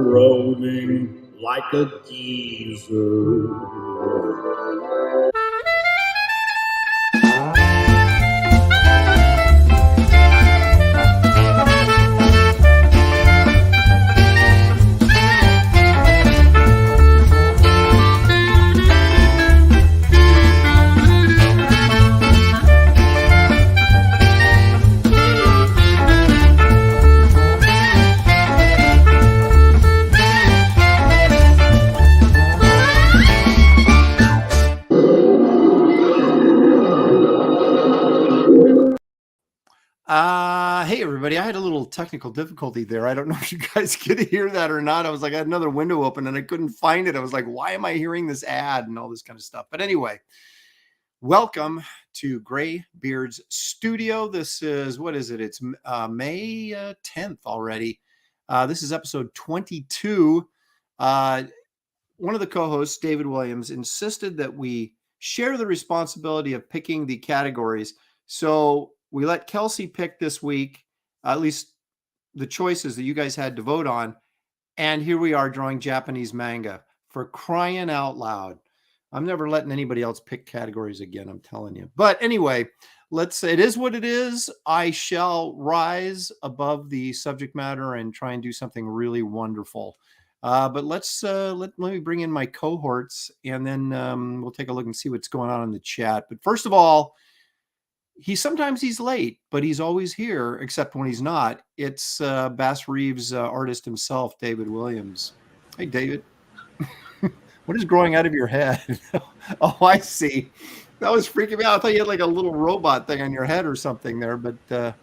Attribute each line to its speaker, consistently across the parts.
Speaker 1: rolling like a geezer.
Speaker 2: Hey everybody, I had a little technical difficulty there. I don't know if you guys could hear that or not. I was like, I had another window open and I couldn't find it. I was like, why am I hearing this ad and all this kind of stuff? But anyway, welcome to Graybeard's studio. This is, what is it? It's May 10th already. This is episode 22. One of the co-hosts, David Williams, insisted that we share the responsibility of picking the categories. So we let Kelsey pick this week, at least the choices that you guys had to vote on. And here we are drawing Japanese manga. For crying out loud. I'm never letting anybody else pick categories again, I'm telling you. But anyway, it is what it is. I shall rise above the subject matter and try and do something really wonderful. But let me bring in my cohorts and then we'll take a look and see what's going on in the chat. But first of all, sometimes he's late, but he's always here, except when he's not. It's Bass Reeves artist himself, David Williams. Hey, David. What is growing out of your head? Oh, I see. That was freaking me out. I thought you had like a little robot thing on your head or something there, but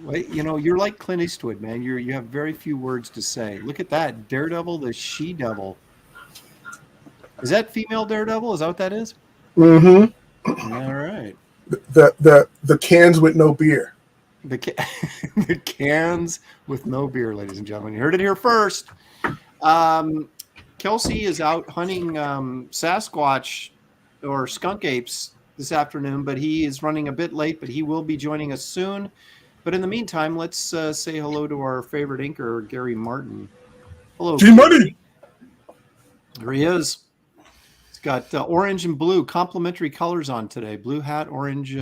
Speaker 2: wait, you're like Clint Eastwood, man. You have very few words to say. Look at that. Daredevil, the she-devil. Is that female Daredevil? Is that what that is?
Speaker 3: Mm-hmm.
Speaker 2: All right.
Speaker 3: The cans with no beer.
Speaker 2: The cans with no beer, ladies and gentlemen. You heard it here first. Kelsey is out hunting Sasquatch or skunk apes this afternoon, but he is running a bit late, but he will be joining us soon. But in the meantime, let's say hello to our favorite inker, Gary Martin. Hello.
Speaker 3: G-Money.
Speaker 2: There he is. He's got orange and blue complementary colors on today. Blue hat, orange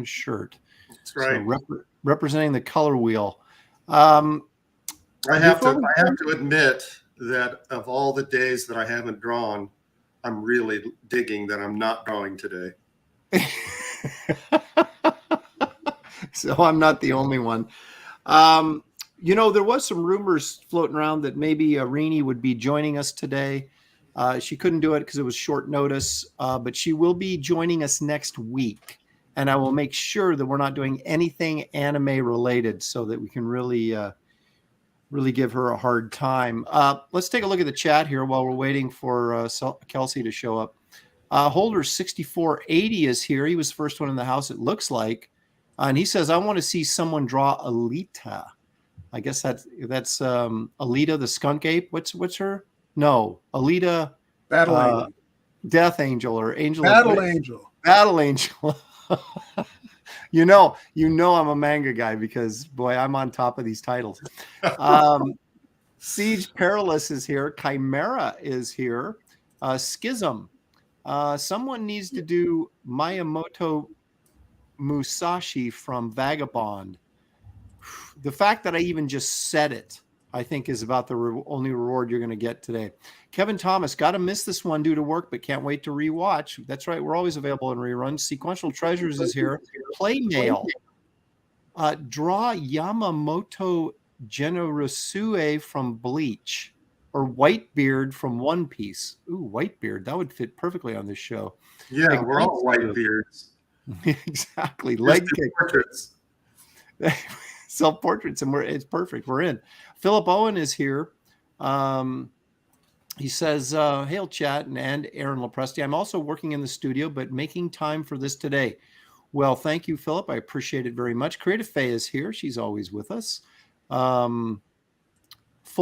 Speaker 2: shirt.
Speaker 4: That's right.
Speaker 2: So representing the color wheel.
Speaker 4: I have to admit that of all the days that I haven't drawn, I'm really digging that I'm not drawing today.
Speaker 2: So I'm not the only one. There was some rumors floating around that maybe Rini would be joining us today. She couldn't do it because it was short notice, but she will be joining us next week. And I will make sure that we're not doing anything anime related so that we can really give her a hard time. Let's take a look at the chat here while we're waiting for Kelsey to show up. Holder 6480 is here. He was the first one in the house, it looks like. And he says, I want to see someone draw Alita. I guess that's Alita the skunk ape. What's her? No, Alita.
Speaker 3: Battle Angel.
Speaker 2: Death Angel or Angel.
Speaker 3: Battle Angel.
Speaker 2: Battle Angel. You know I'm a manga guy because, boy, I'm on top of these titles. Siege Perilous is here. Chimera is here. Schism. Someone needs to do Miyamoto Musashi from Vagabond. The fact that I even just said it, I think, is about the only reward you're going to get today. Kevin Thomas, got to miss this one due to work, but can't wait to rewatch. That's right. We're always available in reruns. Sequential Treasures is here. Play Mail. Draw Yamamoto Generosue from Bleach or Whitebeard from One Piece. Ooh, Whitebeard. That would fit perfectly on this show.
Speaker 4: Yeah, we're all Whitebeards.
Speaker 2: Exactly. Leg kick.
Speaker 4: Portraits.
Speaker 2: Self-portraits, and it's perfect. We're in. Philip Owen is here. He says, hail chat and Aaron Lopresti. I'm also working in the studio, but making time for this today. Well, thank you, Philip. I appreciate it very much. Creative Faye is here. She's always with us. Full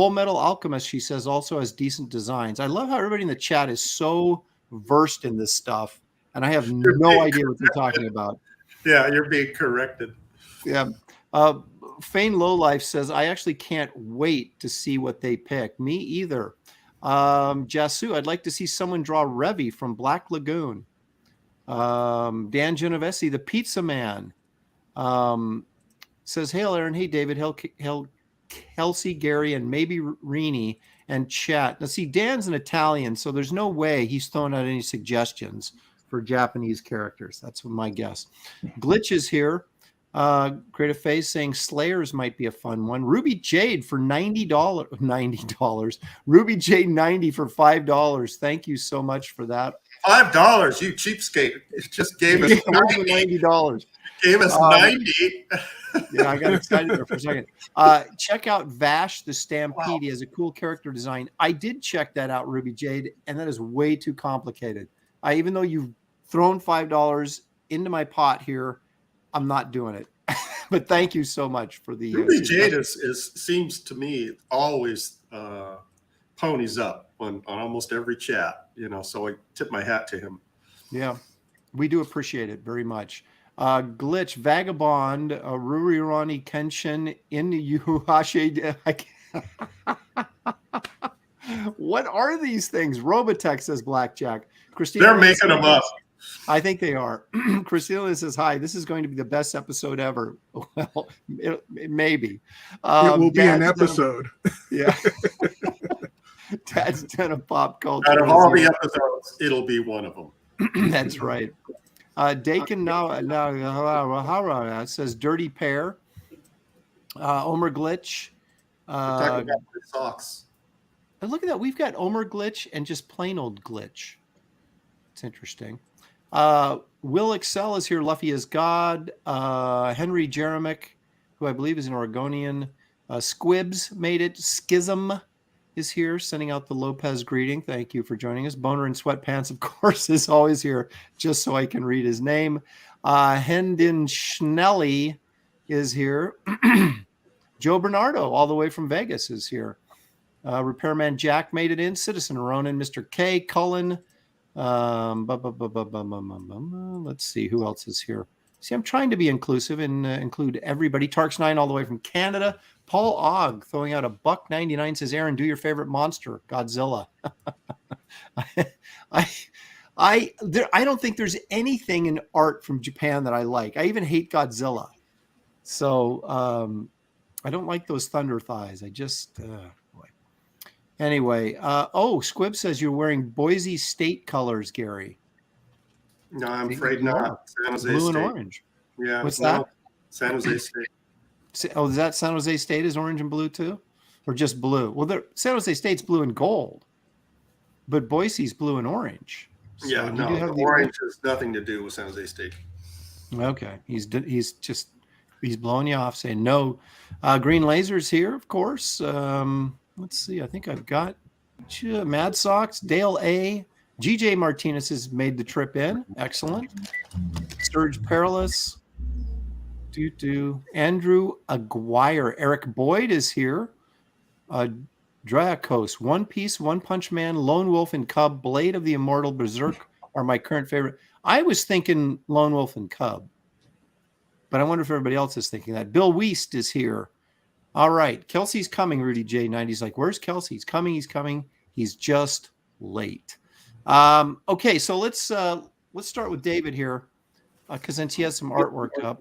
Speaker 2: Metal Alchemist, she says, also has decent designs. I love how everybody in the chat is so versed in this stuff, and I have no idea what they're talking about.
Speaker 4: Yeah, you're being corrected.
Speaker 2: Yeah. Fane Lowlife says, I actually can't wait to see what they pick. Me either. Jasu, I'd like to see someone draw Revy from Black Lagoon. Dan Genovese, the Pizza Man, says, hail Aaron, hey David, hail Kelsey, Gary, and maybe Rini and chat. Now see, Dan's an Italian, so there's no way he's throwing out any suggestions for Japanese characters. That's my guess. Glitch is here. Creative Face saying Slayers might be a fun one. Ruby Jade for $90. Ruby Jade 90 for $5. Thank you so much for that.
Speaker 4: $5, you cheapskate. It just gave us
Speaker 2: $90.
Speaker 4: Gave us 90.
Speaker 2: Yeah, I got excited there for a second. Check out Vash the Stampede. Wow. He has a cool character design. I did check that out, Ruby Jade, and that is way too complicated. Even though you've thrown $5 into my pot here, I'm not doing it. But thank you so much for the
Speaker 4: Ruby Jade seems to me always ponies up on almost every chat, so I tip my hat to him.
Speaker 2: Yeah, we do appreciate it very much. Glitch, Vagabond, Rurirani Kenshin, in Yuhashe. What are these things? Robotech says Blackjack. Christina,
Speaker 4: they're making them up.
Speaker 2: I think they are. Christina says, hi, this is going to be the best episode ever. Well, it may be.
Speaker 3: It will be an episode.
Speaker 2: Yeah. Dad's done a pop culture.
Speaker 4: Out of all the episodes, it'll be one of them.
Speaker 2: That's right. Dakin now says Dirty Pair. Omer Glitch.
Speaker 4: Talking about the socks.
Speaker 2: And look at that. We've got Omer Glitch and just plain old Glitch. It's interesting. Will Excel is here. Luffy is God. Henry Jeremic, who I believe is an Oregonian. Squibs made it. Schism is here, sending out the Lopez greeting. Thank you for joining us. Boner in Sweatpants, of course, is always here, just so I can read his name. Hendon Schnelly is here. Joe Bernardo, all the way from Vegas, is here. Repairman Jack made it in. Citizen Ronan, Mr. K, Cullen. Let's see who else is here. See, I'm trying to be inclusive and include everybody. Tarks9 all the way from Canada. Paul Ogg throwing out $1.99 says, Aaron, do your favorite monster, Godzilla. I don't think there's anything in art from Japan that I like. I even hate Godzilla. So I don't like those thunder thighs. I just boy. Anyway, Squib says you're wearing Boise State colors, Gary.
Speaker 4: No, I'm afraid not. San Jose
Speaker 2: Blue
Speaker 4: State.
Speaker 2: and orange.
Speaker 4: Yeah.
Speaker 2: What's that?
Speaker 4: San Jose State.
Speaker 2: Oh, is that San Jose State is orange and blue too? Or just blue? Well, San Jose State's blue and gold, but Boise's blue and orange. So
Speaker 4: yeah, no, the orange has nothing to do with San Jose State. Okay,
Speaker 2: he's blowing you off, saying no. Green Laser's here, of course. Let's see. I think I've got Mad Sox, Dale A. GJ Martinez has made the trip in. Excellent. Serge Perilous. Andrew Aguirre. Eric Boyd is here. Dracos, One Piece, One Punch Man, Lone Wolf, and Cub, Blade of the Immortal, Berserk are my current favorite. I was thinking Lone Wolf and Cub, but I wonder if everybody else is thinking that. Bill Weist is here. All right. Kelsey's coming, Rudy J90's like, where's Kelsey? He's coming. He's just late. Okay, so let's start with David here, because since he has some artwork up.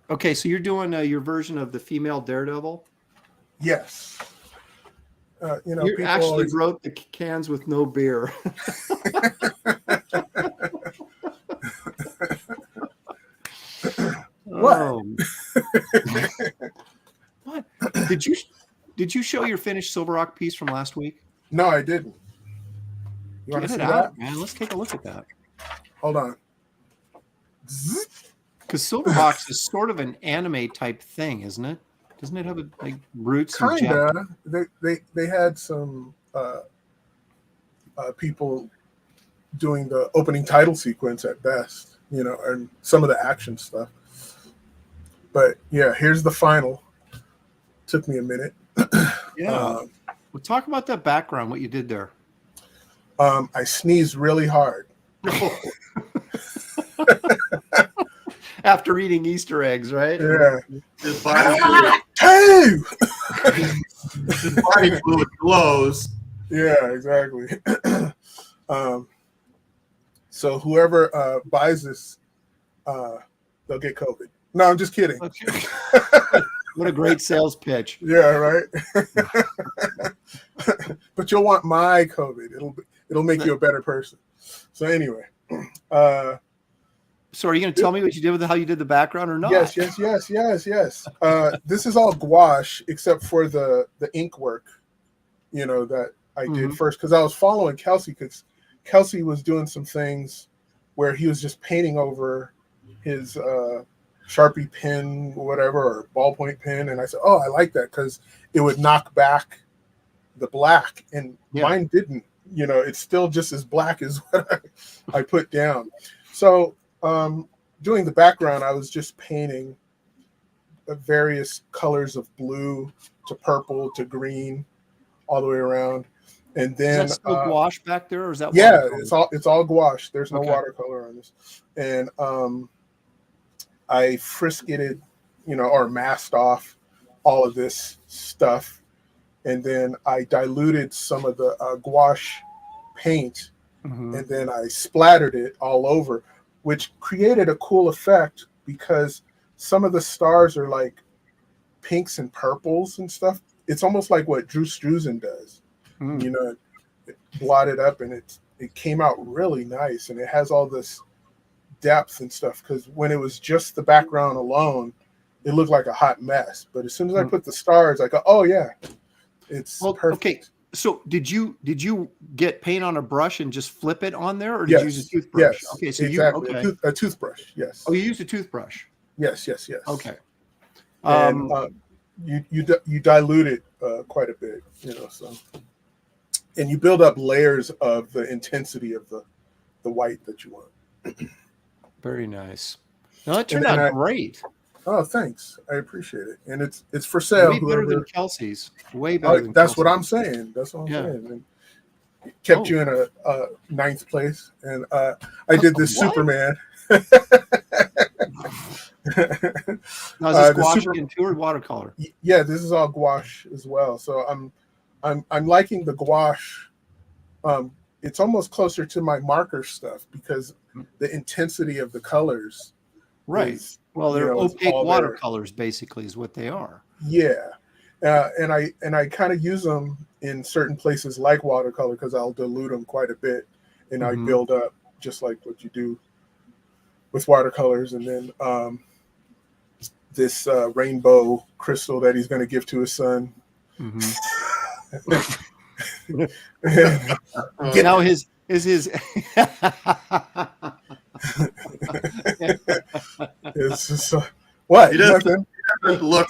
Speaker 2: Okay, so you're doing your version of the female Daredevil?
Speaker 3: Yes.
Speaker 2: You actually wrote the cans with no beer.
Speaker 3: What?
Speaker 2: What? Did you show your finished Silver Rock piece from last week?
Speaker 3: No, I didn't. You want to see that?
Speaker 2: Man, let's take a look at that.
Speaker 3: Hold on.
Speaker 2: Because Silverhawks is sort of an anime type thing, isn't it? Doesn't it have like roots?
Speaker 3: Kinda. They had some people doing the opening title sequence at best, and some of the action stuff. But yeah, here's the final. Took me a minute.
Speaker 2: Yeah. Well, talk about that background, what you did there.
Speaker 3: I sneezed really hard.
Speaker 2: After eating Easter eggs, right?
Speaker 3: Yeah.
Speaker 4: His body fluid,
Speaker 3: Two.
Speaker 4: his body fluid glows.
Speaker 3: Yeah, exactly. So whoever buys this, they'll get COVID. No, I'm just kidding.
Speaker 2: Okay. What a great sales pitch.
Speaker 3: Yeah, right. But you'll want my COVID. It'll make you a better person. So anyway,
Speaker 2: So are you going to tell me what you did with how you did the background or not?
Speaker 3: yes. This is all gouache except for the ink work, that I did first, because I was following Kelsey, because Kelsey was doing some things where he was just painting over his Sharpie pen, whatever, or ballpoint pen, and I said, "Oh, I like that because it would knock back the black," and mine didn't. It's still just as black as what I put down. So, doing the background, I was just painting various colors of blue to purple to green, all the way around, and then
Speaker 2: is that still gouache back there, or is that
Speaker 3: it's all gouache. There's no watercolor on this, and I frisketed, or masked off all of this stuff. And then I diluted some of the gouache paint, and then I splattered it all over, which created a cool effect because some of the stars are like pinks and purples and stuff. It's almost like what Drew Struzan does. It blotted up, and it came out really nice, and it has all this depth and stuff, because when it was just the background alone, it looked like a hot mess. But as soon as I put the stars, I go, oh yeah, it's perfect.
Speaker 2: Okay, so did you get paint on a brush and just flip it on there, or did you use a toothbrush?
Speaker 3: Yes,
Speaker 2: okay, so
Speaker 3: exactly. A toothbrush. Yes.
Speaker 2: Oh, you used a toothbrush.
Speaker 3: Yes.
Speaker 2: Okay.
Speaker 3: And you dilute it quite a bit, so, and you build up layers of the intensity of the white that you want.
Speaker 2: Very nice. No, that turned out great.
Speaker 3: Oh, thanks. I appreciate it. And it's for sale.
Speaker 2: Way better than Kelsey's. Way better than
Speaker 3: that's
Speaker 2: Kelsey's.
Speaker 3: what I'm saying. That's what I'm saying. And it kept you in a 9th place. And I did this Superman.
Speaker 2: Now, is this gouache again too, or watercolor?
Speaker 3: Yeah, this is all gouache as well. So I'm liking the gouache. It's almost closer to my marker stuff because the intensity of the colors.
Speaker 2: Right. Well, they're opaque watercolors, basically, is what they are.
Speaker 3: Yeah. And I kind of use them in certain places like watercolor because I'll dilute them quite a bit, and I build up just like what you do with watercolors. And then this rainbow crystal that he's going to give to his son.
Speaker 2: Now his it's
Speaker 3: just, what?
Speaker 4: He doesn't look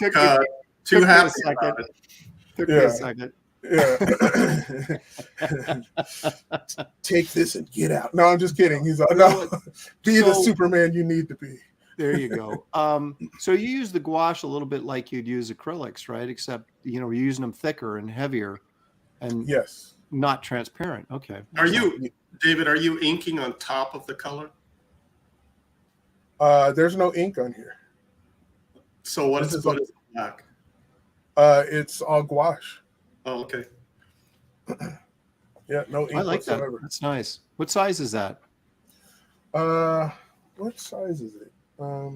Speaker 4: too happy about it.
Speaker 2: Took me a second.
Speaker 3: Yeah. Take this and get out. No, I'm just kidding. He's like, no, be the Superman you need to be.
Speaker 2: There you go. So you use the gouache a little bit like you'd use acrylics, right? Except, you're using them thicker and heavier and not transparent. Okay.
Speaker 4: David, are you inking on top of the color?
Speaker 3: There's no ink on here.
Speaker 4: So what is black?
Speaker 3: It's all gouache.
Speaker 4: Oh, okay.
Speaker 3: Yeah, no ink
Speaker 2: I like
Speaker 3: whatsoever.
Speaker 2: that. That's nice. What size is that?
Speaker 3: What size is it? I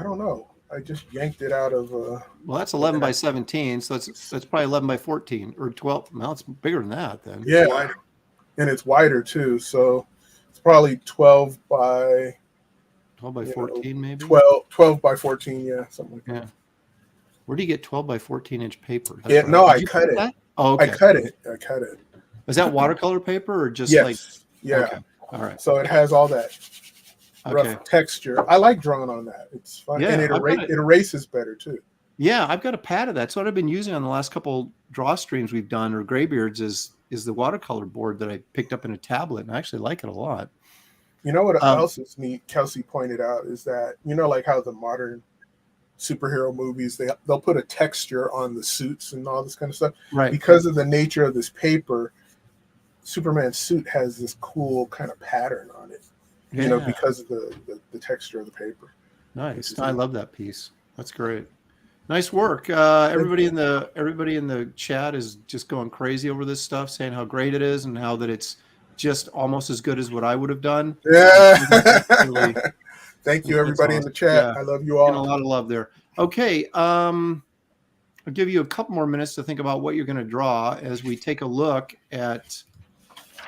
Speaker 3: don't know. I just yanked it out of.
Speaker 2: Well, that's 11 by 17, so that's probably 11 by 14 or 12. Well, it's bigger than that then.
Speaker 3: Yeah, and it's wider too, so it's probably 12 by
Speaker 2: 14, maybe.
Speaker 3: 12 by 14, yeah, something like that.
Speaker 2: Yeah. Where do you get 12 by 14 inch paper?
Speaker 3: I cut it.
Speaker 2: Oh, okay.
Speaker 3: I cut it.
Speaker 2: Is that watercolor paper or just
Speaker 3: yes.
Speaker 2: like?
Speaker 3: Yeah.
Speaker 2: Okay. All right.
Speaker 3: So it has all that rough texture. I like drawing on that. It's fun, and it erases better too.
Speaker 2: Yeah, I've got a pad of that. That's what I've been using on the last couple draw streams we've done, or Graybeards is the watercolor board that I picked up in a tablet, and I actually like it a lot.
Speaker 3: You know what else is neat? Kelsey pointed out is that like how the modern superhero movies, they'll put a texture on the suits and all this kind of stuff.
Speaker 2: Right.
Speaker 3: Because of the nature of this paper, Superman's suit has this cool kind of pattern on it. You know, because of the texture of the paper.
Speaker 2: Nice. I love that piece. That's great. Nice work. Everybody in the chat is just going crazy over this stuff, saying how great it is and how that it's just almost as good as what I would have done.
Speaker 3: Yeah. Thank you, everybody in the chat.
Speaker 2: Yeah.
Speaker 3: I love you all.
Speaker 2: And a lot of love there. Okay. I'll give you a couple more minutes to think about what you're going to draw as we take a look at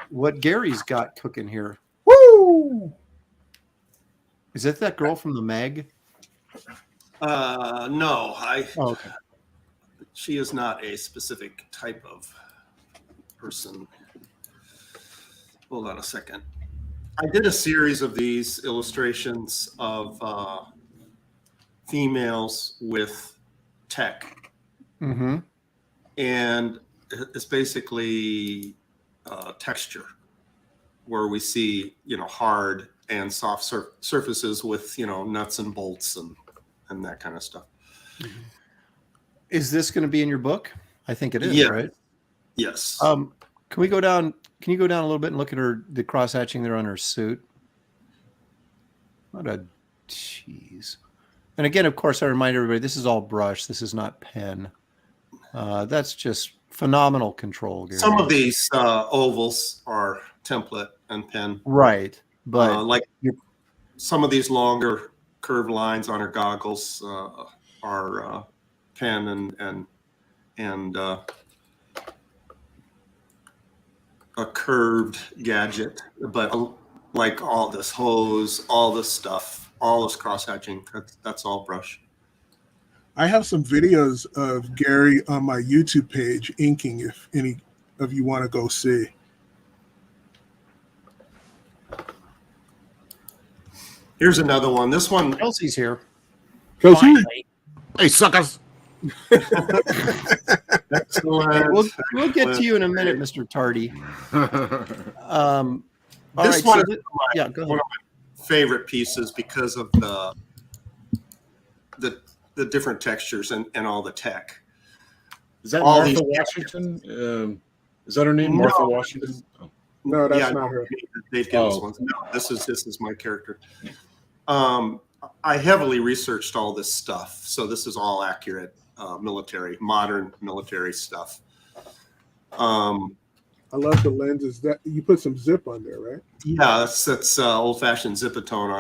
Speaker 2: what Gary's got cooking here.
Speaker 3: Woo!
Speaker 2: Is that girl from the Meg?
Speaker 4: No,
Speaker 2: Oh, okay.
Speaker 4: She is not a specific type of person. Hold on a second. I did a series of these illustrations of females with tech.
Speaker 2: Mm-hmm.
Speaker 4: And it's basically texture where we see, hard and soft surfaces with, nuts and bolts and that kind of stuff.
Speaker 2: Is this going to be in your book? I think it is,
Speaker 4: Yeah.
Speaker 2: right?
Speaker 4: Yes.
Speaker 2: Can we go down? Can you go down a little bit and look at the cross hatching there on her suit? What a jeez. And again, of course, I remind everybody, this is all brush. This is not pen. That's just phenomenal control, Gary.
Speaker 4: Some of these ovals are template and pen.
Speaker 2: Right. But
Speaker 4: like some of these longer curved lines on her goggles are pen and a curved gadget, but like all this hose, all this stuff, all this cross hatching, that's all brush.
Speaker 3: I have some videos of Gary on my YouTube page inking if any of you want to go see.
Speaker 4: Here's another one. This one,
Speaker 2: Kelsey's here.
Speaker 3: Kelsey?
Speaker 1: Hey, suckers.
Speaker 4: excellent.
Speaker 2: We'll get to you in a minute, Mr. Tardy. All
Speaker 4: This
Speaker 2: right,
Speaker 4: one
Speaker 2: so
Speaker 4: is
Speaker 2: yeah, go ahead.
Speaker 4: one of my favorite pieces because of the different textures and all the tech.
Speaker 1: Is that
Speaker 4: All
Speaker 1: Martha
Speaker 4: these-
Speaker 1: Washington? Is that her name,
Speaker 4: No.
Speaker 1: Martha Washington? Oh.
Speaker 3: No, that's
Speaker 4: Yeah,
Speaker 3: not her.
Speaker 4: Dave Gibbs
Speaker 1: Oh.
Speaker 4: ones. No, this is my character. I heavily researched all this stuff, so this is all accurate modern military stuff.
Speaker 3: I love the lenses. That you put some zip on there, right?
Speaker 4: Yeah, that's old-fashioned zipatone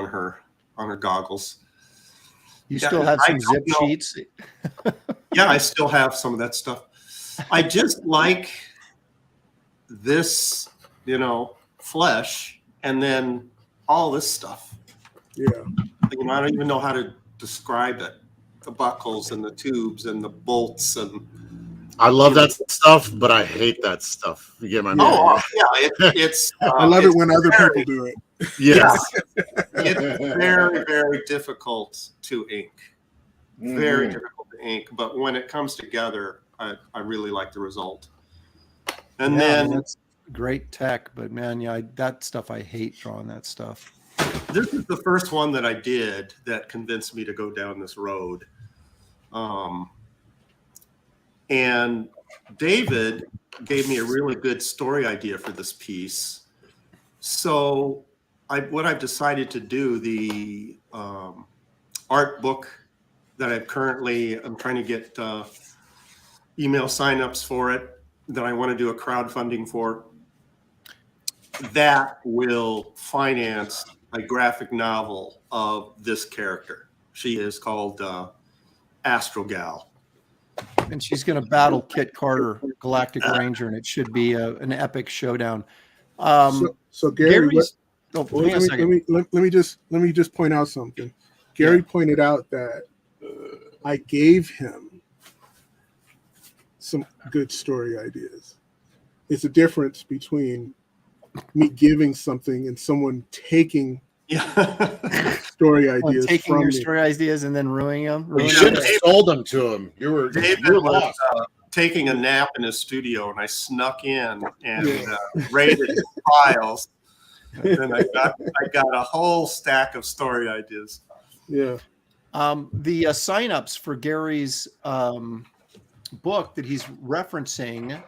Speaker 4: on her goggles.
Speaker 2: You
Speaker 4: Yeah,
Speaker 2: still have
Speaker 4: I
Speaker 2: some
Speaker 4: don't
Speaker 2: zip
Speaker 4: know.
Speaker 2: sheets?
Speaker 4: Yeah, I still have some of that stuff. I just like this, flesh, and then all this stuff.
Speaker 3: Yeah.
Speaker 4: I don't even know how to describe it. The buckles and the tubes and the bolts and.
Speaker 1: I love that stuff, but I hate that stuff. You get my meaning?
Speaker 4: Oh yeah, it's.
Speaker 3: I love it
Speaker 4: it's
Speaker 3: when other
Speaker 4: very-
Speaker 3: people do it.
Speaker 1: Yes.
Speaker 4: It's very, very difficult to ink. Very difficult to ink, but when it comes together, I really like the result. And
Speaker 2: Yeah,
Speaker 4: then
Speaker 2: that's great tech, but man, yeah, that stuff, I hate drawing that stuff.
Speaker 4: this is the first one that I did that convinced me to go down this road. And David gave me a really good story idea for this piece. So what I've decided to do, the art book that I'm trying to get email signups for it, that I want to do a crowdfunding for, that will finance a graphic novel of this character. She is called Astral Gal.
Speaker 2: And she's going to battle Kit Carter, Galactic Ranger, and it should be an epic showdown.
Speaker 3: So Gary,
Speaker 2: Hang on a second.
Speaker 3: let me just point out something. Gary pointed out that I gave him some good story ideas. It's a difference between me giving something and someone taking story ideas
Speaker 2: taking
Speaker 3: from
Speaker 2: your
Speaker 3: me.
Speaker 2: story ideas and then ruining them.
Speaker 1: You should have sold them to him. You're
Speaker 4: David was
Speaker 1: lost.
Speaker 4: taking a nap in his studio, and I snuck in and raided his files. And I got a whole stack of story ideas.
Speaker 3: Yeah.
Speaker 2: The signups for Gary's book that he's referencing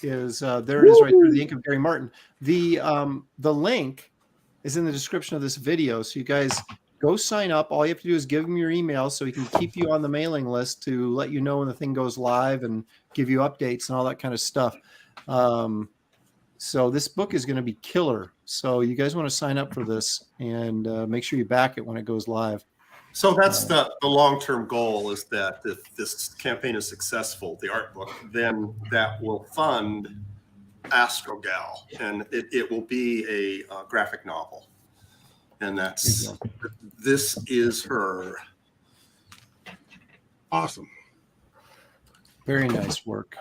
Speaker 2: is there it is right there, The Ink of Gary Martin. The link is in the description of this video, so you guys go sign up. All you have to do is give him your email so he can keep you on the mailing list to let you know when the thing goes live and give you updates and all that kind of stuff. So this book is going to be killer. So you guys want to sign up for this and make sure you back it when it goes live.
Speaker 4: So that's the long-term goal, is that if this campaign is successful, the art book, then that will fund Astro Gal, and it will be a graphic novel. And this is her.
Speaker 3: Awesome.
Speaker 2: Very nice work.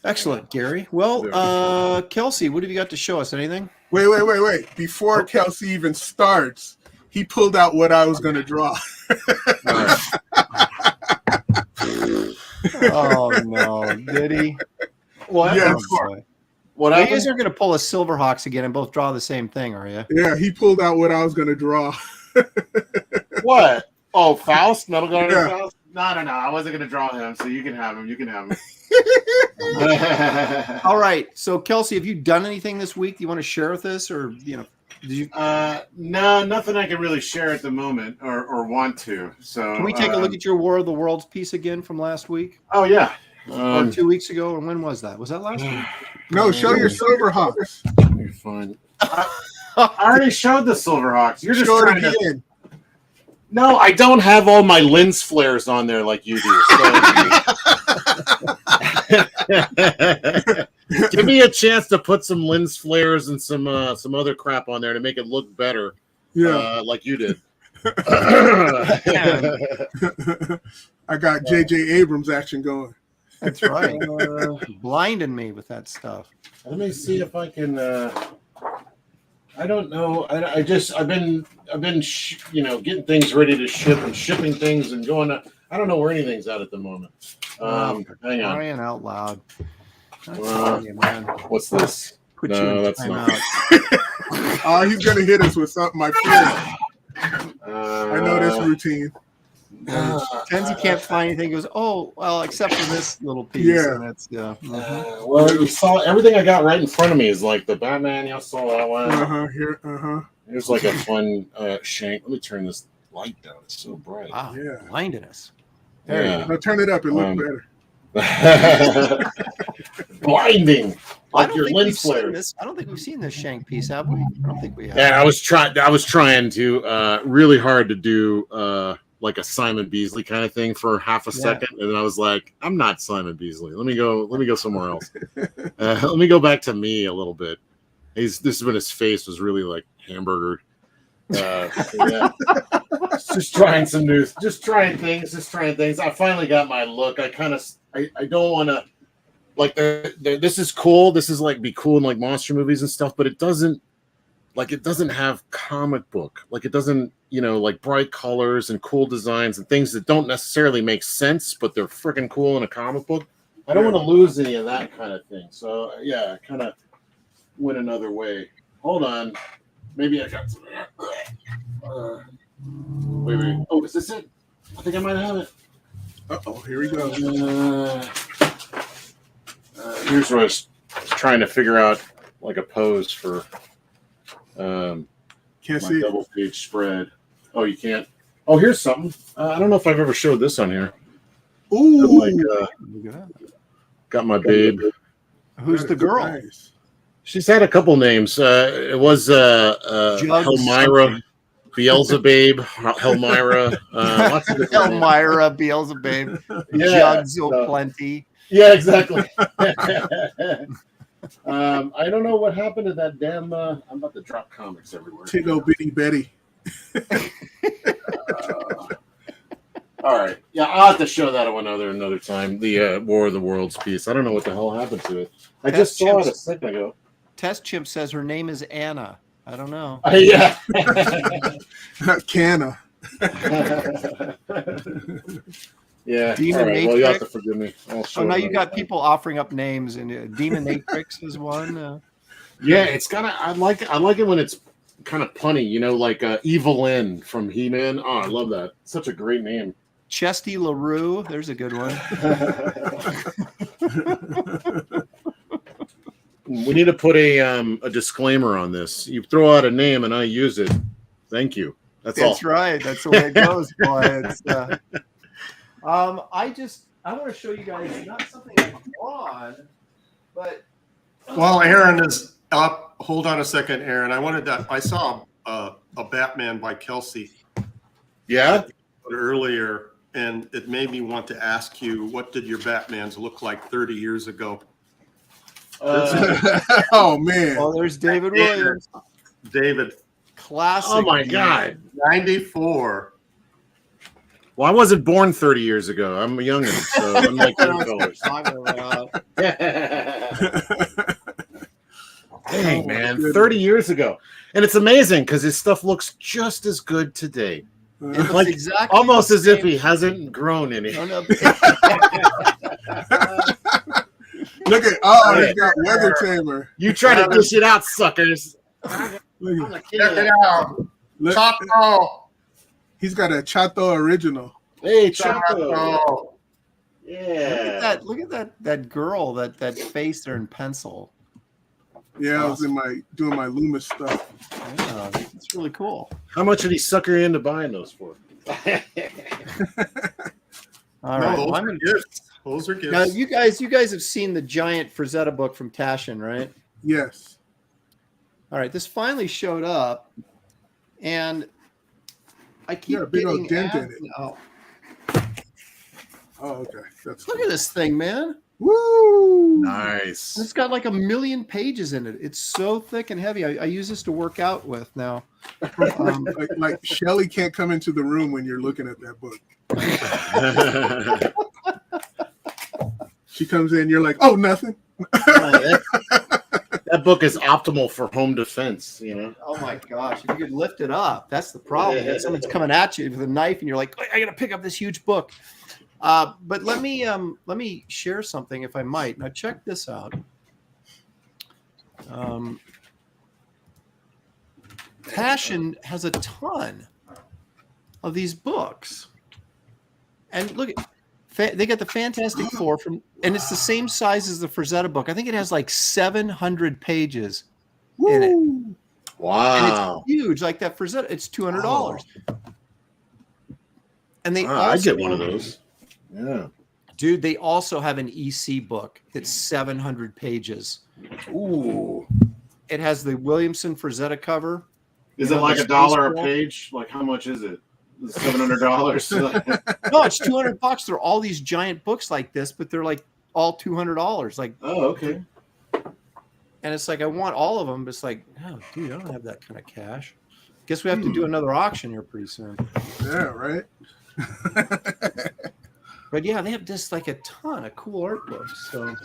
Speaker 2: Excellent, Gary. Well, Kelsey, what have you got to show us? Anything?
Speaker 3: Wait. Before Kelsey even starts, he pulled out what I was going to draw.
Speaker 2: Oh, no. Did he?
Speaker 3: What? Yes.
Speaker 2: Oh, what you guys are going to pull a Silverhawks again and both draw the same thing, are you?
Speaker 3: Yeah, he pulled out what I was going to draw.
Speaker 1: What? Oh, Faust? Metal Guard
Speaker 3: Yeah.
Speaker 1: Faust? No. I wasn't going to draw him, so you can have him. You can have him.
Speaker 2: All right. So, Kelsey, have you done anything this week that you want to share with us? Or, did you?
Speaker 1: No, nothing I can really share at the moment or want to. So
Speaker 2: Can we take a look at your War of the Worlds piece again from last week?
Speaker 1: Oh, yeah.
Speaker 2: Or 2 weeks ago? Or when was that? Was that last week?
Speaker 3: No, show your Silverhawks.
Speaker 1: You're fine. I already showed the Silverhawks. You're just
Speaker 3: Show
Speaker 1: trying
Speaker 3: it
Speaker 1: to...
Speaker 3: again.
Speaker 1: No, I don't have all my lens flares on there like you do. So... Give me a chance to put some lens flares and some other crap on there to make it look better.
Speaker 3: Yeah,
Speaker 1: like you did.
Speaker 3: I got J.J. Abrams action going.
Speaker 2: That's right. Blinding me with that stuff.
Speaker 1: Let me see if I can. I don't know. I've been getting things ready to ship and shipping things and going. I don't know where anything's at the moment. Hang on.
Speaker 2: Crying out loud.
Speaker 1: Man. What's this?
Speaker 2: Put
Speaker 1: No,
Speaker 2: you in
Speaker 1: that's not.
Speaker 3: Oh, he's gonna hit us with something. My friend. I know this routine.
Speaker 2: Kenzie can't find anything. He goes, oh well, except for this little piece.
Speaker 3: Yeah.
Speaker 2: And that's
Speaker 1: Well, you saw everything I got right in front of me is like the Batman. Y'all saw that one.
Speaker 3: Here.
Speaker 1: Here's like a fun shank. Let me turn this light down. It's so bright.
Speaker 2: Wow,
Speaker 3: Yeah.
Speaker 2: blinding us.
Speaker 1: Yeah.
Speaker 3: No, turn it up. It looks better.
Speaker 1: Blinding, like your lens flare.
Speaker 2: I don't think we've seen this shank piece, have we? I don't think we have.
Speaker 1: Yeah, I was trying to really hard to do like a Simon Beasley kind of thing for half a second, and then I was like, I'm not Simon Beasley. Let me go somewhere else. Let me go back to me a little bit. This is when his face was really like hamburger. Yeah. Just trying things. I finally got my look. I don't want to like this is cool. This is like be cool in like monster movies and stuff, but it doesn't have comic book. Like it doesn't, like bright colors and cool designs and things that don't necessarily make sense, but they're freaking cool in a comic book. I don't want to lose any of that kind of thing. So yeah, I kind of went another way. Hold on. Maybe I got some. Wait. Oh, is this it? I think I might have it.
Speaker 3: Uh-oh, here we go.
Speaker 1: Here's what I was trying to figure out, like a pose for
Speaker 3: Can't
Speaker 1: my
Speaker 3: see it.
Speaker 1: double page spread. Oh, you can't? Oh, here's something. I don't know if I've ever showed this on here.
Speaker 3: Ooh.
Speaker 1: Got my babe.
Speaker 2: Who's the girl?
Speaker 3: Nice.
Speaker 1: She's had a couple names. It was Helmira, Beelzebub, Helmira, lots of different names.
Speaker 2: Elmira, Beelzebub, Jugs O'Plenty.
Speaker 1: Yeah, exactly. I don't know what happened to that damn. I'm about to drop comics everywhere.
Speaker 3: Tiggo Bitty Betty.
Speaker 1: All right. Yeah, I'll have to show that another time. The War of the Worlds piece. I don't know what the hell happened to it. I just saw it a second ago.
Speaker 2: Test Chimp says her name is Anna. I don't know.
Speaker 1: Yeah.
Speaker 3: Not Canna.
Speaker 1: Yeah.
Speaker 2: Demon
Speaker 1: All right. Well, you have to forgive me.
Speaker 2: Oh, now you got people offering up names, and Demon Matrix is one.
Speaker 1: Yeah, it's kind of. I like it when it's kind of punny, you know, like Evelyn from He-Man. Oh, I love that. Such a great name.
Speaker 2: Chesty LaRue. There's a good one.
Speaker 1: We need to put a disclaimer on this. You throw out a name and I use it. Thank you. That's all.
Speaker 2: That's right. That's the way it goes, boy. It's, I want to show you guys not something I've drawn, but
Speaker 4: While Aaron is up, hold on a second, Aaron. I saw a Batman by Kelsey
Speaker 1: Yeah.
Speaker 4: earlier, and it made me want to ask you, what did your Batmans look like 30 years ago?
Speaker 3: Oh man.
Speaker 2: oh, there's David Williams.
Speaker 4: David,
Speaker 2: Classic.
Speaker 1: Oh my God.
Speaker 4: 94.
Speaker 1: Well, I wasn't born 30 years ago. I'm a youngin', so I'm like $10. Dang, man, 30 years ago. And it's amazing because his stuff looks just as good today.
Speaker 2: It's
Speaker 1: Like
Speaker 2: exactly
Speaker 1: almost
Speaker 2: the
Speaker 1: as if
Speaker 2: same.
Speaker 1: he hasn't grown any.
Speaker 2: No, no.
Speaker 3: Look at he's got Weather Tamer.
Speaker 1: You try to dish it out, suckers.
Speaker 3: Look at,
Speaker 4: Check it out.
Speaker 3: look,
Speaker 4: Chato.
Speaker 3: he's got a Chato original.
Speaker 1: Hey, Chaco.
Speaker 4: Chato.
Speaker 1: Yeah.
Speaker 2: Look at that girl, that face there in pencil.
Speaker 3: Yeah, I was doing my Loomis stuff.
Speaker 2: Yeah, it's really cool.
Speaker 1: How much did he sucker you into buying those for?
Speaker 2: All
Speaker 4: No,
Speaker 2: right.
Speaker 4: those
Speaker 2: well,
Speaker 4: are gifts. Those are gifts.
Speaker 2: now you guys have seen the giant Frazetta book from Taschen, right?
Speaker 3: Yes.
Speaker 2: All right, this finally showed up, and I keep
Speaker 3: Yeah, a big old
Speaker 2: getting
Speaker 3: dent in
Speaker 2: ads
Speaker 3: it.
Speaker 2: now.
Speaker 3: Oh, okay. That's
Speaker 2: Look at this thing, man.
Speaker 3: Woo!
Speaker 1: Nice.
Speaker 2: It's got like 1 million pages in it. It's so thick and heavy. I use this to work out with now.
Speaker 3: Like Shelly can't come into the room when you're looking at that book. She comes in, you're like, oh, nothing.
Speaker 1: That book is optimal for home defense, you know.
Speaker 2: Oh my gosh! If you could lift it up, that's the problem. If someone's coming at you with a knife, and you're like, I gotta pick up this huge book. But let me share something, if I might. Now check this out. Taschen has a ton of these books, and look, they got the Fantastic Four from, and it's the same size as the Frazetta book. I think it has like 700 pages in it. And
Speaker 1: Wow.
Speaker 2: it's huge, like that Frazetta. It's $200. And they
Speaker 1: I
Speaker 2: also,
Speaker 1: get one of those. Yeah.
Speaker 2: dude. They also have an EC book that's 700 pages.
Speaker 1: Ooh.
Speaker 2: It has the Williamson Frazetta cover.
Speaker 1: Is
Speaker 2: You
Speaker 1: it
Speaker 2: know,
Speaker 1: like
Speaker 2: the
Speaker 1: $1 a
Speaker 2: space
Speaker 1: page? Like how much is it? $700.
Speaker 2: No, it's $200. They're all these giant books like this, but they're like all $200. Like,
Speaker 1: Oh, okay.
Speaker 2: and it's like I want all of them, but it's like, oh, dude, I don't have that kind of cash. Guess we have to do another auction here pretty soon.
Speaker 3: Yeah, right.
Speaker 2: But yeah, they have just like a ton of cool art books. So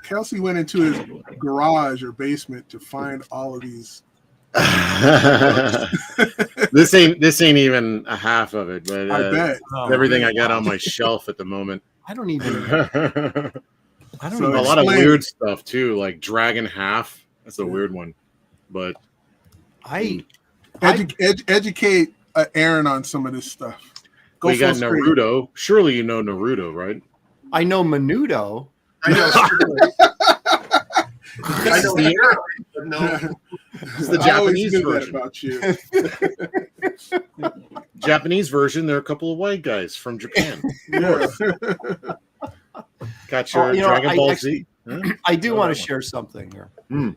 Speaker 3: Kelsey went into his garage or basement to find all of these.
Speaker 1: This ain't even a half of it, but
Speaker 3: I bet.
Speaker 1: everything I got on my shelf at the moment.
Speaker 2: I don't even.
Speaker 1: A
Speaker 2: I don't
Speaker 3: So
Speaker 2: even.
Speaker 1: lot of
Speaker 3: Explain.
Speaker 1: weird stuff too, like Dragon Half. That's a weird one, but
Speaker 3: Educate Aaron on some of this stuff. Go
Speaker 1: we got
Speaker 3: full screen.
Speaker 1: Naruto. Surely you know Naruto, right?
Speaker 2: I know Menudo.
Speaker 4: I know. I know the but no.
Speaker 1: It's the
Speaker 3: I always
Speaker 1: Japanese
Speaker 3: knew that
Speaker 1: version.
Speaker 3: about you.
Speaker 1: Japanese version. There are a couple of white guys from Japan.
Speaker 3: Yeah.
Speaker 1: Got your
Speaker 2: You know,
Speaker 1: Dragon
Speaker 2: I
Speaker 1: Ball
Speaker 2: actually-
Speaker 1: Z.
Speaker 2: I do want to share something here.
Speaker 1: Hmm.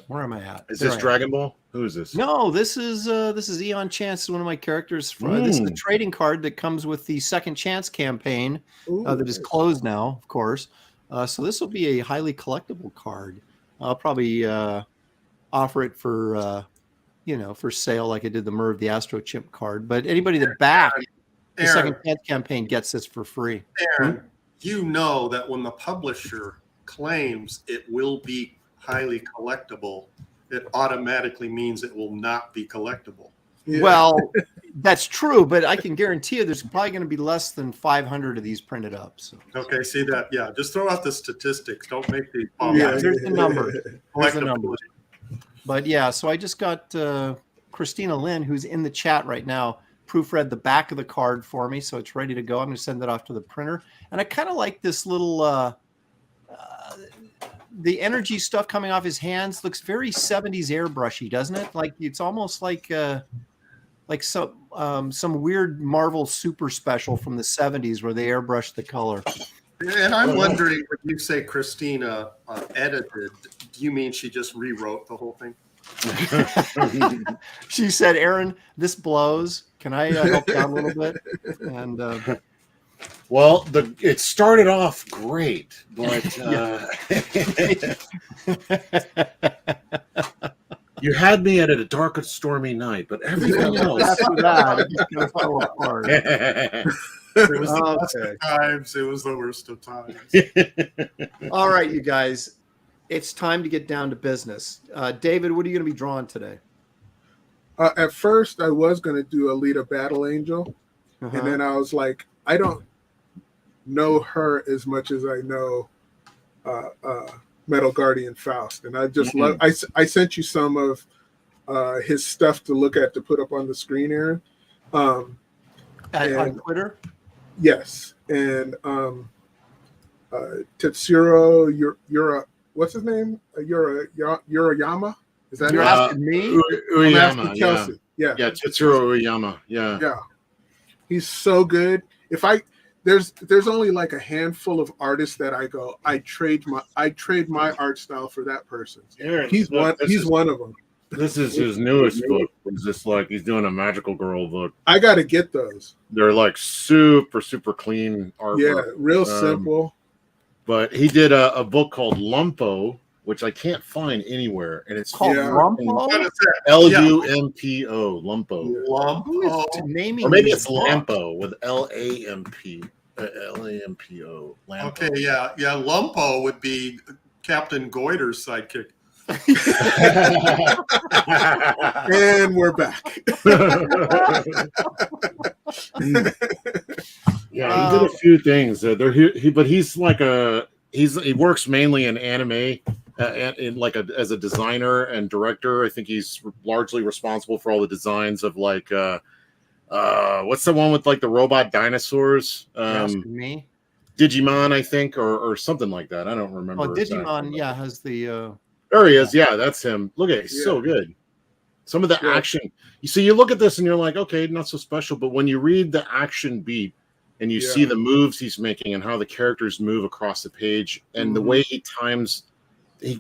Speaker 2: Where am I at?
Speaker 1: Is
Speaker 2: There
Speaker 1: this
Speaker 2: I am.
Speaker 1: Dragon Ball? Who is this?
Speaker 2: No, this is Eon Chance, one of my characters. This is a trading card that comes with the Second Chance campaign that is closed now, of course. So this will be a highly collectible card. I'll probably offer it for for sale, like I did the Merv the Astro Chimp card. But anybody that backed the Second Chance campaign gets this for free.
Speaker 4: Aaron, you know that when the publisher claims it will be highly collectible, it automatically means it will not be collectible.
Speaker 3: Yeah.
Speaker 2: Well, that's true, but I can guarantee you there's probably going to be less than 500 of these printed up. So.
Speaker 4: Okay, see that? Yeah, just throw out the statistics. Don't make the
Speaker 2: Yeah, there's the number. There's the number. But yeah, so I just got Christina Lynn, who's in the chat right now, proofread the back of the card for me, so it's ready to go. I'm going to send it off to the printer. And I kind of like this little, the energy stuff coming off his hands looks very 70s airbrushy, doesn't it? Like it's almost like some weird Marvel super special from the 70s where they airbrushed the color.
Speaker 4: And I'm wondering, when you say Christina edited, do you mean she just rewrote the whole thing?
Speaker 2: She said, Aaron, this blows. Can I help you out a little bit? And
Speaker 1: well, it started off great, but you had me at a dark and stormy night, but everything else
Speaker 2: after that, it's just gonna fall apart.
Speaker 4: It was the best of times. It was the worst of times.
Speaker 2: All right, you guys, it's time to get down to business. David, what are you going to be drawing today?
Speaker 3: At first, I was going to do Alita Battle Angel, and then I was like, I don't know her as much as I know Metal Guardian Faust, and I just love. I sent you some of his stuff to look at to put up on the screen, Aaron.
Speaker 2: On Twitter.
Speaker 3: Yes, and Tetsuro, you're what's his name? Yama. Is that
Speaker 2: You're asking me?
Speaker 3: I'm asking Kelsey. Yeah,
Speaker 1: Tetsuro Uyama. Yeah.
Speaker 3: He's so good. There's only like a handful of artists that I go, I trade my art style for that person's.
Speaker 1: Aaron,
Speaker 3: he's one of them.
Speaker 1: This is his newest book. It's just like he's doing a magical girl book.
Speaker 3: I got to get those.
Speaker 1: They're like super clean artwork.
Speaker 3: Yeah, real simple.
Speaker 1: But he did a book called Lumpo, which I can't find anywhere, and it's
Speaker 2: called Lumpo.
Speaker 1: Lumpo. Lumpo.
Speaker 4: Lumpo.
Speaker 1: Or maybe it's Lampo with Lamp. Lampo.
Speaker 4: Okay, yeah. Lumpo would be Captain Goiter's sidekick.
Speaker 3: And we're back.
Speaker 1: Yeah, he did a few things. But he's like he works mainly in anime, as a designer and director. I think he's largely responsible for all the designs of like what's the one with like the robot dinosaurs?
Speaker 2: Me?
Speaker 1: Digimon, I think, or something like that. I don't remember.
Speaker 2: Oh, Digimon, has the.
Speaker 1: There he is. Yeah, that's him. Look at it. He's so good. Some of the action. You look at this and you're like, okay, not so special. But when you read the action beat and you see the moves he's making and how the characters move across the page and the way he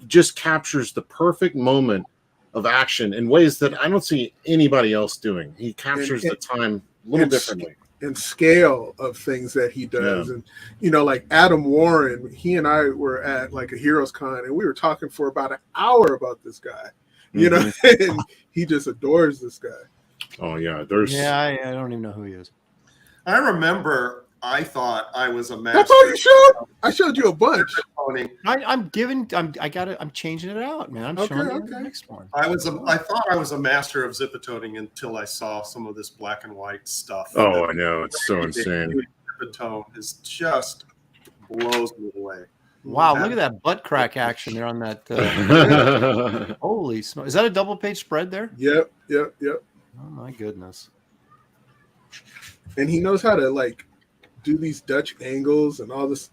Speaker 1: just captures the perfect moment of action in ways that I don't see anybody else doing. He captures the time a little differently.
Speaker 3: And scale of things that he does. And like Adam Warren, he and I were at like a Heroes Con and we were talking for about an hour about this guy, and he just adores this guy.
Speaker 1: Oh yeah,
Speaker 2: I don't even know who he is.
Speaker 4: I remember I thought I was a master.
Speaker 3: That's all you showed? I showed you a bunch.
Speaker 2: I'm changing it out, man. I'm showing you the next one.
Speaker 4: I thought I was a master of zip-a-toning until I saw some of this black and white stuff.
Speaker 1: Oh, I know. It's so insane.
Speaker 4: Zip-a-tone is just blows me away.
Speaker 2: Wow, look at that butt crack action there on that. Holy smoke. Is that a double page spread there?
Speaker 3: Yep.
Speaker 2: Oh my goodness.
Speaker 3: And he knows how to like do these Dutch angles and all this.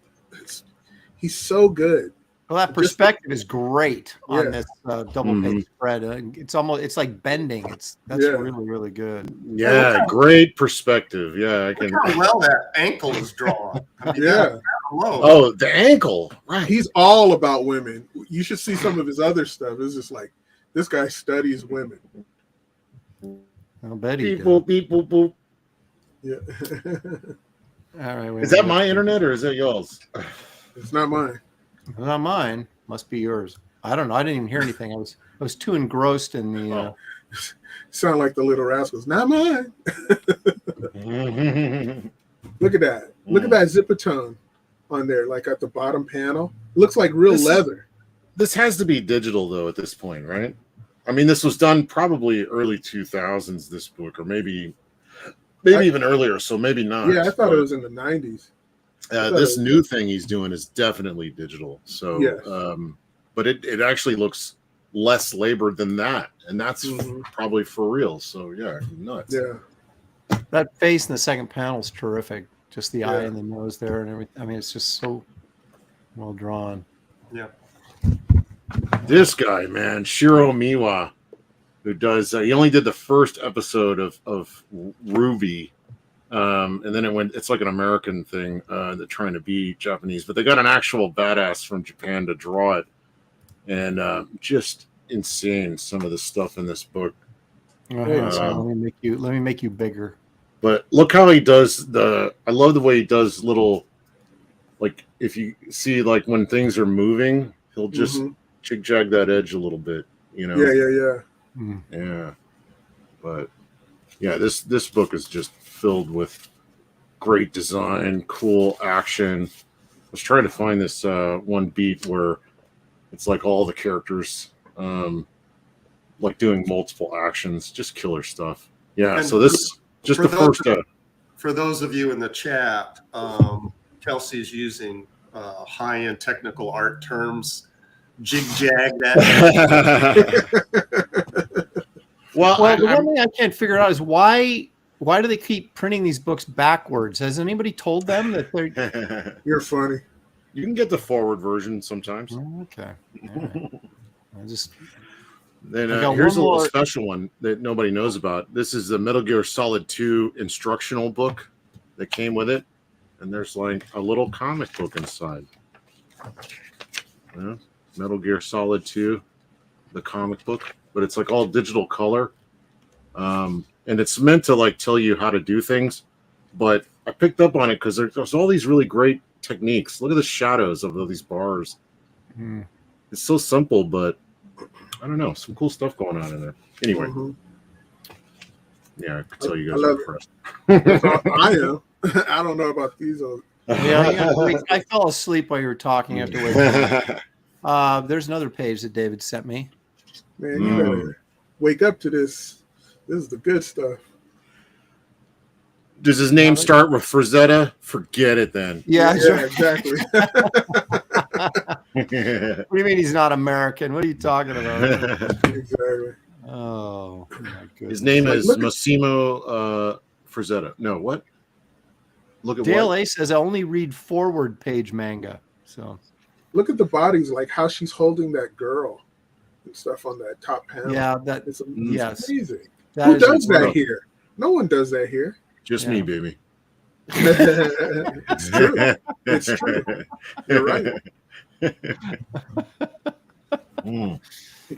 Speaker 3: He's so good.
Speaker 2: Well, that perspective is great on this double page spread. It's like bending. That's really, really good.
Speaker 1: Yeah, great perspective. Yeah, I can.
Speaker 4: Look how well that ankle is drawn.
Speaker 1: Oh, the ankle. Right.
Speaker 3: He's all about women. You should see some of his other stuff. It's just like this guy studies women.
Speaker 2: I'll bet he
Speaker 1: beep, boop, beep, boop, boop.
Speaker 3: Yeah.
Speaker 2: All right.
Speaker 1: Is that my internet or is that yours?
Speaker 3: It's not mine.
Speaker 2: It's not mine. Must be yours. I don't know. I didn't even hear anything. I was too engrossed in the.
Speaker 3: Sound like the Little Rascals. Not mine. Look at that. Look at that zip-a-tone on there, like at the bottom panel. It looks like real leather.
Speaker 1: This has to be digital though at this point, right? I mean, this was done probably early 2000s. This book, or maybe even earlier. So maybe not.
Speaker 3: Yeah, I thought it was in the 90s.
Speaker 1: This new thing he's doing is definitely digital. So, but it actually looks less labor than that, and that's probably for real. So yeah, nuts.
Speaker 3: Yeah.
Speaker 2: That face in the second panel is terrific. Just the eye and the nose there and everything. I mean, it's just so well drawn.
Speaker 4: Yeah.
Speaker 1: This guy, man, Shiro Miwa, who does he only did the first episode of Ruby, and then it's like an American thing. They're trying to be Japanese, but they got an actual badass from Japan to draw it, and just insane some of the stuff in this book.
Speaker 2: So let me make you bigger.
Speaker 1: But look how he does I love the way he does little, like if you see like when things are moving, he'll just jig-jag that edge a little bit, you know? Yeah. But yeah, this book is just filled with great design, cool action. I was trying to find this one beat where it's like all the characters like doing multiple actions, just killer stuff. Yeah,
Speaker 4: And
Speaker 1: so this just
Speaker 4: for
Speaker 1: the
Speaker 4: those
Speaker 1: first
Speaker 4: For those of you in the chat, Kelsey's using high-end technical art terms. Jig-jag that.
Speaker 1: Well,
Speaker 2: the one thing I can't figure out is why do they keep printing these books backwards? Has anybody told them that they're?
Speaker 3: You're funny.
Speaker 1: You can get the forward version sometimes.
Speaker 2: Okay. Right. I just.
Speaker 1: Then
Speaker 2: got
Speaker 1: here's a
Speaker 2: one
Speaker 1: little
Speaker 2: more.
Speaker 1: special one that nobody knows about. This is the Metal Gear Solid 2 instructional book that came with it, and there's like a little comic book inside. Yeah, Metal Gear Solid 2, the comic book, but it's like all digital color, and it's meant to like tell you how to do things. But I picked up on it because there's all these really great techniques. Look at the shadows of all these bars. It's so simple, but I don't know, some cool stuff going on in there. Anyway, yeah, I could tell you guys are impressed.
Speaker 3: I am. I don't know about these.
Speaker 2: I fell asleep while you were talking. I have to wake up. There's another page that David sent me.
Speaker 3: Man, you better wake up to this. This is the good stuff.
Speaker 1: Does his name start with Frazetta? Forget it then.
Speaker 2: Yeah,
Speaker 3: exactly.
Speaker 2: What do you mean he's not American? What are you talking about?
Speaker 3: Exactly.
Speaker 2: Oh, my goodness.
Speaker 1: His name is Massimo Frazetta. No, what? Look at
Speaker 2: Dale
Speaker 1: what?
Speaker 2: A says I only read forward page manga. So
Speaker 3: Look at the bodies, like how she's holding that girl and stuff on that top panel.
Speaker 2: yeah,
Speaker 3: It's
Speaker 2: yes.
Speaker 3: amazing.
Speaker 2: That
Speaker 3: Who
Speaker 2: is
Speaker 3: does that
Speaker 2: incredible.
Speaker 3: here? No one does that here.
Speaker 1: Just me, baby.
Speaker 3: It's true. It's true. You're right.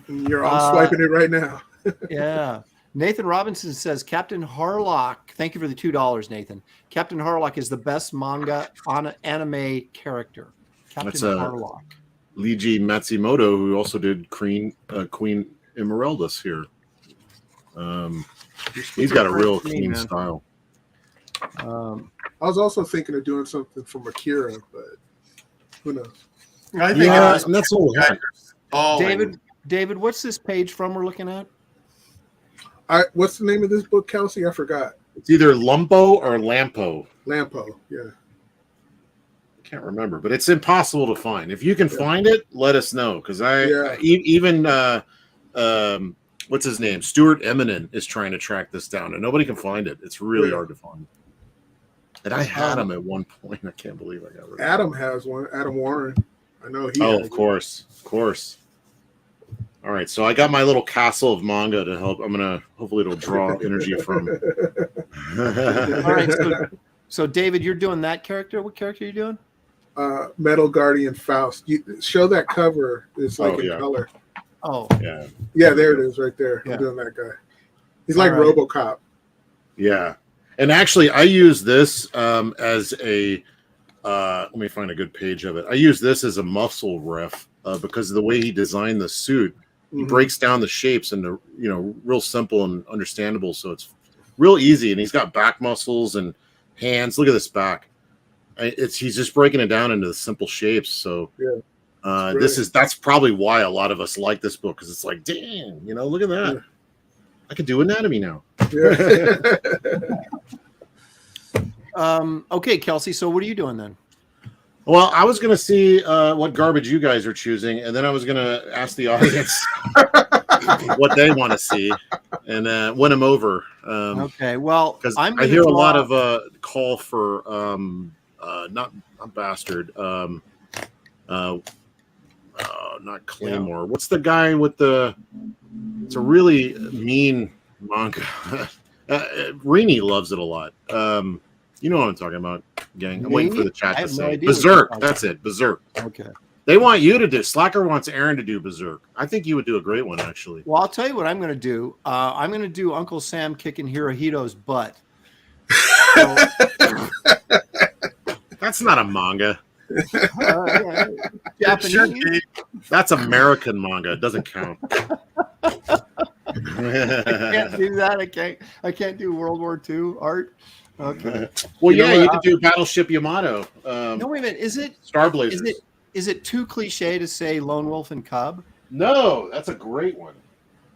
Speaker 3: You're all swiping it right now.
Speaker 2: Yeah. Nathan Robinson says Captain Harlock. Thank you for the $2, Nathan. Captain Harlock is the best manga on anime character. Captain
Speaker 1: That's
Speaker 2: Harlock.
Speaker 1: Leiji Matsumoto, who also did Queen Emeraldus here. He's got a real clean style.
Speaker 3: I was also thinking of doing something from Akira, but who knows?
Speaker 4: I think
Speaker 1: And that's all.
Speaker 2: David, what's this page from we're looking at?
Speaker 3: What's the name of this book, Kelsey? I forgot.
Speaker 1: It's either Lumpo or Lampo.
Speaker 3: Lampo, yeah.
Speaker 1: I can't remember, but it's impossible to find. If you can find it, let us know. Because even what's his name? Stuart Eminem is trying to track this down, and nobody can find it. It's really hard to find. And I had him at one point. I can't believe I got rid of him.
Speaker 3: Adam has one. Adam Warren. I know he.
Speaker 1: Oh, of course. All right, so I got my little castle of manga to help. Hopefully it'll draw energy from.
Speaker 2: All right, so David, you're doing that character. What character are you doing?
Speaker 3: Metal Guardian Faust. You show that cover. It's like in color.
Speaker 2: Oh,
Speaker 3: yeah, there it is, right there.
Speaker 2: Yeah.
Speaker 3: I'm doing that guy. He's like RoboCop.
Speaker 1: Yeah, and actually, I use this as a. Let me find a good page of it. I use this as a muscle ref because of the way he designed the suit. He breaks down the shapes into real simple and understandable, so it's real easy. And he's got back muscles and hands. Look at this back. He's just breaking it down into the simple shapes. So that's probably why a lot of us like this book, because it's like, dang, look at that. I could do anatomy now.
Speaker 3: Yeah.
Speaker 2: Okay, Kelsey. So what are you doing then?
Speaker 1: Well, I was gonna see what garbage you guys are choosing, and then I was gonna ask the audience what they want to see, and win them over.
Speaker 2: Okay, well,
Speaker 1: Because
Speaker 2: I'm
Speaker 1: I
Speaker 2: gonna
Speaker 1: hear a
Speaker 2: draw-
Speaker 1: lot of call for not bastard, not Claymore. What's the guy with the? It's a really mean manga. Rini loves it a lot. You know what I'm talking about, gang. I'm waiting for
Speaker 2: Me?
Speaker 1: the chat
Speaker 2: I
Speaker 1: to
Speaker 2: have no
Speaker 1: say
Speaker 2: idea what
Speaker 1: Berserk.
Speaker 2: you're talking
Speaker 1: That's it, Berserk.
Speaker 2: Okay.
Speaker 1: They want you to do. Slacker wants Aaron to do Berserk. I think you would do a great one, actually.
Speaker 2: Well, I'll tell you what I'm going to do. I'm going to do Uncle Sam kicking Hirohito's butt. So,
Speaker 1: That's not a manga.
Speaker 2: Japanese.
Speaker 1: That's American manga. It doesn't count.
Speaker 2: I can't do that. I can't do World War II art. Okay.
Speaker 1: Well,
Speaker 2: You know
Speaker 1: yeah,
Speaker 2: what?
Speaker 1: you could do Battleship Yamato.
Speaker 2: No, wait a minute.
Speaker 1: Star Blazers.
Speaker 2: Is it too cliche to say Lone Wolf and Cub?
Speaker 1: No, that's a great one.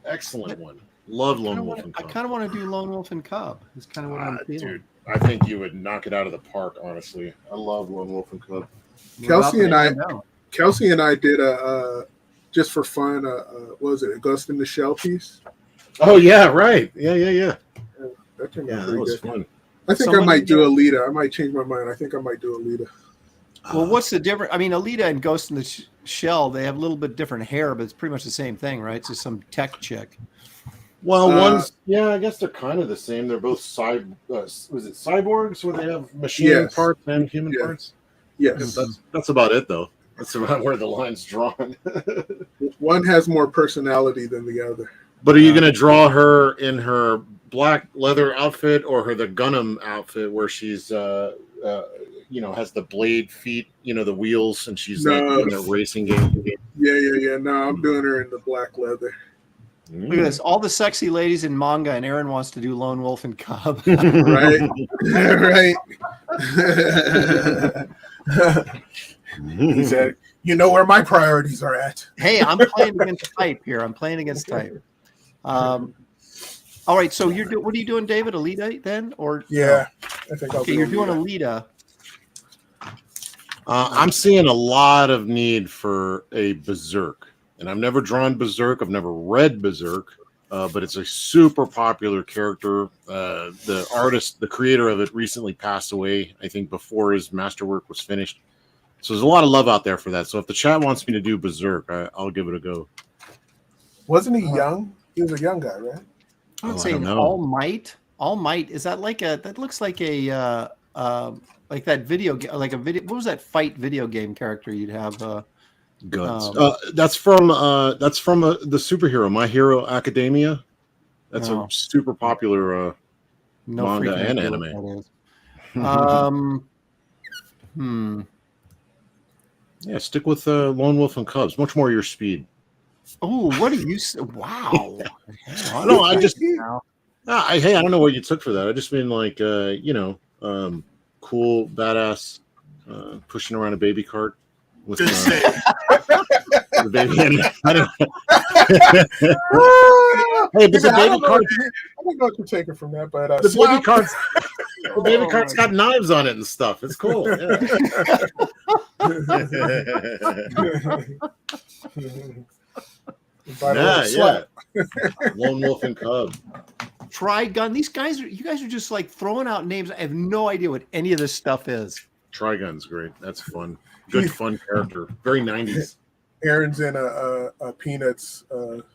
Speaker 1: Excellent one. Love Lone Wolf and
Speaker 2: I
Speaker 1: Cub.
Speaker 2: kind of want to do Lone Wolf and Cub. It's kind of what I'm feeling.
Speaker 1: Dude, I think you would knock it out of the park, honestly. I love Lone Wolf and Cub.
Speaker 3: Kelsey and I did a just for fun. What was it? A Ghost in the Shell piece.
Speaker 1: Oh yeah, right. Yeah.
Speaker 3: That turned
Speaker 1: Yeah,
Speaker 3: out
Speaker 1: that
Speaker 3: pretty
Speaker 1: was
Speaker 3: good.
Speaker 1: fun.
Speaker 3: I think I might do Alita. I might change my mind. I think I might do Alita.
Speaker 2: Well, what's the difference? I mean, Alita and Ghost in the Shell, they have a little bit different hair, but it's pretty much the same thing, right? It's just some tech chick.
Speaker 1: Well, one's I guess they're kind of the same. They're both was it cyborgs where they have machine parts and human parts?
Speaker 3: Yes.
Speaker 1: That's about it though. That's about where the line's drawn.
Speaker 3: One has more personality than the other.
Speaker 1: But are you going to draw her in her black leather outfit or the Gundam outfit where she's has the blade feet, the wheels, and she's like in a racing game?
Speaker 3: Yeah. No, I'm doing her in the black leather.
Speaker 2: Look at this. All the sexy ladies in manga, and Aaron wants to do Lone Wolf and Cub.
Speaker 3: Right. Right. He said, "You know where my priorities are at."
Speaker 2: Hey, I'm playing against type here. I'm playing against type. All right. So what are you doing, David? Alita then, or
Speaker 3: I think I'll.
Speaker 2: Okay, you're doing Alita.
Speaker 1: I'm seeing a lot of need for a Berserk, and I've never drawn Berserk. I've never read Berserk, but it's a super popular character. The artist, the creator of it, recently passed away. I think before his masterwork was finished. So there's a lot of love out there for that. So if the chat wants me to do Berserk, I'll give it a go.
Speaker 3: Wasn't he young? He was a young guy, right?
Speaker 2: I would say All Might. All Might, is that like that looks like a like that video like a video. What was that fight video game character you'd have?
Speaker 1: Guns. That's from the superhero My Hero Academia. That's a super popular manga and anime. Yeah, stick with Lone Wolf and Cubs. Much more your speed.
Speaker 2: Oh, what are you? Wow.
Speaker 1: No, I just. I don't know what you took for that. I just mean like cool, badass, pushing around a baby cart with the baby. I don't know. Hey, but the baby cart.
Speaker 3: I don't know what you're taking from that, but
Speaker 1: the baby cart's got knives on it and stuff. It's cool. Yeah. Lone Wolf and Cub.
Speaker 2: Trigun. You guys are just like throwing out names. I have no idea what any of this stuff is.
Speaker 1: Trigun's great. That's fun. Good fun character. Very 90s.
Speaker 3: Aaron's in a Peanuts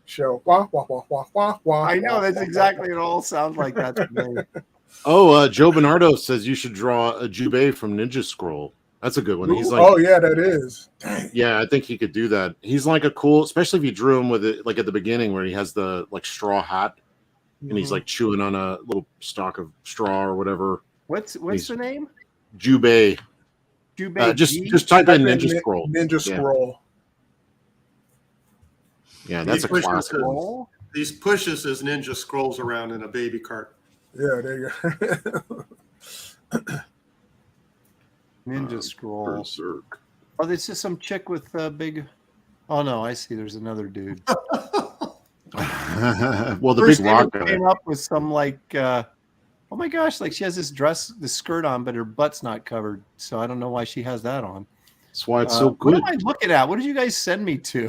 Speaker 3: show. Wah, wah, wah, wah, wah, wah.
Speaker 2: I know, that's exactly it. All sounds like that to me.
Speaker 1: Oh, Joe Bernardo says you should draw a Jubei from Ninja Scroll. That's a good one. He's like,
Speaker 3: oh yeah, that is.
Speaker 1: Yeah, I think he could do that. He's like a cool, especially if you drew him with it like at the beginning where he has the like straw hat and he's like chewing on a little stalk of straw or whatever.
Speaker 2: What's the name?
Speaker 1: Jubei.
Speaker 2: Jubei.
Speaker 1: Just type in Ninja Scroll.
Speaker 3: Ninja Scroll.
Speaker 1: Yeah, that's a classic.
Speaker 4: These pushes his Ninja Scrolls around in a baby cart.
Speaker 3: Yeah, there you go.
Speaker 2: Ninja Scroll.
Speaker 1: Berserk.
Speaker 2: Oh, there's just some chick with big. Oh no, I see. There's another dude.
Speaker 1: Well, the
Speaker 2: First
Speaker 1: big rock guy
Speaker 2: came up with some like. Oh my gosh! Like she has this skirt on, but her butt's not covered. So I don't know why she has that on.
Speaker 1: That's why it's so
Speaker 2: What
Speaker 1: good.
Speaker 2: am I looking at? What did you guys send me to?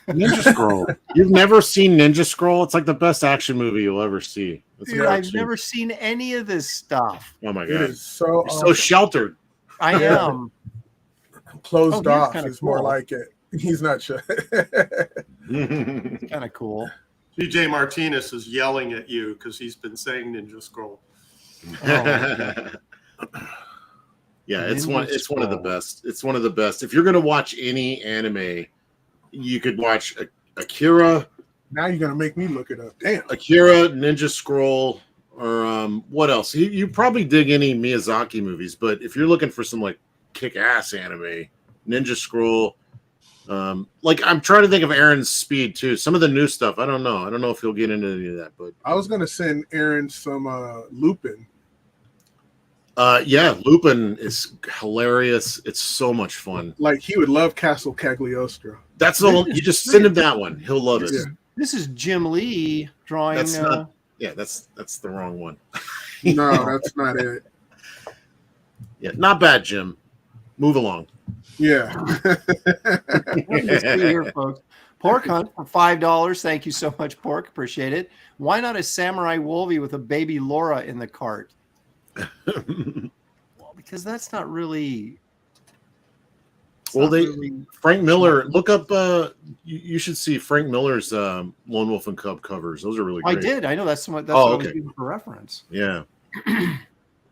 Speaker 1: Ninja Scroll. You've never seen Ninja Scroll? It's like the best action movie you'll ever see. It's
Speaker 3: Yeah,
Speaker 2: I've never seen any of this stuff.
Speaker 1: Oh my
Speaker 3: It
Speaker 1: god,
Speaker 3: is so
Speaker 1: you're so sheltered.
Speaker 2: I
Speaker 3: Yeah.
Speaker 2: am.
Speaker 3: closed
Speaker 2: he's
Speaker 3: off.
Speaker 2: kinda
Speaker 3: It's more
Speaker 2: cool.
Speaker 3: like it. He's not sure.
Speaker 2: Kind of cool.
Speaker 4: TJ Martinez is yelling at you because he's been saying Ninja Scroll.
Speaker 1: Yeah, it's
Speaker 2: Ninja
Speaker 1: one of the
Speaker 2: Scroll.
Speaker 1: best. It's one of the best. If you're gonna watch any anime, you could watch Akira,
Speaker 3: Now you're gonna make me look it up. Damn.
Speaker 1: Ninja Scroll, or what else? You probably dig any Miyazaki movies, but if you're looking for some like kick-ass anime, Ninja Scroll. Like I'm trying to think of Aaron's Speed too. Some of the new stuff, I don't know. I don't know if he'll get into any of that, but
Speaker 3: I was gonna send Aaron some Lupin.
Speaker 1: yeah, Lupin is hilarious. It's so much fun.
Speaker 3: Like he would love Castle Cagliostro.
Speaker 1: That's the one, you just send him that one. He'll love it.
Speaker 3: Yeah.
Speaker 2: This is Jim Lee drawing.
Speaker 1: That's not. Yeah, that's the wrong one.
Speaker 3: No, that's not it.
Speaker 1: Yeah, not bad, Jim. Move along.
Speaker 3: Yeah.
Speaker 2: What do you see here, folks? Pork Hunt for $5. Thank you so much, Pork. Appreciate it. Why not a Samurai Wolvie with a baby Laura in the cart? Well, because that's not really.
Speaker 1: Well, Frank Miller. Look up. You should see Frank Miller's Lone Wolf and Cub covers. Those are really great.
Speaker 2: I did. I know that's what. That's
Speaker 1: Oh,
Speaker 2: what I was
Speaker 1: okay.
Speaker 2: using for reference.
Speaker 1: Yeah.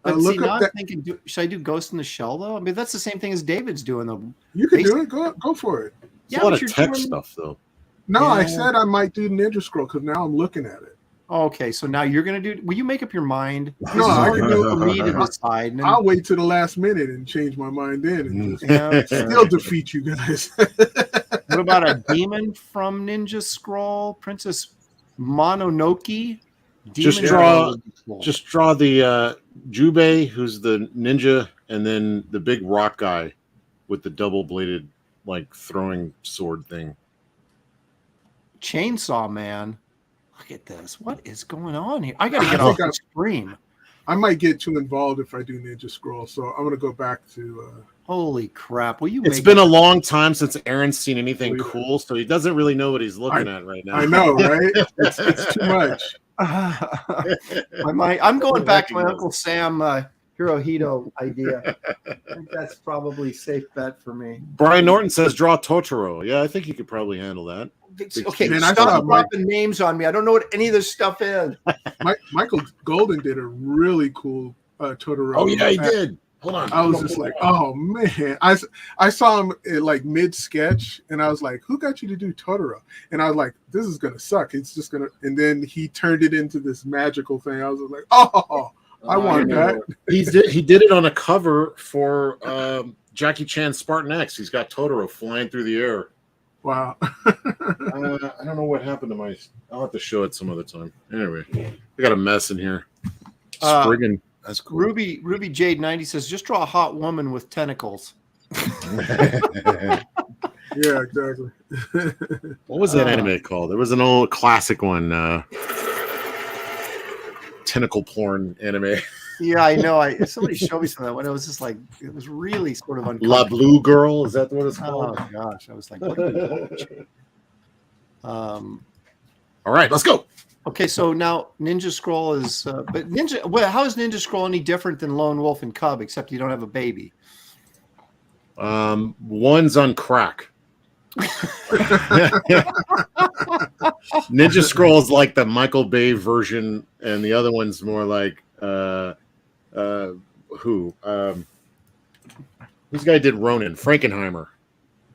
Speaker 2: But
Speaker 3: look
Speaker 2: see,
Speaker 3: up
Speaker 2: now I'm
Speaker 3: that-
Speaker 2: thinking, should I do Ghost in the Shell though? I mean, that's the same thing as David's doing though.
Speaker 3: You can do it. Go for it.
Speaker 1: It's a lot
Speaker 2: but
Speaker 1: of
Speaker 2: you're
Speaker 1: tech
Speaker 2: doing-
Speaker 1: stuff though.
Speaker 3: No, I
Speaker 2: Yeah.
Speaker 3: said I might do Ninja Scroll because now I'm looking at it.
Speaker 2: Oh, okay, so now you're gonna do. Will you make up your mind? This
Speaker 3: No,
Speaker 2: is
Speaker 3: I
Speaker 2: hard
Speaker 3: can
Speaker 2: to read and decide. And
Speaker 3: I'll wait to the last minute and change my mind then and just
Speaker 2: yeah,
Speaker 3: still defeat you guys.
Speaker 2: what about a demon from Ninja Scroll, Princess Mononoke?
Speaker 1: Just
Speaker 2: Demon
Speaker 1: draw-
Speaker 2: would be cool.
Speaker 1: Just draw the Jubei, who's the ninja, and then the big rock guy with the double-bladed, like throwing sword thing.
Speaker 2: Chainsaw Man. Look at this. What is going on here? I gotta
Speaker 3: I
Speaker 2: get off
Speaker 3: think
Speaker 2: the stream.
Speaker 3: I might get too involved if I do Ninja Scroll, so I'm gonna go back to.
Speaker 2: Holy crap! Will you?
Speaker 1: It's
Speaker 2: make
Speaker 1: been a long time since Aaron's seen anything
Speaker 3: Believe it.
Speaker 1: cool, so he doesn't really know what he's looking at right now.
Speaker 3: I know, right? It's too much.
Speaker 2: I'm going back to my Uncle Sam Hirohito idea. I think that's probably a safe bet for me.
Speaker 1: Brian Norton says draw Totoro. Yeah, I think he could probably handle that.
Speaker 2: Okay,
Speaker 3: Man, I
Speaker 2: stop
Speaker 3: saw
Speaker 2: dropping names on me. I don't know what any of this stuff is.
Speaker 3: Michael Golden did a really cool Totoro.
Speaker 1: Oh yeah, he did. Hold on.
Speaker 3: I was just like, oh man. I saw him at like mid sketch and I was like, who got you to do Totoro? And I was like, this is gonna suck. It's just gonna, and then he turned it into this magical thing. I was like, oh, I want that.
Speaker 1: He did it on a cover for Jackie Chan's Spartan X. He's got Totoro flying through the air.
Speaker 3: Wow.
Speaker 1: I don't know what happened to my. I'll have to show it some other time. Anyway, I got a mess in here. Spriggin. That's cool.
Speaker 2: Ruby Jade 90 says, just draw a hot woman with tentacles.
Speaker 3: Yeah, exactly.
Speaker 1: What was that anime called? There was an old classic one. Tentacle porn anime.
Speaker 2: Yeah, I know. Somebody showed me some of that one. It was just like, it was really sort of
Speaker 1: La
Speaker 2: uncomfortable.
Speaker 1: Blue Girl. Is that what it's
Speaker 2: Oh
Speaker 1: called?
Speaker 2: gosh, I was like, what are you watching?
Speaker 1: All right, let's go.
Speaker 2: Okay, so now Ninja Scroll is, but Ninja. Well, how is Ninja Scroll any different than Lone Wolf and Cub, except you don't have a baby?
Speaker 1: One's on crack. Ninja Scroll is like the Michael Bay version, and the other one's more like who? This guy did Ronin, Frankenheimer.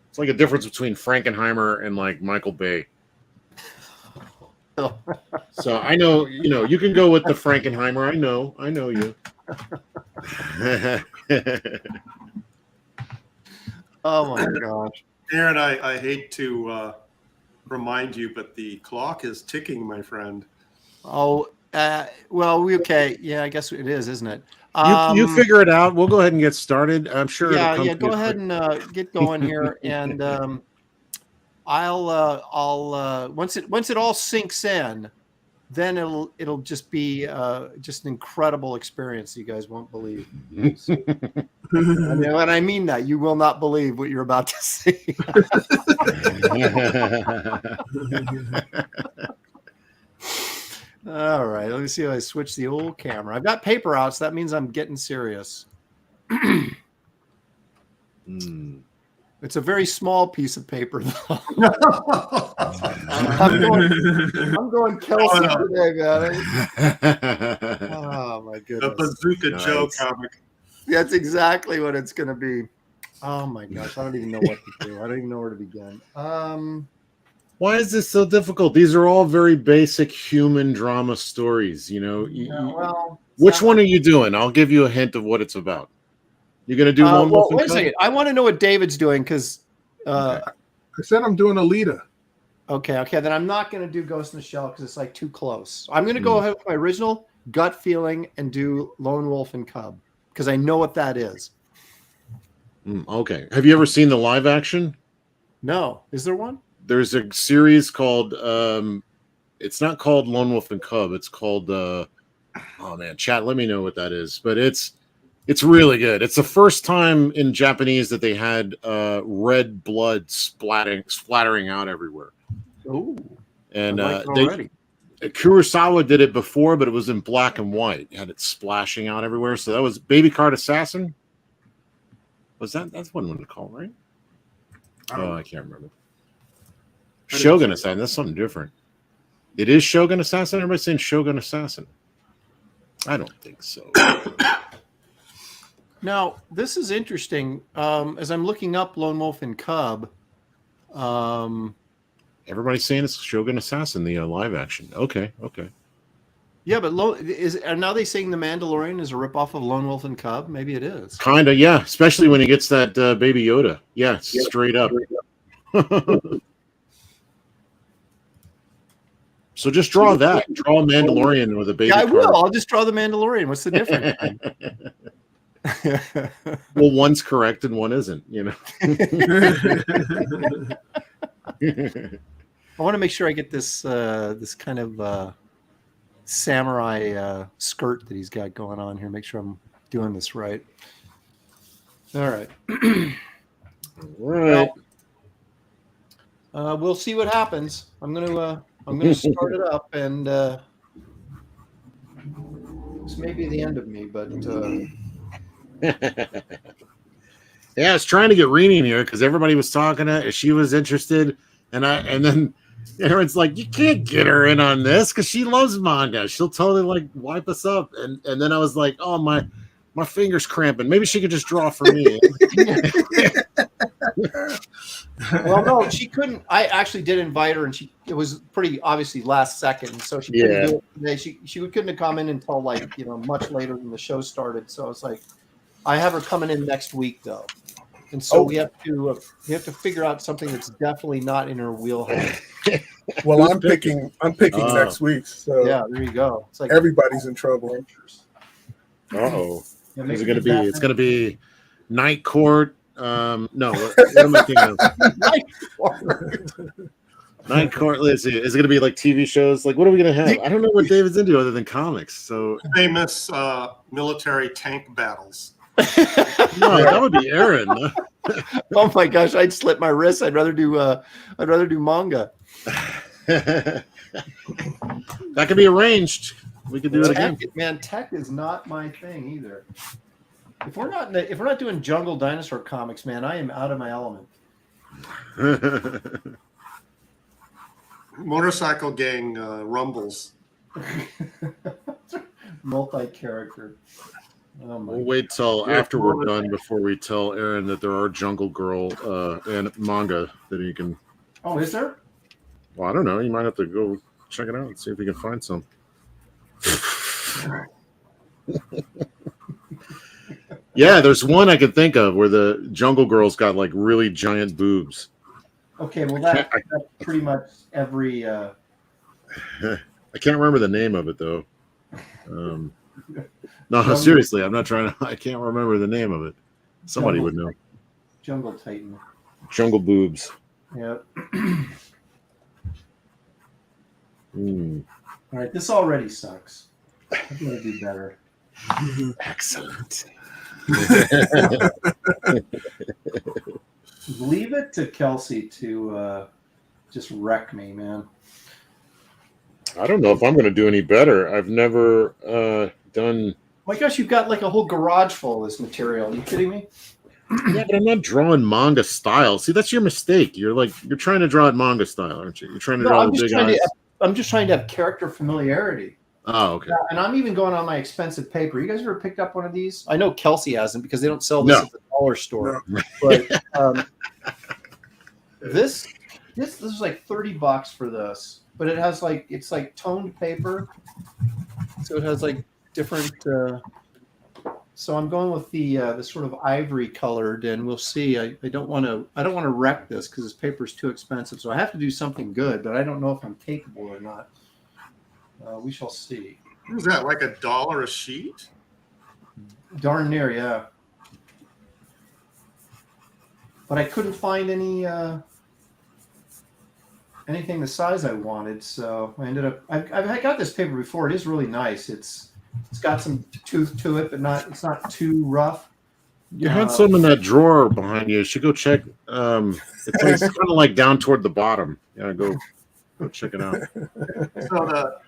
Speaker 1: It's like a difference between Frankenheimer and like Michael Bay. So I know, you can go with the Frankenheimer. I know you.
Speaker 2: Oh my gosh.
Speaker 4: Aaron, I hate to remind you, but the clock is ticking, my friend.
Speaker 2: Oh, well, okay. Yeah, I guess it is, isn't it?
Speaker 1: You figure it out. We'll go ahead and get started. I'm sure.
Speaker 2: Yeah. Go ahead and get going here, and I'll once it all sinks in, then it'll just be just an incredible experience. You guys won't believe. And I mean that you will not believe what you're about to see. All right, let me see if I switch the old camera. I've got paper out, so that means I'm getting serious. It's a very small piece of paper, though. I'm going Kelsey today, man. Oh my goodness!
Speaker 4: The Bazooka Joe comic.
Speaker 2: That's exactly what it's going to be. Oh my gosh, I don't even know what to do. I don't even know where to begin.
Speaker 1: Why is this so difficult? These are all very basic human drama stories. Which one are you doing? I'll give you a hint of what it's about. You're going to do Lone Wolf and
Speaker 2: wait a second. I want to know what David's doing because
Speaker 3: I said I'm doing Alita.
Speaker 2: Okay. Then I'm not going to do Ghost in the Shell because it's like too close. I'm going to go ahead with my original gut feeling and do Lone Wolf and Cub because I know what that is.
Speaker 1: Okay. Have you ever seen the live action?
Speaker 2: No. Is there one?
Speaker 1: There's a series called it's not called Lone Wolf and Cub. It's called oh man, chat, let me know what that is. But it's really good. It's the first time in Japanese that they had red blood splattering out everywhere.
Speaker 2: Ooh.
Speaker 1: And Kurosawa did it before, but it was in black and white. It had it splashing out everywhere. So that was Baby Card Assassin. That's one to call, right? I can't remember. Shogun Assassin. That's something different. It is Shogun Assassin. Everybody's saying Shogun Assassin. I don't think so.
Speaker 2: Now, this is interesting. As I'm looking up Lone Wolf and Cub,
Speaker 1: everybody's saying it's Shogun Assassin, the live action. Okay.
Speaker 2: Yeah, but are now they saying The Mandalorian is a ripoff of Lone Wolf and Cub? Maybe it is.
Speaker 1: Kind of, yeah. Especially when he gets that Baby Yoda. Yeah, straight up. So just draw that. Draw a Mandalorian with a baby.
Speaker 2: Yeah, I will.
Speaker 1: card.
Speaker 2: I'll just draw the Mandalorian. What's the difference?
Speaker 1: Well, one's correct and one isn't.
Speaker 2: I want to make sure I get this this kind of samurai skirt that he's got going on here. Make sure I'm doing this right. All right.
Speaker 1: Right.
Speaker 2: Well, we'll see what happens. I'm gonna start it up, and this may be the end of me, but
Speaker 1: yeah, I was trying to get Rini in here because everybody was talking to her. She was interested, and then everyone's like, you can't get her in on this because she loves manga. She'll totally like wipe us up. And then I was like, oh, my finger's cramping. Maybe she could just draw for me.
Speaker 2: Well, no, she couldn't. I actually did invite her, and it was pretty obviously last second, so she couldn't do it today. She couldn't have come in until like much later than the show started. So it's like I have her coming in next week though, and so we have to figure out something that's definitely not in her wheelhouse.
Speaker 3: Well, I'm picking next week. So
Speaker 2: yeah, there you go. It's like
Speaker 3: everybody's in trouble.
Speaker 1: Uh-oh.
Speaker 2: Yeah,
Speaker 1: Is it going to be? It's going to be Night Court. No, what am I thinking of? Night Court. Let's see. Is it going to be like TV shows? Like, what are we going to have? I don't know what David's into other than comics. So
Speaker 4: famous military tank battles.
Speaker 1: No, that would be Aaron.
Speaker 2: Oh my gosh, I'd slit my wrist. I'd rather do manga.
Speaker 1: That could be arranged. We could do it again.
Speaker 2: Man, tech is not my thing either. If we're not doing jungle dinosaur comics, man, I am out of my element.
Speaker 4: Motorcycle gang rumbles.
Speaker 2: Multi-character. Oh
Speaker 1: we'll wait till after we're done before we tell Aaron that there are Jungle Girl and manga that he can.
Speaker 2: Oh, is there?
Speaker 1: Well, I don't know. You might have to go check it out and see if you can find some. Yeah, there's one I could think of where the Jungle Girl's got like really giant boobs.
Speaker 2: Okay, well that's pretty much every.
Speaker 1: I can't remember the name of it though. No, seriously, I'm not trying to. I can't remember the name of it. Somebody would know.
Speaker 2: Jungle Titan.
Speaker 1: Jungle boobs.
Speaker 2: Yep.
Speaker 1: Mm.
Speaker 2: All right, this already sucks. I'm gonna do better.
Speaker 1: Excellent.
Speaker 2: Leave it to Kelsey to just wreck me, man.
Speaker 1: I don't know if I'm going to do any better. I've never done.
Speaker 2: My gosh, you've got like a whole garage full of this material. Are you kidding me?
Speaker 1: Yeah, but I'm not drawing manga style. See, that's your mistake. You're trying to draw it manga style, aren't you? You're trying to draw the big eyes.
Speaker 2: I'm just trying to have character familiarity.
Speaker 1: Oh, okay.
Speaker 2: Yeah, and I'm even going on my expensive paper. You guys ever picked up one of these? I know Kelsey hasn't because they don't sell this at the dollar store. No. But this is like $30 for this. But it has it's like toned paper, so it has like different. So I'm going with the sort of ivory colored, and we'll see. I don't want to wreck this because this paper is too expensive. So I have to do something good, but I don't know if I'm capable or not. We shall see.
Speaker 4: Is that like $1 a sheet?
Speaker 2: Darn near, yeah. But I couldn't find anything the size I wanted, so I ended up. I got this paper before. It is really nice. It's got some tooth to it, but it's not too rough.
Speaker 1: You had some in that drawer behind you. You should go check. It's kind of like down toward the bottom. Yeah, go check it out.
Speaker 4: So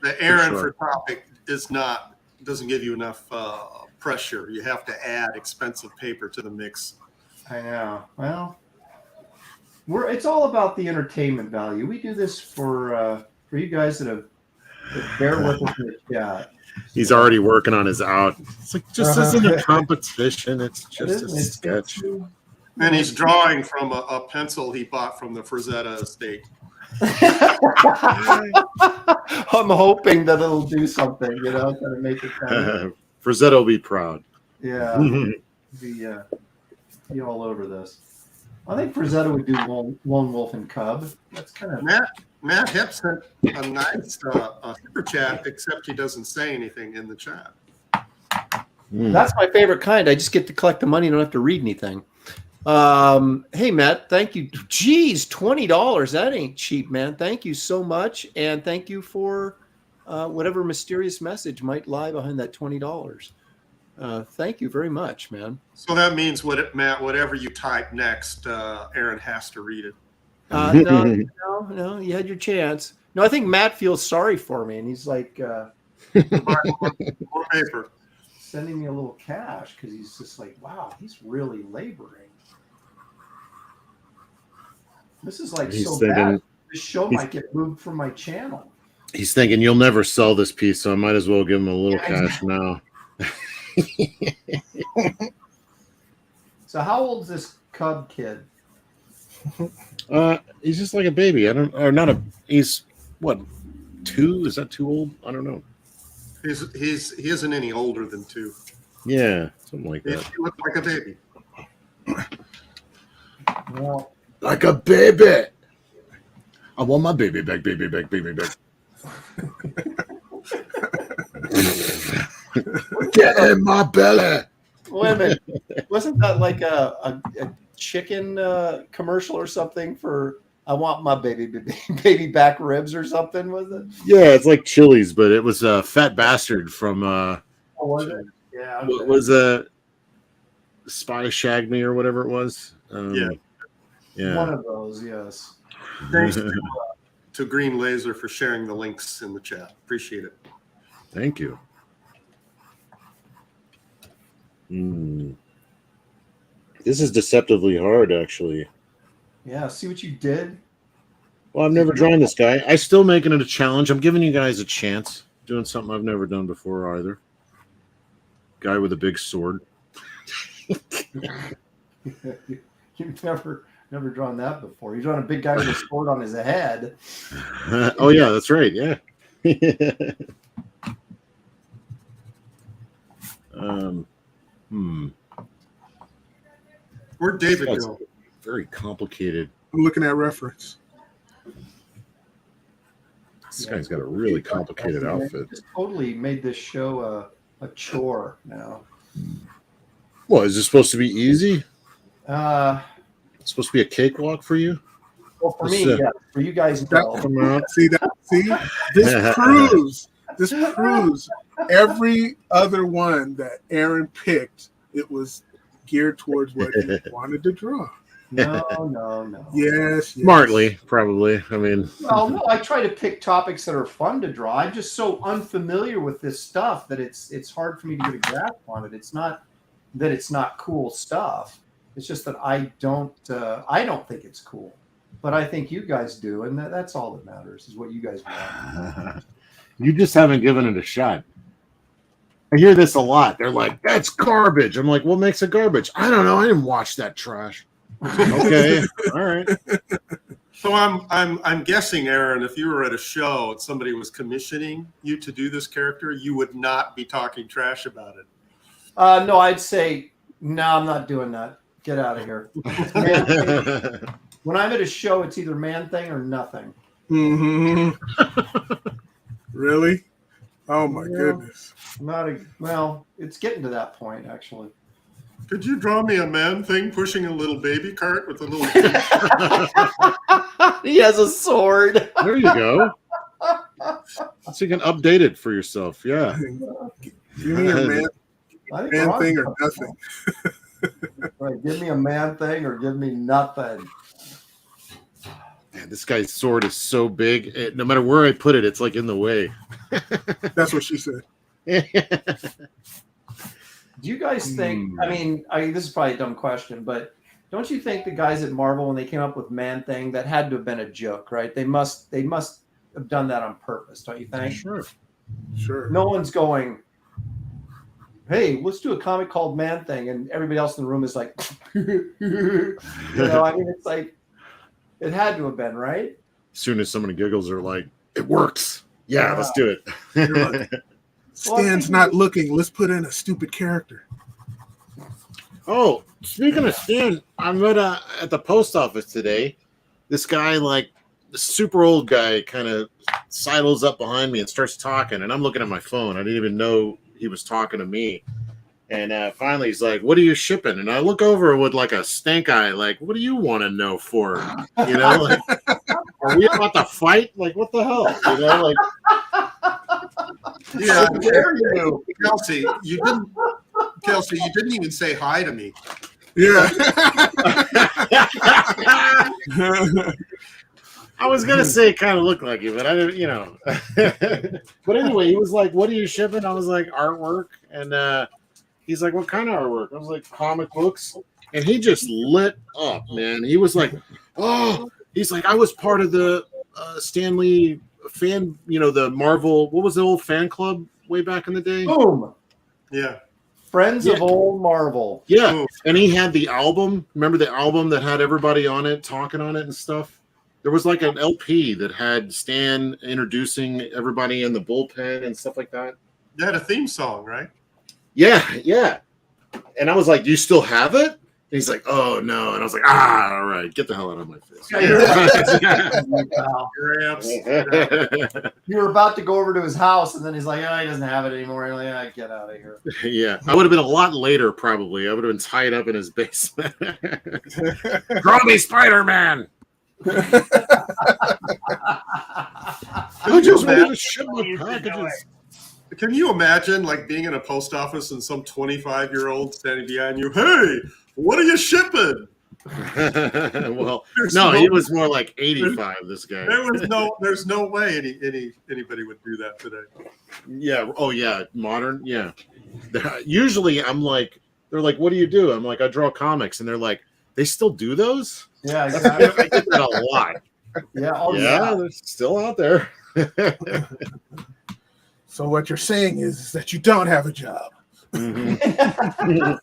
Speaker 4: the errand for topic doesn't give you enough pressure. You have to add expensive paper to the mix.
Speaker 2: I know. Well, it's all about the entertainment value. We do this for you guys that bear with us in the chat.
Speaker 1: He's already working on his out. It's like just isn't a competition. It's just a sketch.
Speaker 4: And he's drawing from a pencil he bought from the Frazetta estate.
Speaker 2: I'm hoping that it'll do something, kind of make it kind of...
Speaker 1: Frazetta will be proud.
Speaker 2: Yeah, be all over this. I think Frazetta would do Lone Wolf and Cub. That's kind of...
Speaker 4: Matt Hip sent a nice super chat, except he doesn't say anything in the chat.
Speaker 2: That's my favorite kind. I just get to collect the money and don't have to read anything. Hey, Matt, thank you. Geez, $20. That ain't cheap, man. Thank you so much. And thank you for whatever mysterious message might lie behind that $20. Thank you very much, man.
Speaker 4: So that means, Matt, whatever you type next, Aaron has to read it.
Speaker 2: No, you had your chance. No, I think Matt feels sorry for me, and he's like
Speaker 4: more paper.
Speaker 2: Sending me a little cash because he's just like, wow, he's really laboring. This is like so bad. This show might get moved from my channel.
Speaker 1: He's thinking you'll never sell this piece, so I might as well give him a little cash now.
Speaker 2: So how old is this Cub kid?
Speaker 1: He's just like a baby. He's what, 2? Is that too old? I don't know.
Speaker 4: He isn't any older than 2.
Speaker 1: Yeah, something like that.
Speaker 4: He looks like a baby.
Speaker 2: Well,
Speaker 1: like a baby. I want my baby back, baby back, baby back. Get in my belly.
Speaker 2: Wait a minute. Wasn't that like a chicken commercial or something for I want my baby back ribs or something, was it?
Speaker 1: Yeah, it's like Chili's, but it was a Fat Bastard from
Speaker 2: was it? Yeah. Okay.
Speaker 1: What was Spy Shag Me or whatever it was?
Speaker 4: Yeah.
Speaker 2: One of those, yes.
Speaker 4: Thanks to Green Laser for sharing the links in the chat. Appreciate it.
Speaker 1: Thank you. This is deceptively hard, actually.
Speaker 2: Yeah, see what you did?
Speaker 1: Well, I've never drawn this guy. I'm still making it a challenge. I'm giving you guys a chance. Doing something I've never done before either. Guy with a big sword.
Speaker 2: You've never drawn that before. You've drawn a big guy with a sword on his head.
Speaker 1: Oh, yeah, that's right. Yeah.
Speaker 4: Where'd David go?
Speaker 1: Very complicated.
Speaker 3: I'm looking at reference.
Speaker 1: This guy's got a really complicated outfit.
Speaker 2: Just totally made this show a chore now.
Speaker 1: What, is this supposed to be easy?
Speaker 2: It's
Speaker 1: supposed to be a cakewalk for you?
Speaker 2: Well, for me, yeah. For you guys, no.
Speaker 3: See, this proves This proves every other one that Aaron picked, it was geared towards what he wanted to draw.
Speaker 2: No.
Speaker 3: Yes.
Speaker 1: Smartly, probably. I mean,
Speaker 2: Well, no, I try to pick topics that are fun to draw. I'm just so unfamiliar with this stuff that it's hard for me to get a grasp on it. It's not that it's not cool stuff. It's just that I don't think it's cool, but I think you guys do, and that's all that matters is what you guys want.
Speaker 1: you just haven't given it a shot. I hear this a lot. They're like, "That's garbage." I'm like, "What makes it garbage?" I don't know. I didn't watch that trash. Okay, all right.
Speaker 4: So I'm guessing, Aaron, if you were at a show and somebody was commissioning you to do this character, you would not be talking trash about it.
Speaker 2: No, I'd say no. I'm not doing that. Get out of here. When I'm at a show, it's either Man Thing or nothing.
Speaker 3: Mm-hmm. Really? Oh my goodness.
Speaker 2: Well, it's getting to that point, actually.
Speaker 4: Could you draw me a Man Thing pushing a little baby cart with a little...
Speaker 2: He has a sword.
Speaker 1: There you go. So you can update it for yourself. Yeah.
Speaker 3: Give me a man thing or nothing.
Speaker 2: Right, give me a man thing or give me nothing.
Speaker 1: Man, this guy's sword is so big. No matter where I put it, it's like in the way.
Speaker 3: That's what she said.
Speaker 2: Do you guys think, I mean, this is probably a dumb question, but don't you think the guys at Marvel, when they came up with Man Thing, that had to have been a joke, right? They must have done that on purpose, don't you think?
Speaker 3: Sure.
Speaker 2: No one's going, hey, let's do a comic called Man Thing, and everybody else in the room is like, I mean, it's like, it had to have been, right?
Speaker 1: As soon as somebody giggles, they're like, it works. Yeah. Let's do it.
Speaker 3: Stan's not looking. Let's put in a stupid character.
Speaker 1: Oh, speaking of Stan, I'm at the post office today. This guy, like the super old guy, kind of sidles up behind me and starts talking, and I'm looking at my phone. I didn't even know he was talking to me. And finally, he's like, "What are you shipping?" And I look over with like a stank eye, like, "What do you want to know for? You know, like, are we about to fight? Like, what the hell? You know, like."
Speaker 4: Yeah, Kelsey, you didn't even say hi to me.
Speaker 3: Yeah.
Speaker 1: I was gonna say it kind of looked like you, but I didn't, you know. But anyway, he was like, "What are you shipping?" I was like, "Artwork," and he's like, "What kind of artwork?" I was like, "Comic books," and he just lit up, man. He was like, "Oh," he's like, "I was part of the Stan Lee fan, you know, the Marvel. What was the old fan club way back in the day?"
Speaker 2: Boom.
Speaker 4: Yeah.
Speaker 2: Friends of old Marvel.
Speaker 1: Yeah.
Speaker 4: Boom.
Speaker 1: And he had the album. Remember the album that had everybody on it, talking on it and stuff? There was like an LP that had Stan introducing everybody in the bullpen and stuff like that.
Speaker 4: You had a theme song, right?
Speaker 1: Yeah. And I was like, "Do you still have it?" And he's like, "Oh, no." And I was like, all right, get the hell out of my face.
Speaker 2: You were about to go over to his house, and then he's like, "Oh, he doesn't have it anymore." You're like, "Get out of here."
Speaker 1: Yeah, I would have been a lot later, probably. I would have been tied up in his basement. Draw me Spider-Man. I just wanted to ship my packages.
Speaker 4: Can you imagine like being in a post office and some 25-year-old standing behind you? Hey, what are you shipping?
Speaker 1: Well, no, he was more like 85. This guy.
Speaker 4: There's no way anybody would do that today.
Speaker 1: Yeah. Oh yeah. Modern. Yeah. Usually, I'm like, they're like, "What do you do?" I'm like, "I draw comics," and they're like, "They still do those?"
Speaker 2: Yeah, exactly.
Speaker 1: I get that a lot.
Speaker 2: Yeah.
Speaker 1: Yeah, they're still out there.
Speaker 3: So what you're saying is that you don't have a job.
Speaker 1: Mm-hmm.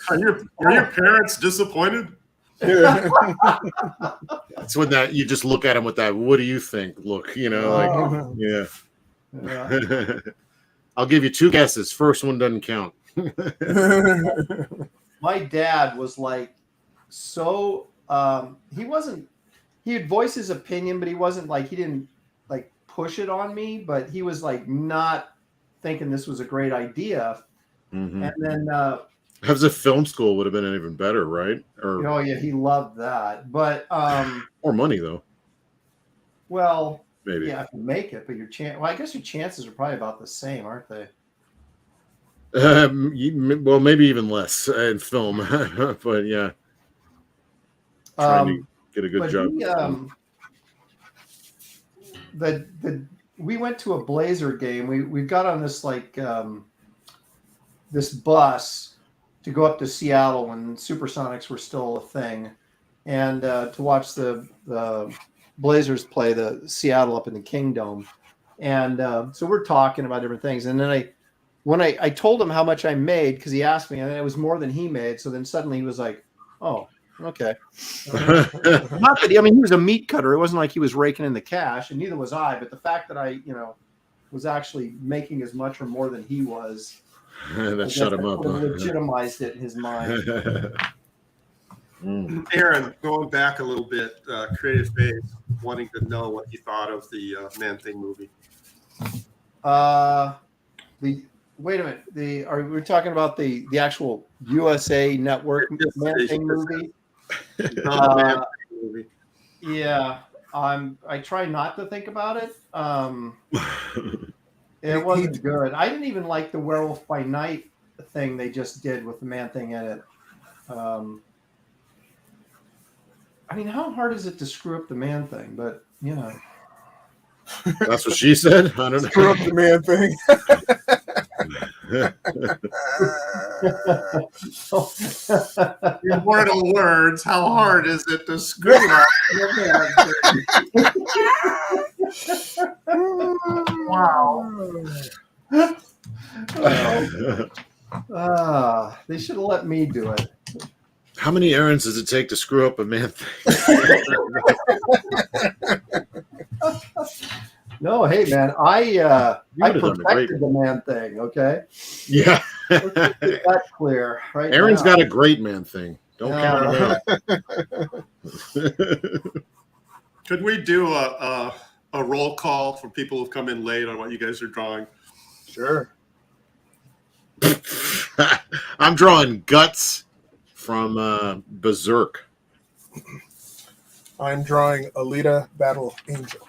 Speaker 4: Are your parents disappointed?
Speaker 1: It's when that you just look at him with that "What do you think?" look, you know, like yeah. I'll give you 2 guesses. First one doesn't count.
Speaker 2: My dad was like, so he would voice his opinion, but he wasn't like, he didn't like push it on me, but he was like not thinking this was a great idea.
Speaker 1: Mm-hmm.
Speaker 2: And then
Speaker 1: As a film school would have been even better, right? Or
Speaker 2: oh yeah, he loved that. But
Speaker 1: more money though.
Speaker 2: Well,
Speaker 1: maybe.
Speaker 2: Yeah, if you make it, but your chance. Well, I guess your chances are probably about the same, aren't they?
Speaker 1: Well, maybe even less in film, but yeah, trying to get a good
Speaker 2: But
Speaker 1: job.
Speaker 2: we went to a Blazer game. We got on this this bus to go up to Seattle when Supersonics were still a thing, and to watch the Blazers play the Seattle up in the Kingdome. And so we're talking about different things. And then when I told him how much I made, because he asked me, and it was more than he made. So then suddenly he was like, oh, okay. Not that he was a meat cutter. It wasn't like he was raking in the cash, and neither was I. But the fact that I, was actually making as much or more than he was,
Speaker 1: that shut him up.
Speaker 2: Legitimized it in his mind.
Speaker 4: Aaron, going back a little bit, Creative Phase wanting to know what you thought of the Man-Thing movie.
Speaker 2: Wait a minute. Are we talking about the actual USA Network Man-Thing movie?
Speaker 4: Movie.
Speaker 2: Yeah, I try not to think about it. It wasn't good. I didn't even like the Werewolf by Night thing they just did with the Man-Thing in it. How hard is it to screw up the Man-Thing? But
Speaker 1: that's what she said. I don't know.
Speaker 3: Screw up the Man-Thing.
Speaker 4: Immortal words. How hard is it to screw up? Wow.
Speaker 2: They should have let me do it.
Speaker 1: How many errands does it take to screw up a Man-Thing?
Speaker 2: No, hey man, I perfected the Man-Thing. Okay.
Speaker 1: Yeah.
Speaker 2: Let's get that clear. Right.
Speaker 1: Aaron's
Speaker 2: now.
Speaker 1: got a great Man-Thing. Don't count him out.
Speaker 4: Could we do a roll call for people who've come in late on what you guys are drawing?
Speaker 3: Sure.
Speaker 1: I'm drawing Guts from Berserk.
Speaker 3: I'm drawing Alita Battle Angel.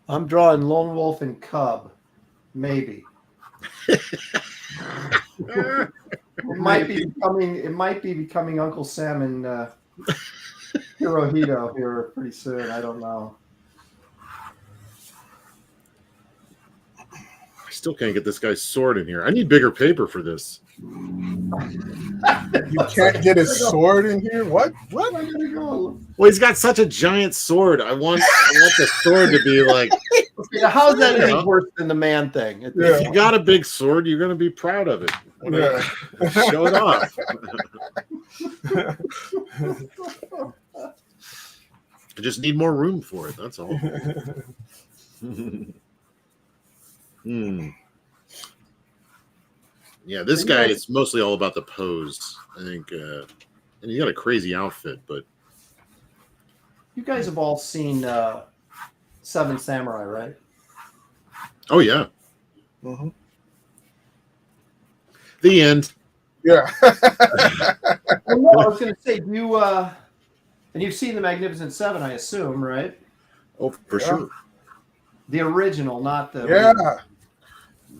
Speaker 2: I'm drawing Lone Wolf and Cub. Maybe. It might be becoming Uncle Sam and Hirohito here pretty soon. I don't know.
Speaker 1: I still can't get this guy's sword in here. I need bigger paper for this.
Speaker 3: You can't get his sword in here? What? What?
Speaker 2: I gotta go.
Speaker 1: Well, he's got such a giant sword. I want the sword to be like.
Speaker 2: How's that any worse than the Man-Thing?
Speaker 1: If you got a big sword, you're going to be proud of it. Show it off. I just need more room for it. That's all. Yeah, this guy is mostly all about the pose, I think. And he got a crazy outfit, but
Speaker 2: you guys have all seen Seven Samurai, right?
Speaker 1: Oh yeah.
Speaker 3: Mm-hmm.
Speaker 1: The end.
Speaker 3: Yeah.
Speaker 2: Well, no, I was going to say, and you've seen the Magnificent Seven, I assume, right?
Speaker 1: Oh, for sure.
Speaker 2: The original, not the.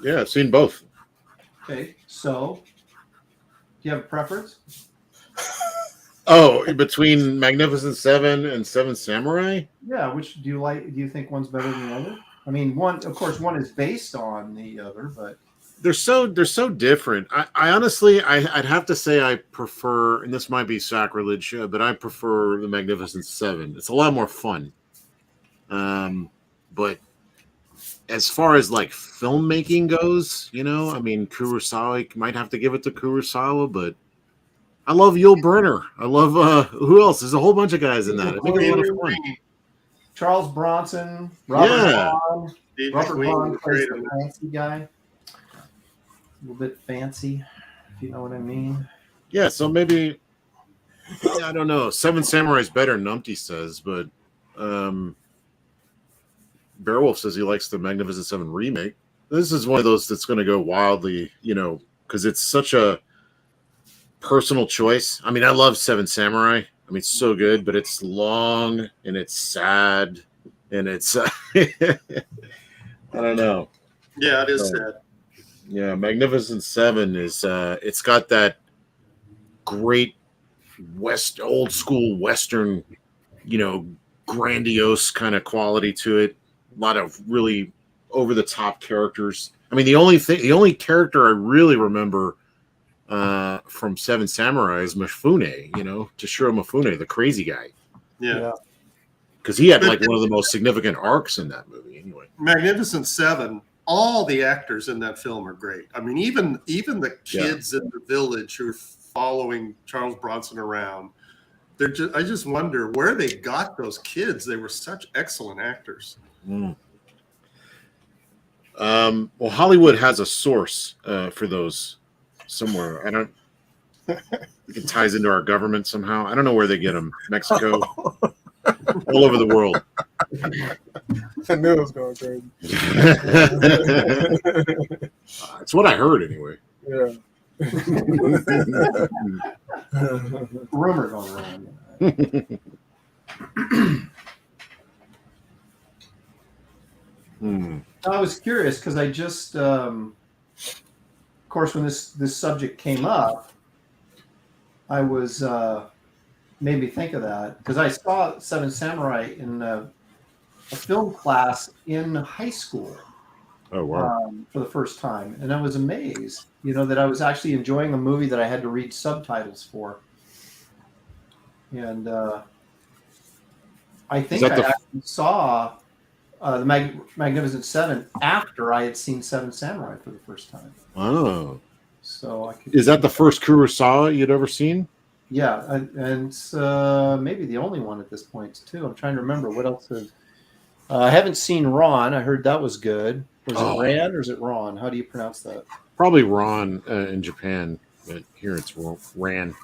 Speaker 1: Yeah, I've seen both.
Speaker 2: Okay, so do you have a preference?
Speaker 1: Oh, between Magnificent Seven and Seven Samurai?
Speaker 2: Yeah, which do you like? Do you think one's better than the other? I mean, one is based on the other, but
Speaker 1: they're so different. I honestly, I'd have to say I prefer, and this might be sacrilege, but I prefer the Magnificent Seven. It's a lot more fun. But as far as like filmmaking goes, I mean, Kurosawa, might have to give it to Kurosawa, but I love Yul Brynner. I love who else? There's a whole bunch of guys in that. I think it's a lot of fun.
Speaker 2: Charles Bronson, Robert Vaughn. Robert
Speaker 4: Queen,
Speaker 2: Vaughn plays the fancy guy. A little bit fancy, if you know what I mean.
Speaker 1: Yeah, so maybe I don't know. Seven Samurai is better, Numpty says, but Beowulf says he likes the Magnificent Seven remake. This is one of those that's going to go wildly, because it's such a personal choice. I mean, I love Seven Samurai. I mean, it's so good, but it's long and it's sad. and it's I don't know.
Speaker 4: Yeah, it is sad.
Speaker 1: Yeah, Magnificent Seven is it's got that great old school Western, grandiose kind of quality to it. A lot of really over the top characters. I mean, the only character I really remember from Seven Samurai is Mifune, Toshiro Mifune, the crazy guy.
Speaker 4: Yeah.
Speaker 1: Because he had like one of the most significant arcs in that movie anyway.
Speaker 4: Magnificent Seven, all the actors in that film are great. I mean, even the kids in the village who are following Charles Bronson around, I just wonder where they got those kids. They were such excellent actors.
Speaker 1: Mm. Well, Hollywood has a source for those somewhere. I don't. It ties into our government somehow. I don't know where they get them. Mexico, all over the world.
Speaker 3: I knew it was going crazy.
Speaker 1: That's what I heard anyway.
Speaker 3: Yeah.
Speaker 2: Rumor going around. I was curious because I just, of course, when this subject came up, I was made me think of that because I saw Seven Samurai in a film class in high school.
Speaker 1: Oh wow!
Speaker 2: For the first time, and I was amazed, that I was actually enjoying a movie that I had to read subtitles for. And I think I actually saw the Magnificent Seven after I had seen Seven Samurai for the first time.
Speaker 1: Oh,
Speaker 2: so
Speaker 1: is that the first Kurosawa you'd ever seen?
Speaker 2: Yeah, and maybe the only one at this point too. I'm trying to remember what else. I haven't seen Ron. I heard that was good. Was it Ran or is it Ron? How do you pronounce that?
Speaker 1: Probably Ron in Japan, but here it's Ran.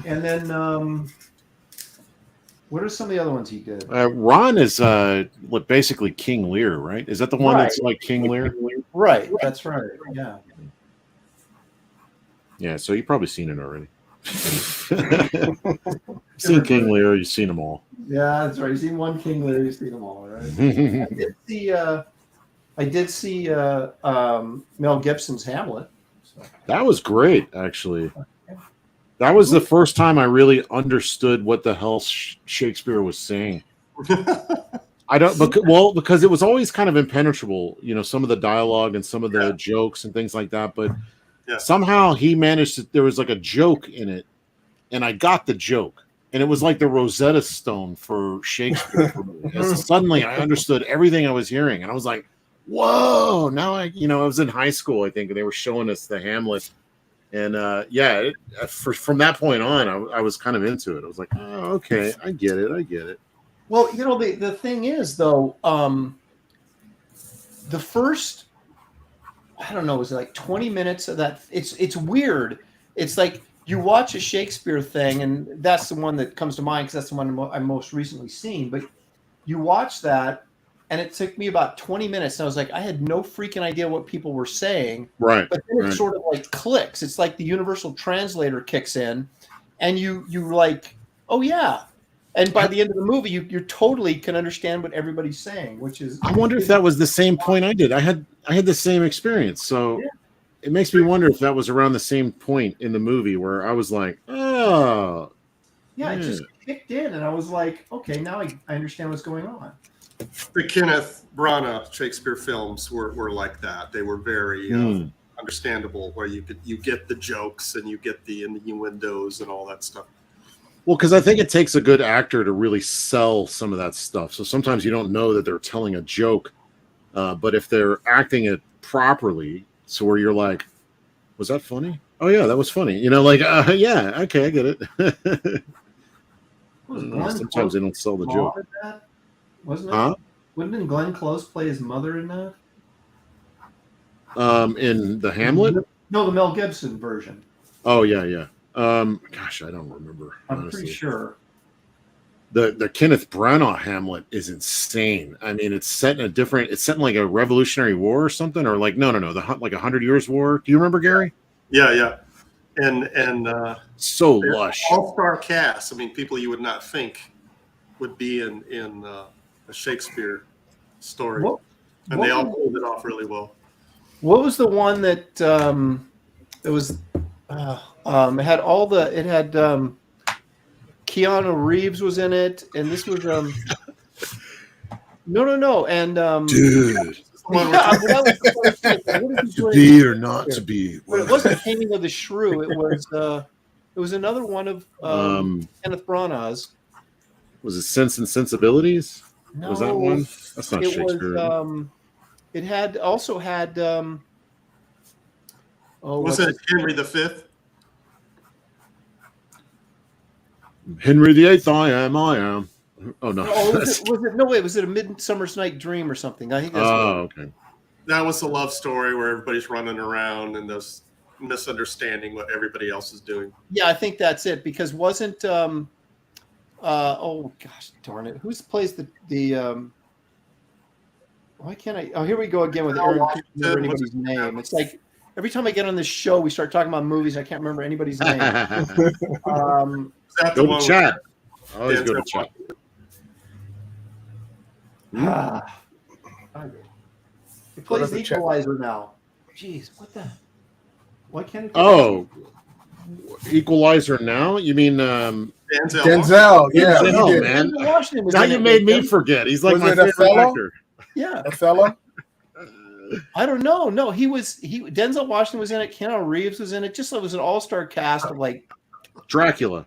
Speaker 2: And then, what are some of the other ones he did?
Speaker 1: Ron is basically King Lear, right? Is that the one that's like King Lear?
Speaker 2: Right, that's right. Yeah.
Speaker 1: Yeah, so you've probably seen it already. Seen King Lear, you've seen them all.
Speaker 2: Yeah, that's right. You've seen one King Lear, you've seen them all, right? I did see Mel Gibson's Hamlet. So.
Speaker 1: That was great, actually. That was the first time I really understood what the hell Shakespeare was saying. Because it was always kind of impenetrable, some of the dialogue and some of the jokes and things like that. But somehow he managed to. There was like a joke in it, and I got the joke, and it was like the Rosetta Stone for Shakespeare. For me. And suddenly, I understood everything I was hearing, and I was like, "Whoa!" Now I was in high school, I think, and they were showing us the Hamlet. And from that point on, I was kind of into it. I was like, oh, okay, I get it.
Speaker 2: Well, the thing is, though, the first, I don't know, was it like 20 minutes of that? It's weird. It's like you watch a Shakespeare thing, and that's the one that comes to mind because that's the one I've most recently seen. But you watch that, and it took me about 20 minutes. And I was like, I had no freaking idea what people were saying.
Speaker 1: Right.
Speaker 2: But then it sort of like clicks. It's like the universal translator kicks in and you're like, oh yeah. And by the end of the movie, you totally can understand what everybody's saying, which is.
Speaker 1: I wonder if that was the same point I did. I had the same experience. So it makes me wonder if that was around the same point in the movie where I was like, oh.
Speaker 2: Yeah, it just kicked in. And I was like, okay, now I understand what's going on.
Speaker 4: The Kenneth Branagh Shakespeare films were like that. They were very understandable, where you get the jokes and you get the innuendos and all that stuff.
Speaker 1: Well, because I think it takes a good actor to really sell some of that stuff. So sometimes you don't know that they're telling a joke, but if they're acting it properly, so where you're like, "Was that funny? Oh yeah, that was funny." Yeah, okay, I get it. Sometimes they don't sell the joke.
Speaker 2: Wasn't it? Huh? Wouldn't Glenn Close play his mother in that?
Speaker 1: In the Hamlet?
Speaker 2: No, the Mel Gibson version.
Speaker 1: Oh yeah. Gosh, I don't remember.
Speaker 2: I'm pretty sure.
Speaker 1: The Kenneth Branagh Hamlet is insane. I mean, it's set in like a Revolutionary War or something, or like no, like 100 Years War. Do you remember, Gary?
Speaker 4: Yeah. And
Speaker 1: so lush.
Speaker 4: All-star cast. I mean, people you would not think would be in a Shakespeare story, and
Speaker 2: what
Speaker 4: they all
Speaker 2: was-
Speaker 4: pulled it off really well.
Speaker 2: What was the one that it was? It had all the. It had Keanu Reeves was in it, and this was no, and
Speaker 1: Dude,
Speaker 2: yeah, that was the first thing. What did he
Speaker 1: to
Speaker 2: play?
Speaker 1: be or not to be.
Speaker 2: But it wasn't Taming of the Shrew. It was another one of Kenneth Branagh's.
Speaker 1: Was it Sense and Sensibilities?
Speaker 2: No,
Speaker 1: Was that one? That's not
Speaker 2: it
Speaker 1: Shakespeare.
Speaker 2: was. It had also had.
Speaker 4: Was it Henry V?
Speaker 1: Henry VIII, I am. Oh no.
Speaker 2: Was it? No, wait. Was it A Midsummer's Night Dream or something? I think that's.
Speaker 1: Okay.
Speaker 4: That was a love story where everybody's running around and there's misunderstanding what everybody else is doing.
Speaker 2: Yeah, I think that's it. Because wasn't oh gosh darn it, who plays the why can't I? Oh, here we go again with Aaron. I can't remember anybody's name. It's like every time I get on this show, we start talking about movies. I can't remember anybody's name.
Speaker 1: Go to chat. Always go to chat.
Speaker 2: He plays the Equalizer now. Jeez, what the? Why can't it?
Speaker 1: Oh, Equalizer now? You mean
Speaker 3: Denzel? Yeah,
Speaker 1: Denzel, man. Now you made me forget. He's like my favorite actor.
Speaker 2: Yeah,
Speaker 3: Othello.
Speaker 2: I don't know. No, Denzel Washington was in it. Keanu Reeves was in it. Just it was an all-star cast of like
Speaker 1: Dracula.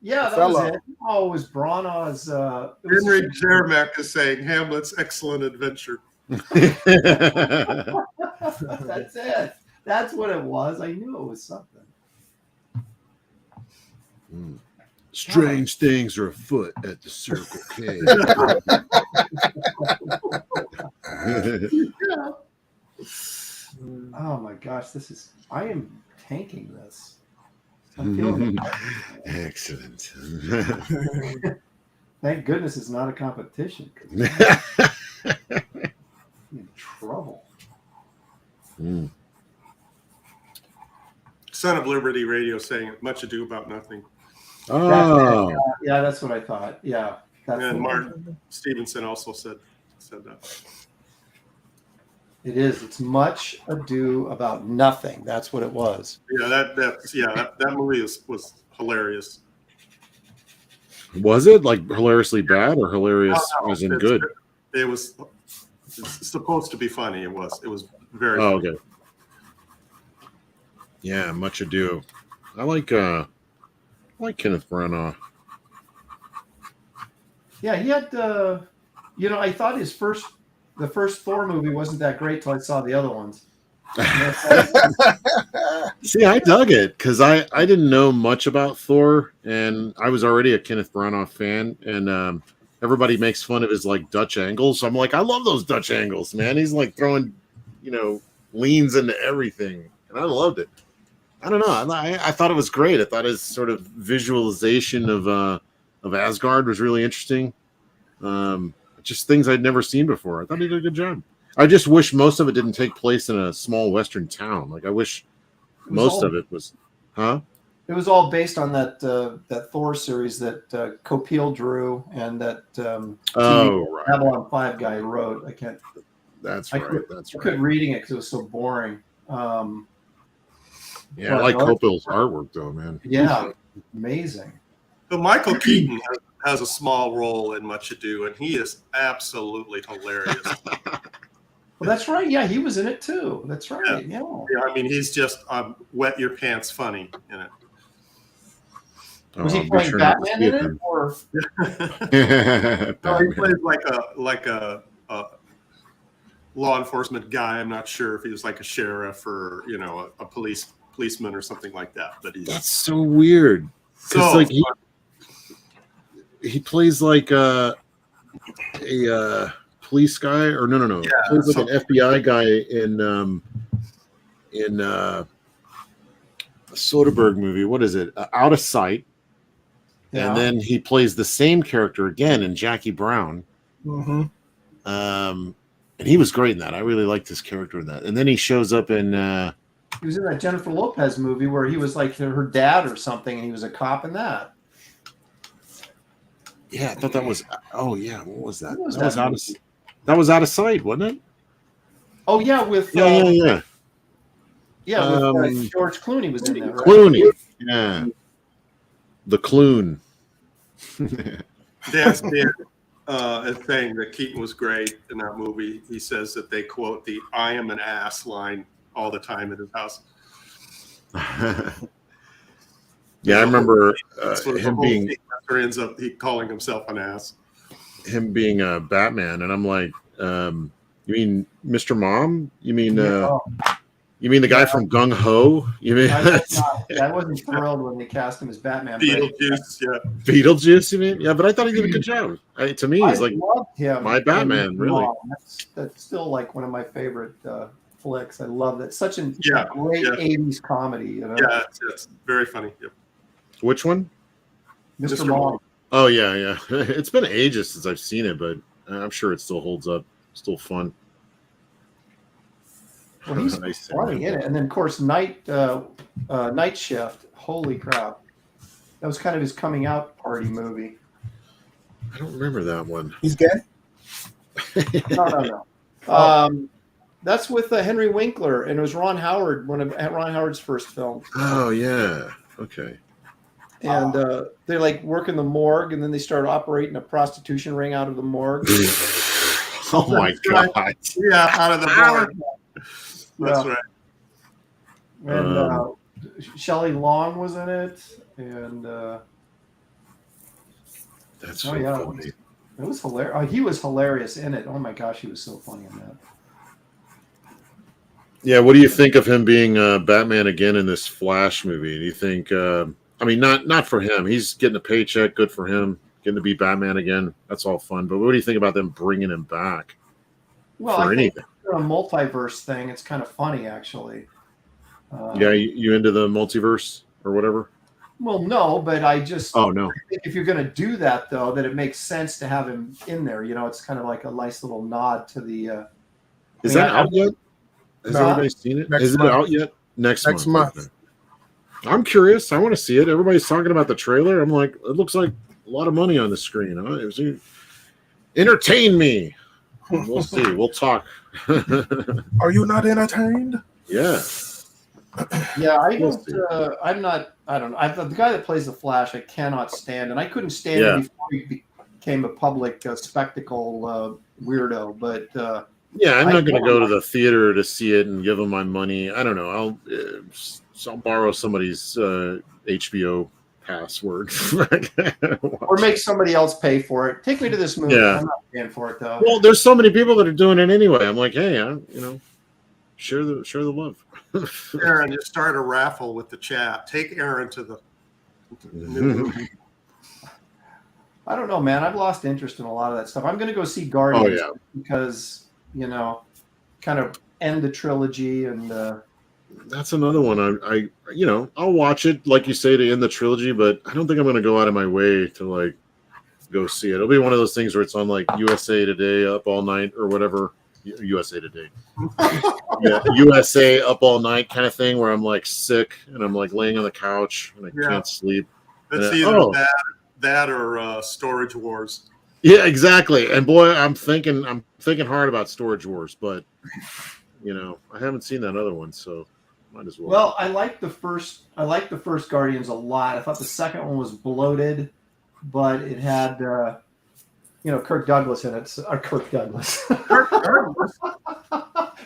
Speaker 2: Yeah, that was it. Oh, it was Branagh's.
Speaker 4: Henry Jermack is saying Hamlet's excellent adventure.
Speaker 2: That's it. That's what it was. I knew it was something.
Speaker 1: Strange things are afoot at the Circle K.
Speaker 2: Oh my gosh, I am tanking this. I'm feeling
Speaker 1: Excellent.
Speaker 2: Thank goodness it's not a competition. I'm in trouble.
Speaker 4: Son of Liberty Radio saying Much Ado About Nothing.
Speaker 1: Oh,
Speaker 2: yeah, that's what I thought. Yeah,
Speaker 4: and Martin Stevenson also said that.
Speaker 2: It is. It's Much Ado About Nothing. That's what it was.
Speaker 4: Yeah, that movie was hilarious.
Speaker 1: Was it like hilariously bad or hilarious as in good?
Speaker 4: It was supposed to be funny. It was very.
Speaker 1: Oh,
Speaker 4: funny.
Speaker 1: okay. Yeah, Much Ado. I like Kenneth Branagh.
Speaker 2: Yeah, he had. I thought the first Thor movie wasn't that great till I saw the other ones.
Speaker 1: See, I dug it because I didn't know much about Thor, and I was already a Kenneth Branagh fan, and everybody makes fun of his like Dutch angles. So I'm like, I love those Dutch angles, man. He's like throwing, leans into everything, and I loved it. I don't know. I thought it was great. I thought his sort of visualization of Asgard was really interesting. Just things I'd never seen before. I thought he did a good job. I just wish most of it didn't take place in a small western town. Like I wish most of it was, huh?
Speaker 2: It was all based on that Thor series that Copiel drew and that Babylon 5 guy wrote. I can't.
Speaker 1: That's
Speaker 2: I
Speaker 1: right.
Speaker 2: couldn't reading it because it was so boring.
Speaker 1: Yeah, I like Copiel's artwork though, man.
Speaker 2: Yeah, amazing.
Speaker 4: But Michael Keaton has a small role in Much Ado, and he is absolutely hilarious.
Speaker 2: Well, that's right. Yeah, he was in it too. That's right. Yeah.
Speaker 4: I mean, he's just wet your pants funny in it.
Speaker 2: Was he playing Batman in it, or?
Speaker 4: No, he plays like a law enforcement guy. I'm not sure if he was like a sheriff or a policeman or something like that. But
Speaker 1: that's so weird. Because like he plays like a police guy, or no.
Speaker 4: Yeah,
Speaker 1: he plays like an FBI guy in a Soderbergh movie. What is it? Out of Sight. Yeah. And then he plays the same character again in Jackie Brown.
Speaker 3: Mm-hmm.
Speaker 1: And he was great in that. I really liked his character in that. And then he shows up in.
Speaker 2: He was in that Jennifer Lopez movie where he was like her dad or something, and he was a cop in that.
Speaker 1: Yeah, I thought that was. Oh yeah, what was that?
Speaker 2: What was
Speaker 1: that was
Speaker 2: that
Speaker 1: out
Speaker 2: movie?
Speaker 1: of. That was out of sight, wasn't it?
Speaker 2: Oh yeah, with
Speaker 1: Yeah.
Speaker 2: George Clooney was in that, right?
Speaker 1: Clooney. Yeah. The Clune.
Speaker 4: Dan's did a thing that Keaton was great in that movie. He says that they quote the "I am an ass" line all the time in his house.
Speaker 1: Yeah, I remember
Speaker 4: him being ends up calling himself an ass.
Speaker 1: Him being a Batman, and I'm like, you mean Mr. Mom? You mean you mean the guy from Gung Ho? You mean
Speaker 2: I wasn't thrilled when they cast him as Batman.
Speaker 4: Beetlejuice, yeah.
Speaker 1: Beetlejuice, you mean? Yeah, but I thought he did a good job. To me, he's like my Batman, really.
Speaker 2: That's still like one of my favorite flicks. I love that. Such a great 80s comedy. You know?
Speaker 4: Yeah, it's very funny. Yep.
Speaker 1: Which one?
Speaker 2: Mr. Mom.
Speaker 1: Oh yeah. It's been ages since I've seen it, but I'm sure it still holds up. Still fun.
Speaker 2: Well, he's funny in it, and then of course Night Shift. Holy crap! That was kind of his coming out party movie.
Speaker 1: I don't remember that one.
Speaker 3: He's gay?
Speaker 2: No. That's with Henry Winkler, and it was Ron Howard, one of Ron Howard's first films.
Speaker 1: Oh yeah. Okay.
Speaker 2: And they like work in the morgue, and then they start operating a prostitution ring out of the morgue.
Speaker 1: Oh my god!
Speaker 4: Yeah, out of the morgue. That's right.
Speaker 2: And Shelley Long was in it, and
Speaker 1: that's so funny.
Speaker 2: It was hilarious. He was hilarious in it. Oh my gosh, he was so funny in that.
Speaker 1: Yeah, what do you think of him being Batman again in this Flash movie? Do you think? I mean, not for him. He's getting a paycheck. Good for him. Getting to be Batman again. That's all fun. But what do you think about them bringing him back?
Speaker 2: Well, I think for a multiverse thing, it's kind of funny, actually.
Speaker 1: Yeah, you into the multiverse or whatever?
Speaker 2: Well, no, but I just.
Speaker 1: Oh no.
Speaker 2: I think if you're going to do that, though, that it makes sense to have him in there. You know, it's kind of like a nice little nod to the.
Speaker 1: Is that out yet? Has everybody seen it? Is it out yet? Next month. Okay. I'm curious. I want to see it. Everybody's talking about the trailer. I'm like, it looks like a lot of money on the screen. Huh? Entertain me. We'll see. We'll talk.
Speaker 3: Are you not entertained?
Speaker 1: Yeah.
Speaker 2: Yeah, I don't. I'm not. I don't know. The guy that plays the Flash, I cannot stand, and I couldn't stand him before he became a public spectacle weirdo. But
Speaker 1: yeah, I'm not going to go to the theater to see it and give them my money. I don't know. I'll borrow somebody's HBO password
Speaker 2: or make somebody else pay for it. Take me to this movie.
Speaker 1: Yeah.
Speaker 2: I'm not paying for it though.
Speaker 1: Well, there's so many people that are doing it anyway. I'm like, hey, share the love.
Speaker 4: Aaron, just start a raffle with the chat. Take Aaron to the new movie.
Speaker 2: I don't know, man. I've lost interest in a lot of that stuff. I'm going to go see Guardians because kind of end the trilogy and.
Speaker 1: That's another one. I'll watch it like you say to end the trilogy, but I don't think I'm going to go out of my way to like go see it. It'll be one of those things where it's on like USA Today up all night or whatever. USA Today. Yeah, USA up all night kind of thing where I'm like sick and I'm like laying on the couch and I can't sleep.
Speaker 4: It's either that or Storage Wars.
Speaker 1: Yeah, exactly. And boy, I'm thinking hard about Storage Wars, but I haven't seen that other one, so might as well.
Speaker 2: Well, I like the first Guardians a lot. I thought the second one was bloated, but it had Kirk Douglas in it. Kirk Douglas.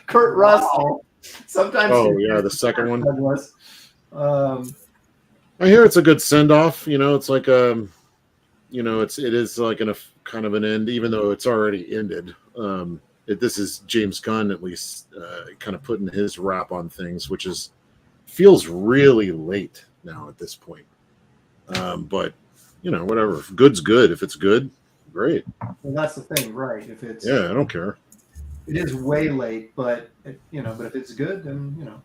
Speaker 2: Kurt Russell. Sometimes.
Speaker 1: Oh yeah, the second one.
Speaker 2: Douglas.
Speaker 1: I hear it's a good send off. It's like it is like a kind of an end, even though it's already ended. This is James Gunn at least kind of putting his wrap on things, which feels really late now at this point. But whatever. If good's good. If it's good, great.
Speaker 2: Well, that's the thing, right? If it's
Speaker 1: I don't care.
Speaker 2: It is way late, but but if it's good, then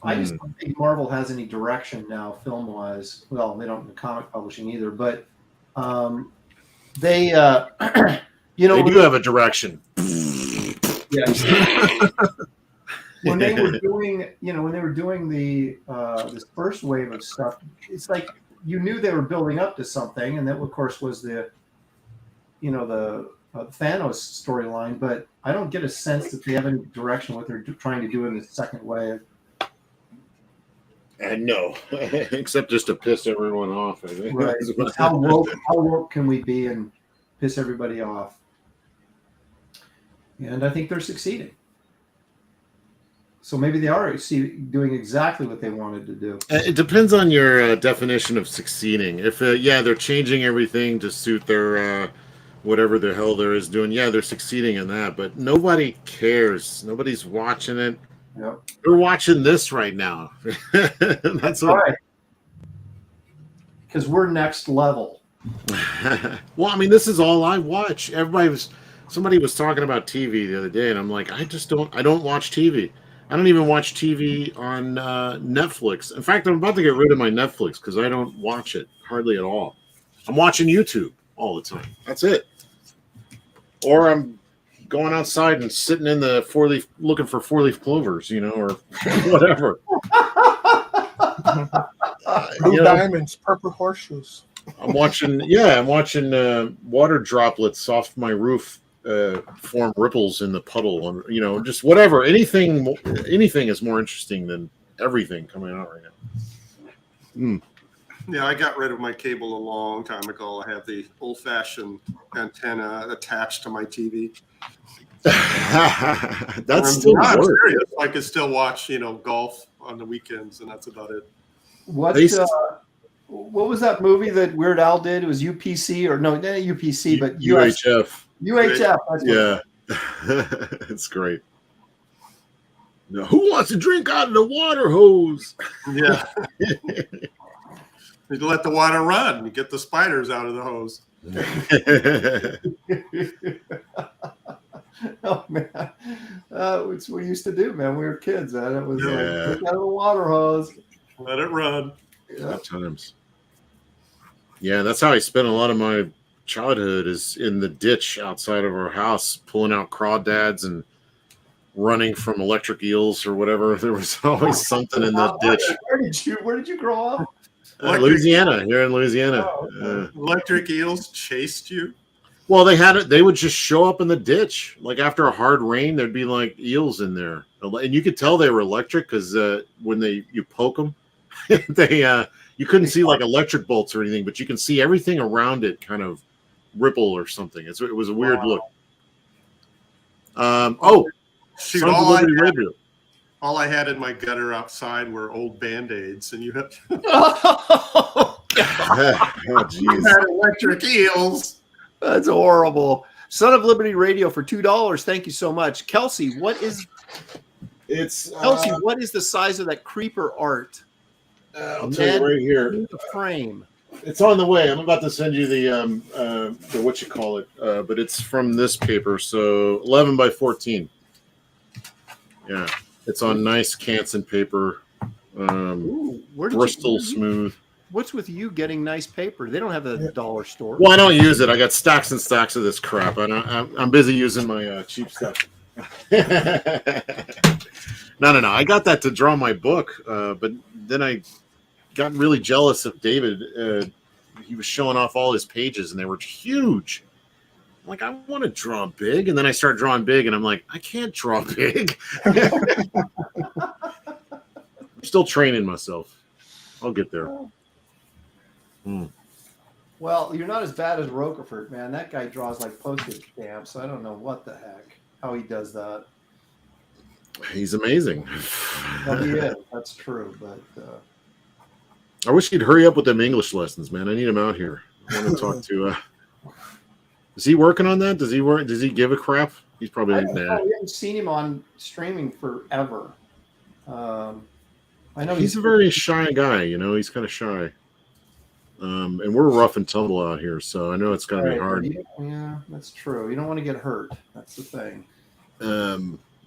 Speaker 2: I just don't think Marvel has any direction now, film wise. Well, they don't in comic publishing either, but they.
Speaker 1: They do have a direction.
Speaker 2: Yeah. When they were doing, the this first wave of stuff, it's like you knew they were building up to something, and that of course was the Thanos storyline. But I don't get a sense that they have any direction what they're trying to do in the second wave.
Speaker 1: No, except just to piss everyone off. I think.
Speaker 2: Right. How woke can we be and piss everybody off? And I think they're succeeding. So maybe they are doing exactly what they wanted to do.
Speaker 1: It depends on your definition of succeeding. If they're changing everything to suit their whatever the hell there is doing. Yeah, they're succeeding in that, but nobody cares. Nobody's watching it.
Speaker 2: Yep.
Speaker 1: We're watching this right now. That's
Speaker 2: right. Because we're next level.
Speaker 1: Well, I mean, this is all I watch. Somebody was talking about TV the other day, and I'm like, I don't watch TV. I don't even watch TV on Netflix. In fact, I'm about to get rid of my Netflix because I don't watch it hardly at all. I'm watching YouTube all the time. That's it. Or I'm going outside and sitting in the looking for 4-leaf clovers, or whatever.
Speaker 3: Blue diamonds, purple horseshoes.
Speaker 1: I'm watching water droplets off my roof form ripples in the puddle, just whatever. Anything is more interesting than everything coming out right now.
Speaker 4: Yeah, I got rid of my cable a long time ago. I have the old-fashioned antenna attached to my TV.
Speaker 1: That's still
Speaker 4: serious. I could still watch, golf on the weekends, and that's about it.
Speaker 2: What was that movie that Weird Al did? It was UPC, or no, not UPC, but
Speaker 1: UHF.
Speaker 2: UHF.
Speaker 1: Yeah, it's great. Now, who wants to drink out of the water hose?
Speaker 4: Yeah. You let the water run. You get the spiders out of the hose.
Speaker 2: Oh man, it's what we used to do, man. We were kids, man. It was like drink out of the water hose,
Speaker 4: let it run.
Speaker 1: Yeah. Good times. Yeah, that's how I spent a lot of my childhood, is in the ditch outside of our house, pulling out crawdads and running from electric eels or whatever. There was always something in that ditch.
Speaker 2: Where did you grow up?
Speaker 1: Louisiana, here in Louisiana.
Speaker 4: Electric eels chased you?
Speaker 1: Well, they would just show up in the ditch. Like after a hard rain, there'd be like eels in there. And you could tell they were electric because when you poke them, you couldn't see like electric bolts or anything, but you can see everything around it kind of ripple or something. It was a weird look.
Speaker 4: Shoot, all I had in my gutter outside were old Band-Aids, and you had, you had electric eels.
Speaker 2: That's horrible. Son of Liberty Radio for $2. Thank you so much. Kelsey, what is the size of that creeper art?
Speaker 1: I'll tell you right here.
Speaker 2: The frame.
Speaker 1: It's on the way. I'm about to send you the what you call it, but it's from this paper, so 11 by 14. Yeah, it's on nice Canson paper, Bristol smooth.
Speaker 2: What's with you getting nice paper? They don't have a dollar store.
Speaker 1: Well, I don't use it. I got stacks and stacks of this crap. I'm busy using my cheap stuff. No. I got that to draw my book, but then I got really jealous of David. He was showing off all his pages, and they were huge. I'm like, I want to draw big, and then I start drawing big, and I'm like, I can't draw big. I'm still training myself. I'll get there.
Speaker 2: Well, you're not as bad as Roquefort, man. That guy draws like postage stamps. I don't know what the heck, how he does that.
Speaker 1: He's amazing.
Speaker 2: Well, he is. That's true, but
Speaker 1: I wish he'd hurry up with them English lessons, man. I need him out here. I want to talk to. Is he working on that? Does he work? Does he give a crap? He's probably.
Speaker 2: I haven't seen him on streaming forever. I know
Speaker 1: he's a very shy guy. He's kind of shy. And we're rough and tumble out here, so I know it's going to be hard.
Speaker 2: Yeah, that's true. You don't want to get hurt. That's the thing.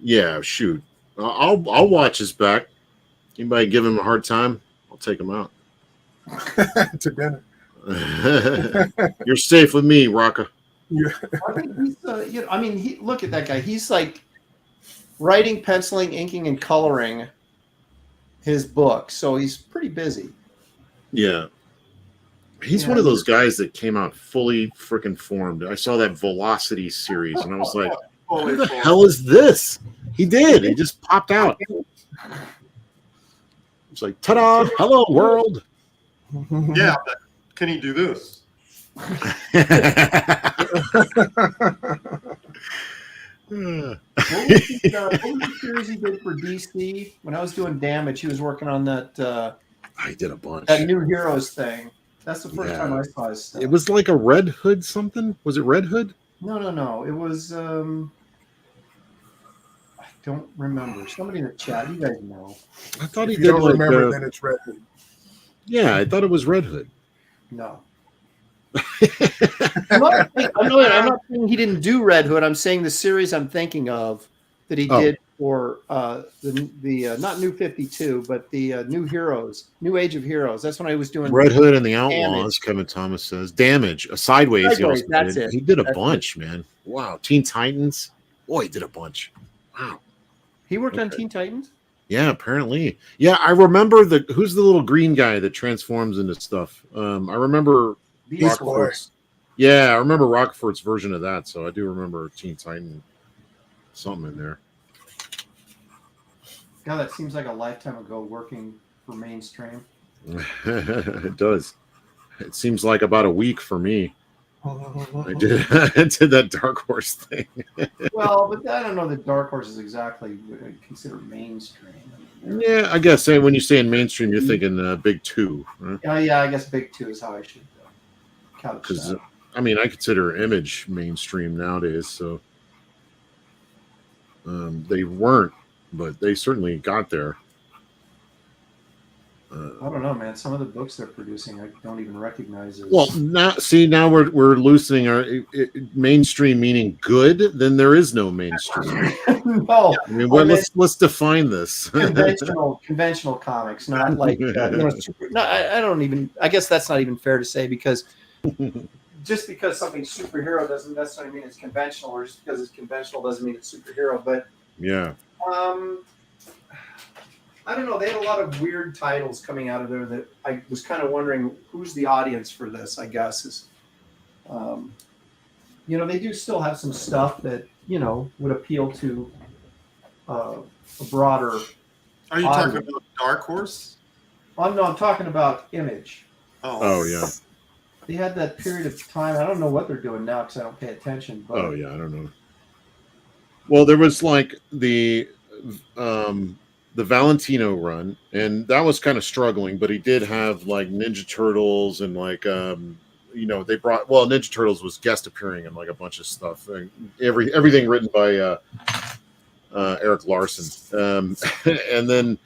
Speaker 1: Yeah, shoot. I'll watch his back. Anybody give him a hard time, I'll take him out.
Speaker 3: To dinner.
Speaker 1: You're safe with me, Rocca.
Speaker 3: Yeah.
Speaker 2: Look at that guy. He's like writing, penciling, inking, and coloring his book. So he's pretty busy.
Speaker 1: Yeah. He's one of those guys that came out fully freaking formed. I saw that Velocity series, and I was like, "Who the hell is this?" He did. He just popped out. It's like, "Ta-da! Hello, world."
Speaker 4: Yeah, but can he do this?
Speaker 2: What was the series he did for DC? When I was doing Damage, he was working on that.
Speaker 1: I did a bunch.
Speaker 2: That New Heroes thing. That's the first time I saw his stuff.
Speaker 1: It was like a Red Hood something. Was it Red Hood?
Speaker 2: No. It was. I don't remember. Somebody in the chat, you guys know.
Speaker 1: I thought he
Speaker 3: If
Speaker 1: did.
Speaker 3: you don't
Speaker 1: like,
Speaker 3: remember, then it's Red Hood.
Speaker 1: Yeah, I thought it was Red Hood.
Speaker 2: No. I'm not saying he didn't do Red Hood. I'm saying the series I'm thinking of that he did for the not New 52, but the New Heroes, New Age of Heroes. That's when I was doing
Speaker 1: Red Hood and the Outlaws.
Speaker 2: Damage.
Speaker 1: Kevin Thomas says Damage, a Sideways.
Speaker 2: That's it.
Speaker 1: He did a bunch, man. Wow, Teen Titans. Boy, he did a bunch. Wow.
Speaker 2: He worked on Teen Titans.
Speaker 1: Yeah, apparently. Yeah, I remember who's the little green guy that transforms into stuff. I remember
Speaker 3: Beast Boy.
Speaker 1: Rockfort's. Yeah, I remember Rockfort's version of that, so I do remember Teen Titan something in there.
Speaker 2: God, that seems like a lifetime ago working for mainstream.
Speaker 1: It does. It seems like about a week for me. I did that Dark Horse thing.
Speaker 2: Well, but I don't know that Dark Horse is exactly considered mainstream.
Speaker 1: Yeah, I guess when you're saying mainstream, you're thinking Big Two. Right?
Speaker 2: Yeah, I guess Big Two is how I should couch that.
Speaker 1: I mean, I consider Image mainstream nowadays, so they weren't, but they certainly got there.
Speaker 2: I don't know, man. Some of the books they're producing, I don't even recognize as.
Speaker 1: Well, now we're loosening our mainstream meaning good. Then there is no mainstream.
Speaker 2: No,
Speaker 1: I mean, let's define this.
Speaker 2: conventional comics, not like I don't even. I guess that's not even fair to say because just because something's superhero doesn't necessarily mean it's conventional, or just because it's conventional doesn't mean it's superhero. But
Speaker 1: yeah.
Speaker 2: I don't know. They had a lot of weird titles coming out of there that I was kind of wondering who's the audience for this. I guess is, they do still have some stuff that would appeal to a broader.
Speaker 4: Are you talking about Dark Horse?
Speaker 2: I'm talking about Image.
Speaker 1: Oh yeah.
Speaker 2: They had that period of time. I don't know what they're doing now because I don't pay attention. But...
Speaker 1: Oh yeah, I don't know. Well, there was like the Valentino run, and that was kind of struggling, but he did have like Ninja Turtles and like they brought Ninja Turtles was guest appearing in like a bunch of stuff. Everything written by Eric Larson. And then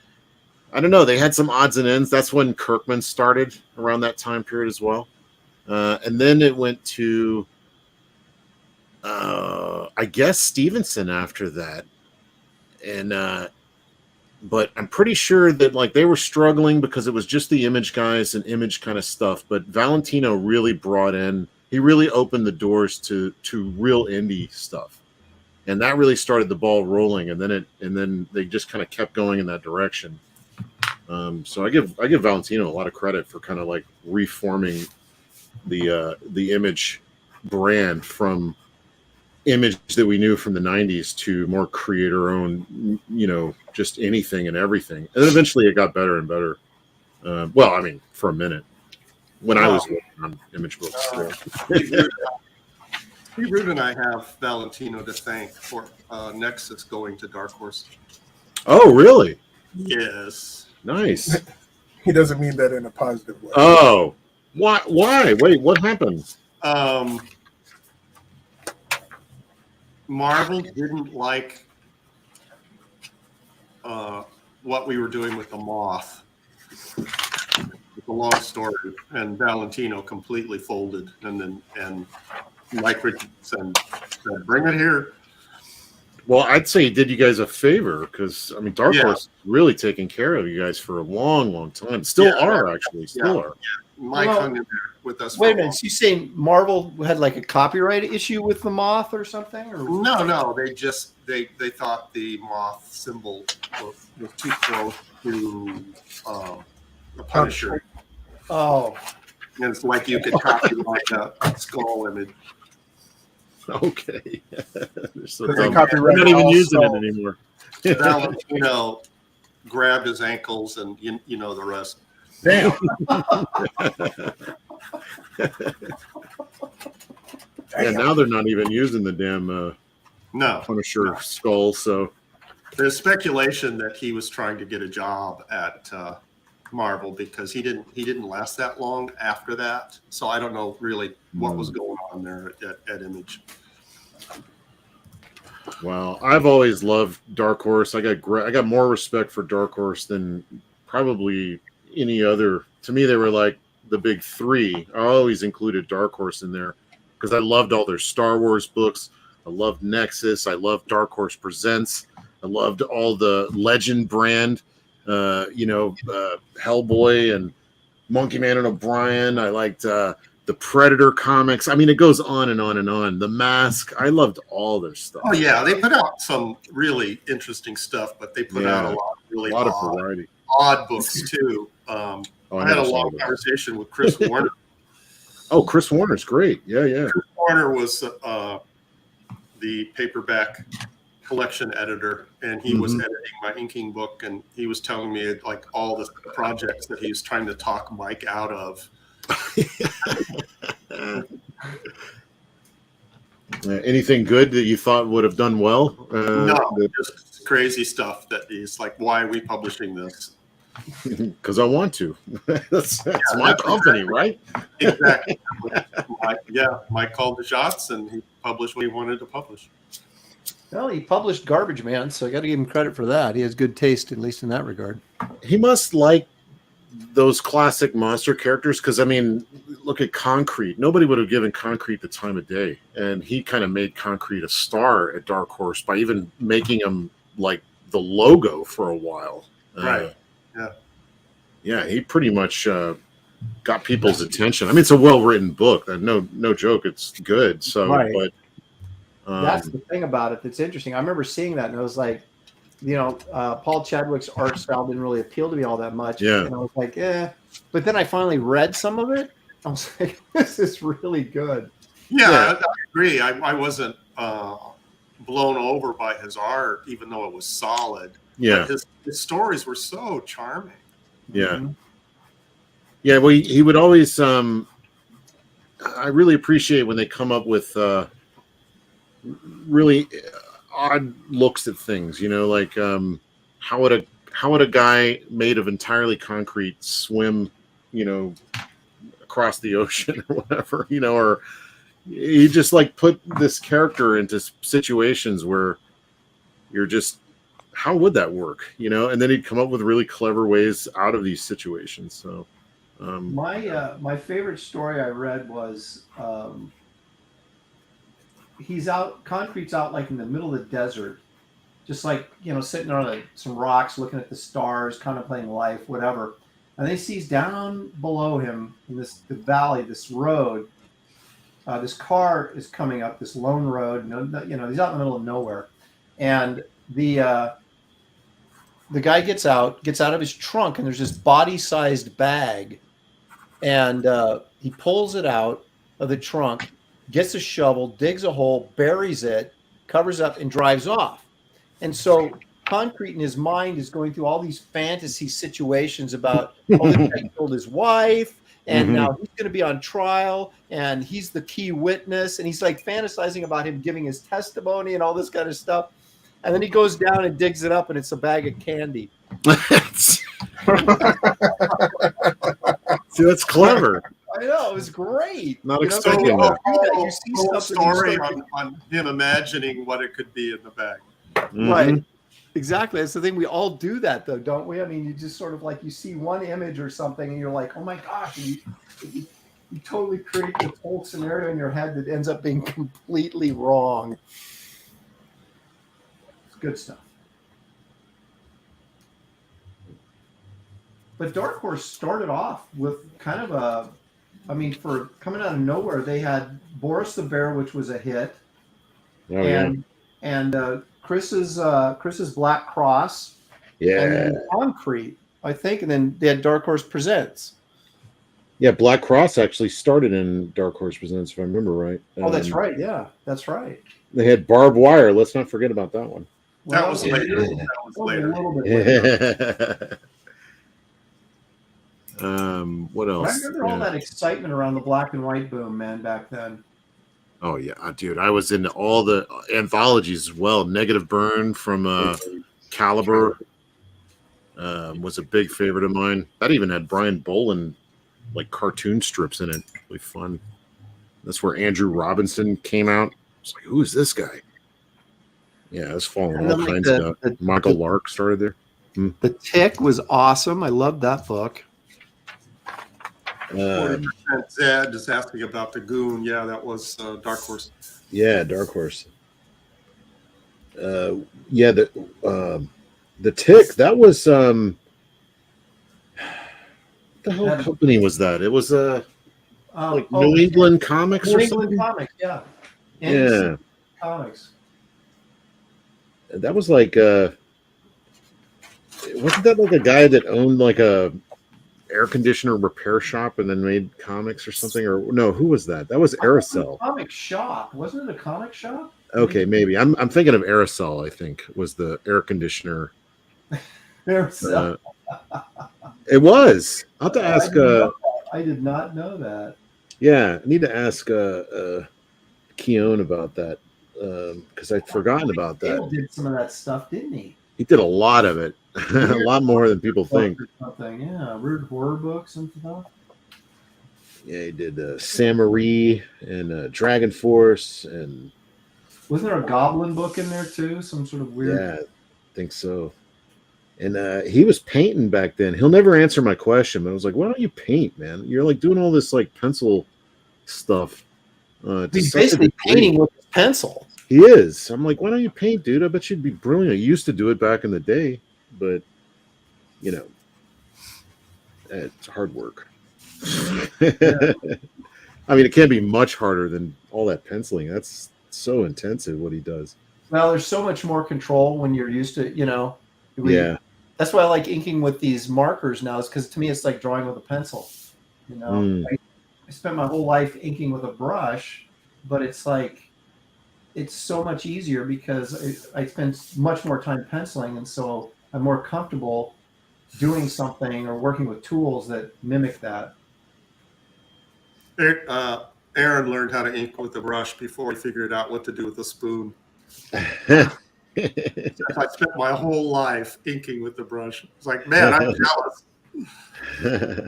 Speaker 1: I don't know, they had some odds and ends. That's when Kirkman started around that time period as well. And then it went to I guess Stevenson after that. And but I'm pretty sure that like they were struggling because it was just the Image guys and Image kind of stuff. But Valentino really he really opened the doors to real indie stuff, and that really started the ball rolling. And then they just kind of kept going in that direction. So I give Valentino a lot of credit for kind of like reforming the Image brand from Image that we knew from the 90s to more creator-owned, just anything and everything. And then eventually it got better and better. For a minute when I was working on Image books.
Speaker 4: Steve Root and I have Valentino to thank for Nexus going to Dark Horse.
Speaker 1: Oh, really?
Speaker 4: Yes.
Speaker 1: Nice.
Speaker 3: He doesn't mean that in a positive way.
Speaker 1: Oh, why? Wait, what happened?
Speaker 4: Marvel didn't like what we were doing with the Moth. It's a long story, and Valentino completely folded, and Mike Richardson said, "Bring it here."
Speaker 1: Well, I'd say he did you guys a favor because Dark Horse is really taking care of you guys for a long, long time. Still are.
Speaker 4: Mike hung in there with us.
Speaker 2: Wait a minute. So you saying Marvel had like a copyright issue with the Moth or something? Or?
Speaker 4: No. They thought the Moth symbol was too close to the Punisher.
Speaker 2: Oh.
Speaker 4: And it's like you could copyright a skull image.
Speaker 1: Okay. So
Speaker 3: They
Speaker 1: dumb.
Speaker 3: copyright
Speaker 1: They're not even
Speaker 3: all
Speaker 1: using it
Speaker 3: skulls.
Speaker 1: anymore.
Speaker 4: Valentino grabbed his ankles, and you know the rest.
Speaker 3: Damn.
Speaker 1: Yeah, now they're not even using the damn
Speaker 4: No,
Speaker 1: Punisher skull. So
Speaker 4: there's speculation that he was trying to get a job at Marvel because he didn't last that long after that. So I don't know really what was going on there at Image.
Speaker 1: wow, I've always loved Dark Horse. I got more respect for Dark Horse than probably any other. To me, they were like the big three. I always included Dark Horse in there because I loved all their Star Wars books. I loved Nexus. I loved Dark Horse Presents. I loved all the Legend brand, Hellboy and Monkey Man and O'Brien. I liked the Predator comics. I mean, it goes on and on and on. The Mask. I loved all their stuff.
Speaker 4: Oh yeah, they put out some really interesting stuff, but they put out a lot of really
Speaker 1: of variety.
Speaker 4: odd books too. I had a long conversation with Chris Warner.
Speaker 1: Oh, Chris Warner's great. Yeah.
Speaker 4: Chris Warner was the paperback collection editor, and he was editing my inking book, and he was telling me like all the projects that he was trying to talk Mike out of.
Speaker 1: Anything good that you thought would have done well?
Speaker 4: No, just crazy stuff that he's like, why are we publishing this?
Speaker 1: Because I want to. That's my company, right?
Speaker 4: Exactly. Mike called the shots, and he published what he wanted to publish.
Speaker 2: Well, he published Garbage Man, so I got to give him credit for that. He has good taste, at least in that regard.
Speaker 1: He must like those classic monster characters because, I mean, look at Concrete. Nobody would have given Concrete the time of day, and he kind of made Concrete a star at Dark Horse by even making him like the logo for a while.
Speaker 4: Right.
Speaker 1: Yeah, he pretty much got people's attention. I mean, it's a well-written book. No joke. It's good. So,
Speaker 2: right.
Speaker 1: But
Speaker 2: that's the thing about it that's interesting. I remember seeing that, and I was like, Paul Chadwick's art style didn't really appeal to me all that much.
Speaker 1: Yeah.
Speaker 2: And I was like, But then I finally read some of it. I was like, this is really good.
Speaker 4: Yeah. I agree. I wasn't blown over by his art, even though it was solid.
Speaker 1: Yeah.
Speaker 4: But his stories were so charming.
Speaker 1: Yeah. Yeah, well, he would always I really appreciate when they come up with really odd looks at things, like how would a guy made of entirely concrete swim, across the ocean or whatever, or he just like put this character into situations where you're just, how would that work? And then he'd come up with really clever ways out of these situations. So
Speaker 2: my favorite story I read was Concrete's out like in the middle of the desert, just like, sitting on some rocks, looking at the stars, contemplating life, whatever. And then he sees down below him in the valley, this road, this car is coming up this lone road. He's out in the middle of nowhere. And the guy gets out of his trunk, and there's this body-sized bag, and he pulls it out of the trunk, gets a shovel, digs a hole, buries it, covers up, and drives off. And so Concrete in his mind is going through all these fantasy situations about, this guy killed his wife, and now he's going to be on trial, and he's the key witness, and he's like fantasizing about him giving his testimony and all this kind of stuff. And then he goes down and digs it up, and it's a bag of candy.
Speaker 1: See, that's clever.
Speaker 2: I know, it was great.
Speaker 1: Not expecting that.
Speaker 2: You see
Speaker 4: Whole
Speaker 2: stuff
Speaker 4: story on him imagining what it could be in the bag.
Speaker 2: Right. Exactly. That's the thing. We all do that, though, don't we? I mean, you just sort of like, you see one image or something, and you're like, oh my gosh. And you totally create this whole scenario in your head that ends up being completely wrong. Good stuff. But Dark Horse started off with kind of for coming out of nowhere, they had Boris the Bear, which was a hit, and Chris's Black Cross, and then Concrete, I think, and then they had Dark Horse Presents.
Speaker 1: Yeah, Black Cross actually started in Dark Horse Presents, if I remember right.
Speaker 2: Oh, that's right. Yeah, that's right.
Speaker 1: They had Barbed Wire. Let's not forget about that one.
Speaker 4: That
Speaker 2: Well,
Speaker 4: was
Speaker 2: yeah,
Speaker 4: later.
Speaker 2: that
Speaker 4: That was
Speaker 2: was a
Speaker 4: later.
Speaker 2: little bit later.
Speaker 1: What
Speaker 2: I
Speaker 1: else?
Speaker 2: remember all that excitement around the black and white boom, man, back then.
Speaker 1: Oh yeah, dude, I was into all the anthologies as well. Negative Burn from Caliber was a big favorite of mine. That even had Brian Boland like cartoon strips in it. Really fun. That's where Andrew Robinson came out. It's like, who is this guy? Yeah, I was following all kinds of stuff. Michael Lark started there.
Speaker 2: The Tick was awesome. I loved that book.
Speaker 4: 40% Zed is asking about the Goon. Yeah, that was Dark Horse.
Speaker 1: Yeah, Dark Horse. Yeah, the Tick. That was what the hell company was that? It was like New England Comics
Speaker 2: New
Speaker 1: or
Speaker 2: England
Speaker 1: something.
Speaker 2: Comics, yeah.
Speaker 1: Yeah,
Speaker 2: Comics.
Speaker 1: that was like wasn't that like a guy that owned like a air conditioner repair shop and then made comics or something? Or no, who was that? That was Aerosol.
Speaker 2: Comic shop. Wasn't it a comic shop?
Speaker 1: Okay, maybe. I'm thinking of Aerosol, I think, was the air conditioner.
Speaker 2: Aerosol.
Speaker 1: It was. I'll have to ask
Speaker 2: I did not know that.
Speaker 1: yeah, I need to ask Keown about that. Because I'd forgotten about that.
Speaker 2: Dale did some of that stuff, didn't he?
Speaker 1: He did a lot of it. A lot more than people think.
Speaker 2: Something, yeah. Weird horror books and stuff.
Speaker 1: Yeah, he did Samaree and Dragon Force and
Speaker 2: wasn't there a Goblin book in there too? Some sort of weird.
Speaker 1: Yeah, I think so. And he was painting back then. He'll never answer my question, but I was like, why don't you paint, man? You're like doing all this like pencil stuff.
Speaker 2: He's basically painting with his pencil.
Speaker 1: He is. I'm like, why don't you paint, dude? I bet you'd be brilliant. I used to do it back in the day, but you know, it's hard work.
Speaker 2: Yeah.
Speaker 1: I mean, it can't be much harder than all that penciling. That's so intensive what he does.
Speaker 2: Well, there's so much more control when you're used to,
Speaker 1: Yeah.
Speaker 2: That's why I like inking with these markers now, is because to me it's like drawing with a pencil. I spent my whole life inking with a brush, but it's like it's so much easier because I spend much more time penciling, and so I'm more comfortable doing something or working with tools that mimic that.
Speaker 4: Aaron learned how to ink with the brush before he figured out what to do with the spoon. I spent my whole life inking with the brush. It's like, man, I'm jealous.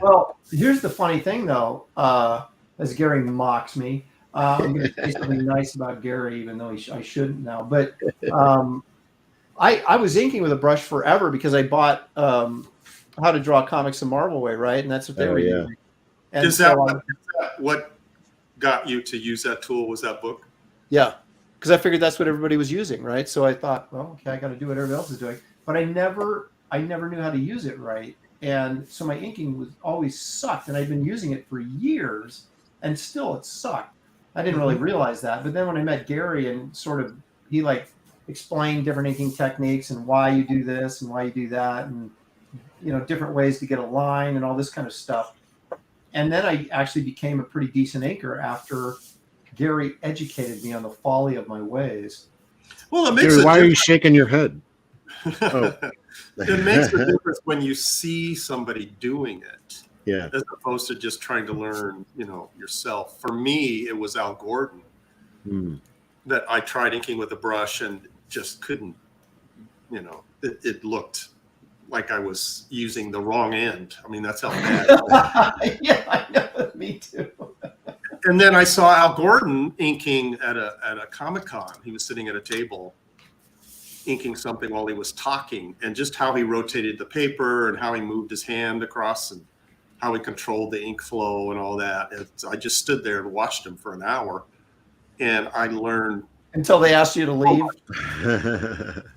Speaker 2: Well, here's the funny thing, though. As Gary mocks me, I'm going to say something nice about Gary, even though I shouldn't now. But I was inking with a brush forever because I bought How to Draw Comics the Marvel Way, right? And that's what they were using. And
Speaker 4: is that what got you to use that tool? Was that book?
Speaker 2: Yeah, because I figured that's what everybody was using, right? So I thought, well, okay, I got to do what everybody else is doing. But I never knew how to use it right. And so my inking was always sucked, and I'd been using it for years, and still it sucked. I didn't really realize that. But then when I met Gary and he like explained different inking techniques and why you do this and why you do that, and different ways to get a line and all this kind of stuff. And then I actually became a pretty decent inker after Gary educated me on the folly of my ways.
Speaker 4: Well, it makes
Speaker 1: Gary, why are you shaking your head?
Speaker 4: Oh. It makes a difference when you see somebody doing it, as opposed to just trying to learn, yourself. For me, it was Al Gordon that I tried inking with a brush and just couldn't. It looked like I was using the wrong end. I mean, that's how bad.
Speaker 2: Yeah, I know. Me too.
Speaker 4: And then I saw Al Gordon inking at a Comic-Con. He was sitting at a table inking something while he was talking, and just how he rotated the paper and how he moved his hand across and how he controlled the ink flow and all that. I just stood there and watched him for an hour, and I learned
Speaker 2: until they asked you to leave.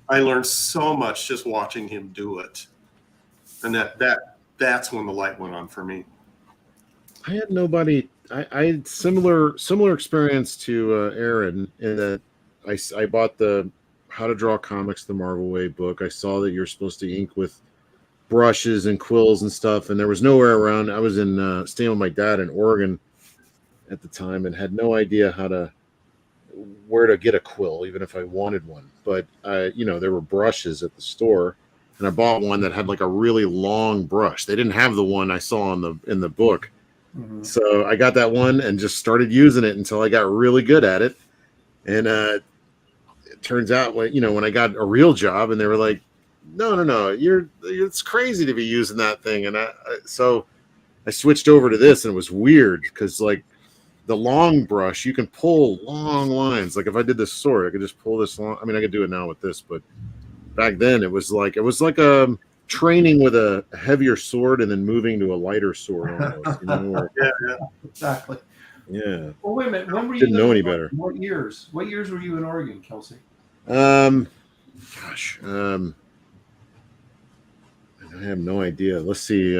Speaker 4: I learned so much just watching him do it, and that's when the light went on for me.
Speaker 1: I had nobody. I had similar experience to Aaron in that I bought the How to Draw Comics the Marvel Way book. I saw that you're supposed to ink with brushes and quills and stuff, and there was nowhere around. I was in staying with my dad in Oregon at the time, and had no idea where to get a quill, even if I wanted one. But there were brushes at the store, and I bought one that had like a really long brush. They didn't have the one I saw in the book, so I got that one and just started using it until I got really good at it. And it turns out when I got a real job, and they were like, no, it's crazy to be using that thing. And so I switched over to this, and it was weird because like the long brush, you can pull long lines. Like if I did this sword, I could just pull this long. I mean, I could do it now with this, but back then it was like a training with a heavier sword and then moving to a lighter sword almost.
Speaker 2: Yeah, exactly.
Speaker 1: Yeah.
Speaker 2: Well, wait a minute. When were you?
Speaker 1: Didn't know any better.
Speaker 2: What years? What years were you in Oregon, Kelsey?
Speaker 1: Gosh. I have no idea. Let's see.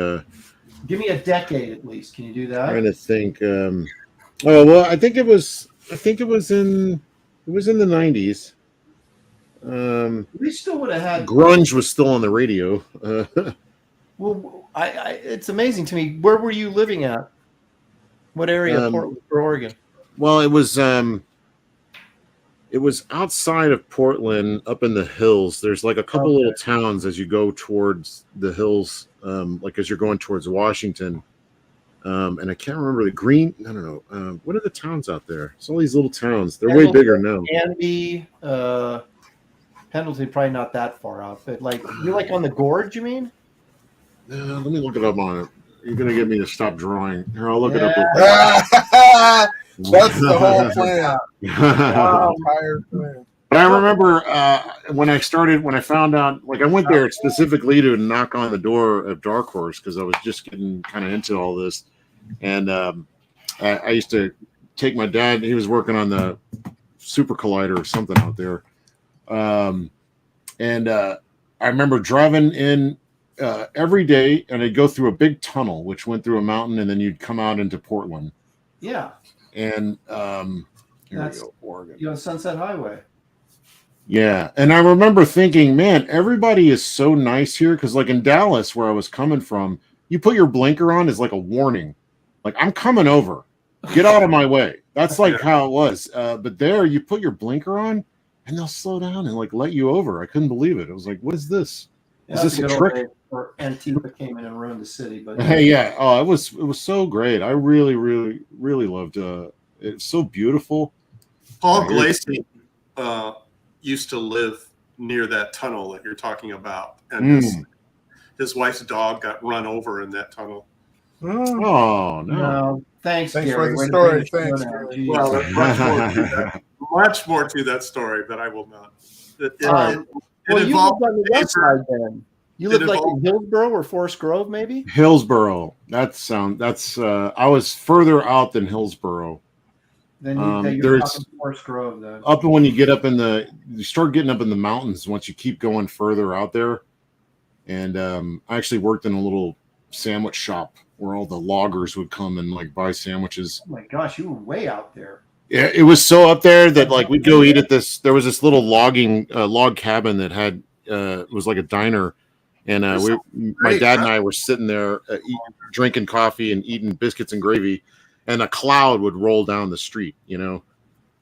Speaker 2: Give me a decade at least. Can you do that?
Speaker 1: Trying to think. I think it was in the 90s.
Speaker 2: We still would have had
Speaker 1: grunge was still on the radio.
Speaker 2: Well, it's amazing to me. Where were you living at? What area of Portland or Oregon?
Speaker 1: Well, it was outside of Portland, up in the hills. There's like a couple little towns as you go towards the hills, like as you're going towards Washington. And I can't remember I don't know. What are the towns out there? It's all these little towns. They're way bigger now.
Speaker 2: Canby, Pendleton, probably not that far out, but like you're like on the gorge, you mean?
Speaker 1: Let me look it up on it. You're gonna get me to stop drawing. Here, I'll look it up.
Speaker 3: That's the whole plan. Entire plan.
Speaker 1: But I remember when I found out, like I went there specifically to knock on the door of Dark Horse because I was just getting kind of into all this, and I used to take my dad. He was working on the Super Collider or something out there, and I remember driving in every day, and I'd go through a big tunnel which went through a mountain, and then you'd come out into Portland.
Speaker 2: Yeah,
Speaker 1: and here we go, Oregon.
Speaker 2: You're on Sunset Highway.
Speaker 1: Yeah, and I remember thinking, man, everybody is so nice here because, like in Dallas, where I was coming from, you put your blinker on is like a warning, like I'm coming over, get out of my way. That's like how it was. But there, you put your blinker on, and they'll slow down and like let you over. I couldn't believe it. I was like, what is this? Is this a trick?
Speaker 2: Or Antifa came in and ruined the city, but
Speaker 1: hey, yeah. Oh, it was so great. I really, really, really loved it. It's so beautiful.
Speaker 4: Paul Glacy used to live near that tunnel that you're talking about, and his wife's dog got run over in that tunnel.
Speaker 1: Oh no!
Speaker 2: Thanks
Speaker 3: for
Speaker 2: Gary.
Speaker 3: the story. Thanks, Gary.
Speaker 4: Well, there's much more to that story, but I will not. It
Speaker 2: you lived on the west side then. You lived like in Hillsborough or Forest Grove, maybe?
Speaker 1: Hillsborough. That's I was further out than Hillsborough.
Speaker 2: Then you're up in Forest Grove then.
Speaker 1: Up when you get up you start getting up in the mountains once you keep going further out there. And I actually worked in a little sandwich shop where all the loggers would come and like buy sandwiches.
Speaker 2: Oh my gosh, you were way out there.
Speaker 1: Yeah, it was so up there that like we'd go eat at this. There was this little log cabin that had it was like a diner. And my dad and I were sitting there drinking coffee and eating biscuits and gravy, and a cloud would roll down the street,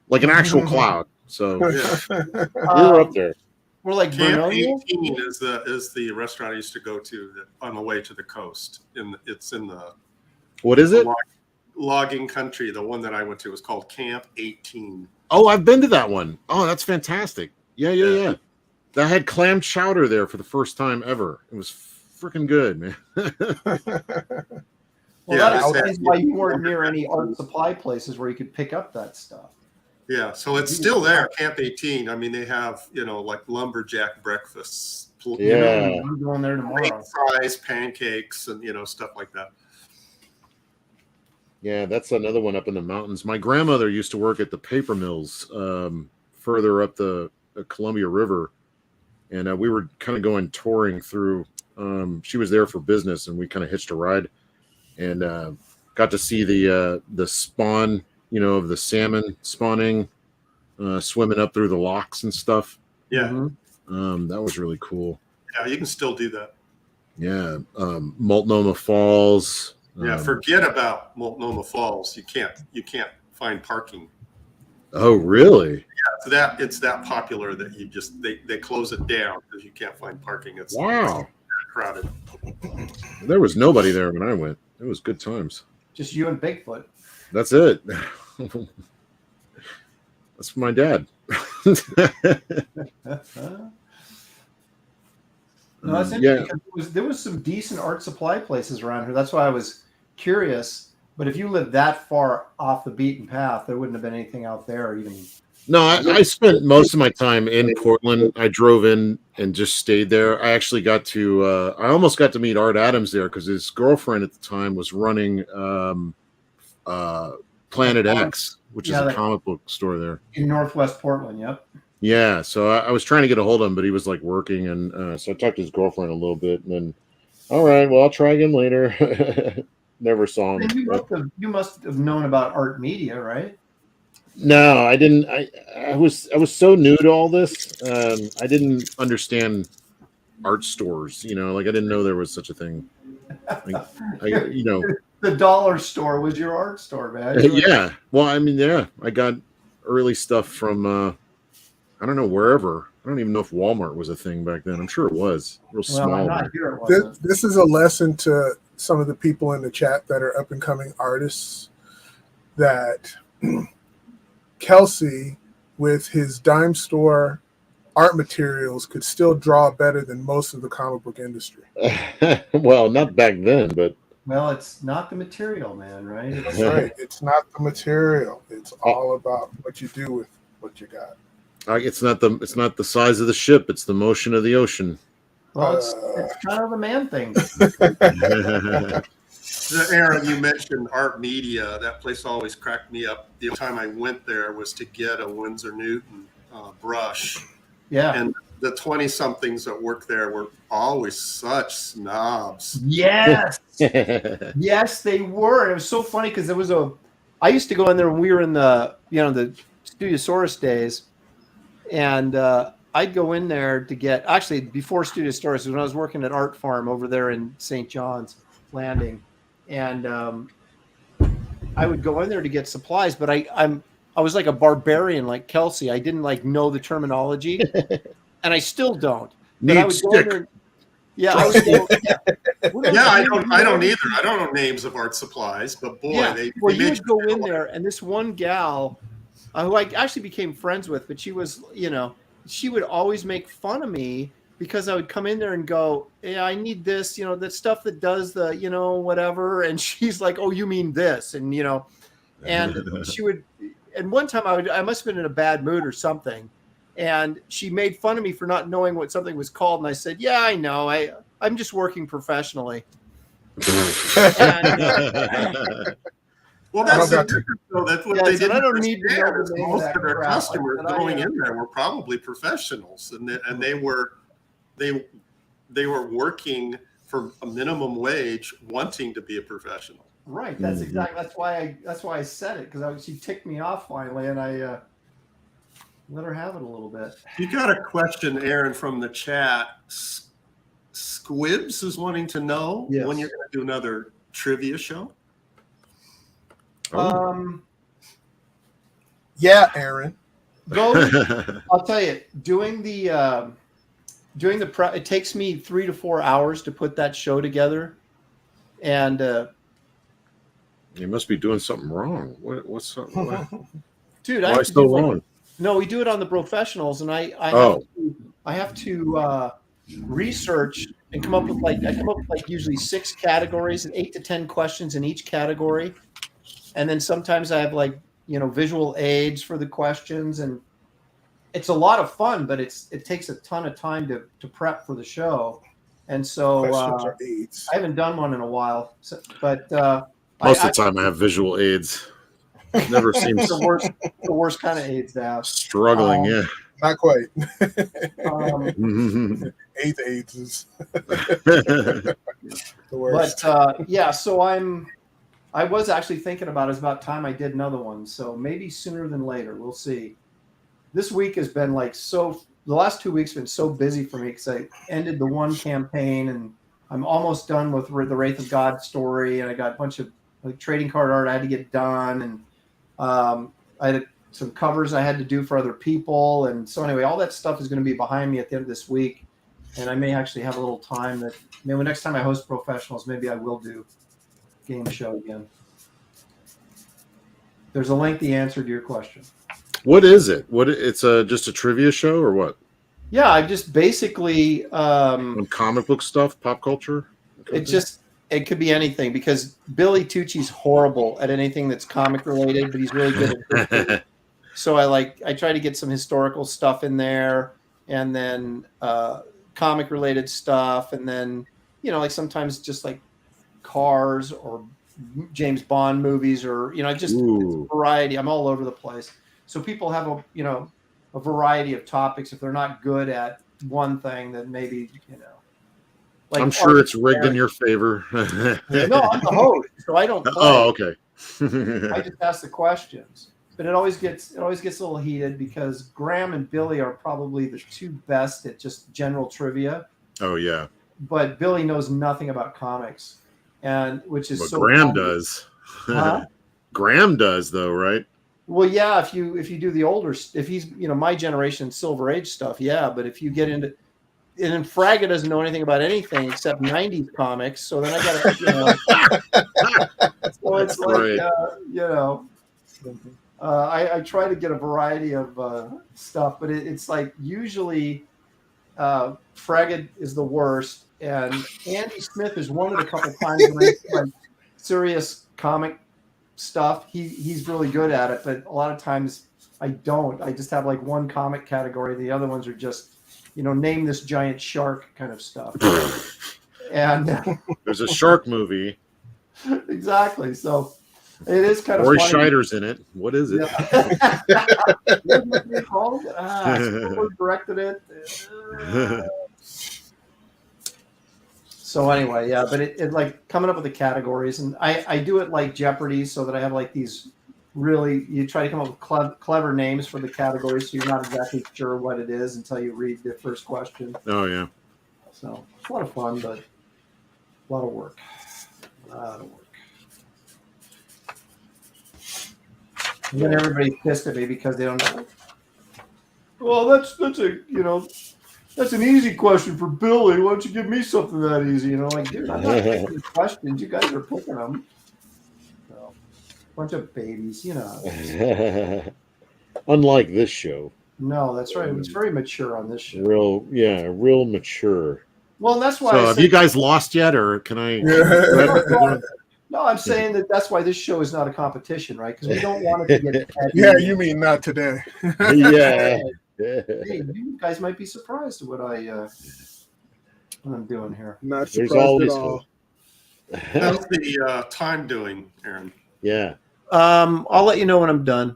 Speaker 1: like an actual cloud. So we were up there.
Speaker 2: We're like
Speaker 4: Camp 18 is the restaurant I used to go to on the way to the coast. It's in the
Speaker 1: what is it?
Speaker 4: Logging country. The one that I went to was called Camp 18.
Speaker 1: Oh, I've been to that one. Oh, that's fantastic. Yeah. I had clam chowder there for the first time ever. It was freaking good, man.
Speaker 2: Well, that explains why you weren't near any art supply places where you could pick up that stuff.
Speaker 4: Yeah, so it's still there, Camp 18. I mean, they have, like lumberjack breakfasts.
Speaker 1: Yeah.
Speaker 2: I'm going there tomorrow.
Speaker 4: Fries, pancakes, and, stuff like that.
Speaker 1: Yeah, that's another one up in the mountains. My grandmother used to work at the paper mills further up the Columbia River. And we were kind of going touring through. She was there for business, and we kind of hitched a ride, and got to see the spawn, of the salmon spawning, swimming up through the locks and stuff.
Speaker 4: Yeah,
Speaker 1: that was really cool.
Speaker 4: Yeah, you can still do that.
Speaker 1: Yeah, Multnomah Falls.
Speaker 4: Yeah, forget about Multnomah Falls. You can't find parking.
Speaker 1: Oh, really?
Speaker 4: Yeah, it's that popular that they close it down because you can't find parking. It's
Speaker 1: Wow.
Speaker 4: crowded.
Speaker 1: There was nobody there when I went. It was good times.
Speaker 2: Just you and Bigfoot.
Speaker 1: That's it. That's my dad.
Speaker 2: No, that's interesting because there was some decent art supply places around here. That's why I was curious. But if you lived that far off the beaten path, there wouldn't have been anything out there even.
Speaker 1: No, I spent most of my time in Portland. I drove in and just stayed there. I actually got to I almost got to meet Art Adams there because his girlfriend at the time was running Planet X, which is a comic book store there
Speaker 2: in Northwest Portland. Yep.
Speaker 1: Yeah, so I was trying to get a hold of him, but he was like working, and so I talked to his girlfriend a little bit, and then, all right, well, I'll try again later. Never saw him.
Speaker 2: You must have known about art media, right?
Speaker 1: No, I didn't. I was so new to all this. I didn't understand art stores. Like I didn't know there was such a thing.
Speaker 2: The dollar store was your art store, man.
Speaker 1: Yeah. Well, I mean, yeah, I got early stuff from I don't know, wherever. I don't even know if Walmart was a thing back then. I'm sure it was. Real small.
Speaker 3: This is a lesson to some of the people in the chat that are up and coming artists that Kelsey, with his dime store art materials, could still draw better than most of the comic book industry.
Speaker 1: Well, not back then, but.
Speaker 2: Well, it's not the material, man, right?
Speaker 3: That's right. It's not the material. It's all about what you do with what you got.
Speaker 1: It's not the size of the ship. It's the motion of the ocean.
Speaker 2: Well, it's kind of a man thing.
Speaker 4: Aaron, you mentioned art media. That place always cracked me up. The time I went there was to get a Winsor Newton brush.
Speaker 2: Yeah.
Speaker 4: And the 20-somethings that worked there were always such snobs.
Speaker 2: Yes. Yes, they were. It was so funny because I used to go in there when we were in the Studiosaurus days. And I'd go in there to get, actually before Studiosaurus, when I was working at Art Farm over there in St. John's Landing, and I would go in there to get supplies, but I was like a barbarian, like Kelsey. I didn't know the terminology, and I still don't. But I would go in there, yeah, I
Speaker 4: don't either. I don't know names of art supplies, but boy,
Speaker 2: you would go in there, and this one gal who I actually became friends with, but she was, she would always make fun of me because I would come in there and go, yeah, I need this, that stuff that does the, whatever. And she's like, oh, you mean this? And, and she would, and one time I must have been in a bad mood or something. And she made fun of me for not knowing what something was called. And I said, yeah, I know. I'm just working professionally.
Speaker 4: Well, that's what they did.
Speaker 2: I don't need to know the
Speaker 4: most of their customers going in there were probably professionals, and they were working for a minimum wage, wanting to be a professional.
Speaker 2: Right. That's exactly. That's why I said it, because she ticked me off finally, and I let her have it a little bit.
Speaker 4: You got a question, Aaron, from the chat. Squibs is wanting to know when you're going to do another trivia show.
Speaker 3: Yeah, Aaron.
Speaker 2: I'll tell you, doing the prep, it takes me 3 to 4 hours to put that show together, and
Speaker 1: you must be doing something wrong. What's up?
Speaker 2: Dude,
Speaker 1: why so long?
Speaker 2: No, we do it on the professionals, and I have to research and come up with usually 6 categories and 8 to 10 questions in each category. And then sometimes I have visual aids for the questions, and it's a lot of fun, but it takes a ton of time to prep for the show. And so I haven't done one in a while, but
Speaker 1: most of the time I have visual aids. Never seems
Speaker 3: the
Speaker 2: worst kind of aids to have.
Speaker 1: Struggling, yeah.
Speaker 3: Not quite. 8th aids is the worst.
Speaker 2: But so I was actually thinking about it's about time I did another one. So maybe sooner than later. We'll see. This week has been the last 2 weeks have been so busy for me because I ended the one campaign and I'm almost done with the Wraith of God story, and I got a bunch of like trading card art I had to get done, and I had some covers I had to do for other people, and so anyway, all that stuff is going to be behind me at the end of this week, and I may actually have a little time that maybe next time I host professionals, maybe I will do game show again. There's a lengthy answer to your question.
Speaker 1: What is it? It's just a trivia show or what?
Speaker 2: Yeah, I just basically
Speaker 1: On comic book stuff, pop culture.
Speaker 2: It could be anything because Billy Tucci's horrible at anything that's comic related, but he's really good at history. So I try to get some historical stuff in there, and then comic related stuff, and then like sometimes just like cars or James Bond movies, or just it's a variety. I'm all over the place. So people have a variety of topics. If they're not good at one thing, then maybe like
Speaker 1: I'm sure it's rigged in your favor.
Speaker 2: No, I'm the host, so I don't play.
Speaker 1: Oh, okay.
Speaker 2: I just ask the questions. But it always gets a little heated because Graham and Billy are probably the two best at just general trivia.
Speaker 1: Oh yeah.
Speaker 2: But Billy knows nothing about comics, and which is so
Speaker 1: Graham
Speaker 2: funny.
Speaker 1: does.
Speaker 2: Huh?
Speaker 1: Graham does though, right?
Speaker 2: Well, yeah. If you do the older, if he's my generation Silver Age stuff, yeah. But if you get into, and then Fraga doesn't know anything about anything except '90s comics, so then I got to, so it's like I try to get a variety of stuff, but it's like usually Fraga is the worst, and Andy Smith is one of the couple times when I like serious comic stuff. He's really good at it, but a lot of times I don't. I just have like one comic category. The other ones are just name this giant shark kind of stuff. And
Speaker 1: there's a shark movie.
Speaker 2: Exactly. So it is kind of
Speaker 1: Roy
Speaker 2: funny.
Speaker 1: Scheider's in it. What is it?
Speaker 2: What was it called? Someone directed it. So anyway, yeah, but it like coming up with the categories, and I do it like Jeopardy, so that I have like these really, you try to come up with clever names for the categories, so you're not exactly sure what it is until you read the first question.
Speaker 1: Oh yeah.
Speaker 2: So it's a lot of fun, but a lot of work. And then everybody's pissed at me because they don't know. Well, that's an easy question for Billy. Why don't you give me something that easy? Like, dude, I'm not picking the questions. You guys are picking them. So, bunch of babies,
Speaker 1: Unlike this show.
Speaker 2: No, that's right. It was very mature on this show.
Speaker 1: Real mature.
Speaker 2: Well, that's why.
Speaker 1: So, have you guys lost yet, or can I?
Speaker 2: No, I'm saying that's why this show is not a competition, right? Because we don't want it to get.
Speaker 3: Yeah, you mean not today?
Speaker 1: Yeah.
Speaker 2: Hey, you guys might be surprised at what I'm doing here.
Speaker 3: Not surprised at all.
Speaker 4: How's the time doing, Aaron?
Speaker 1: Yeah.
Speaker 2: I'll let you know when I'm done.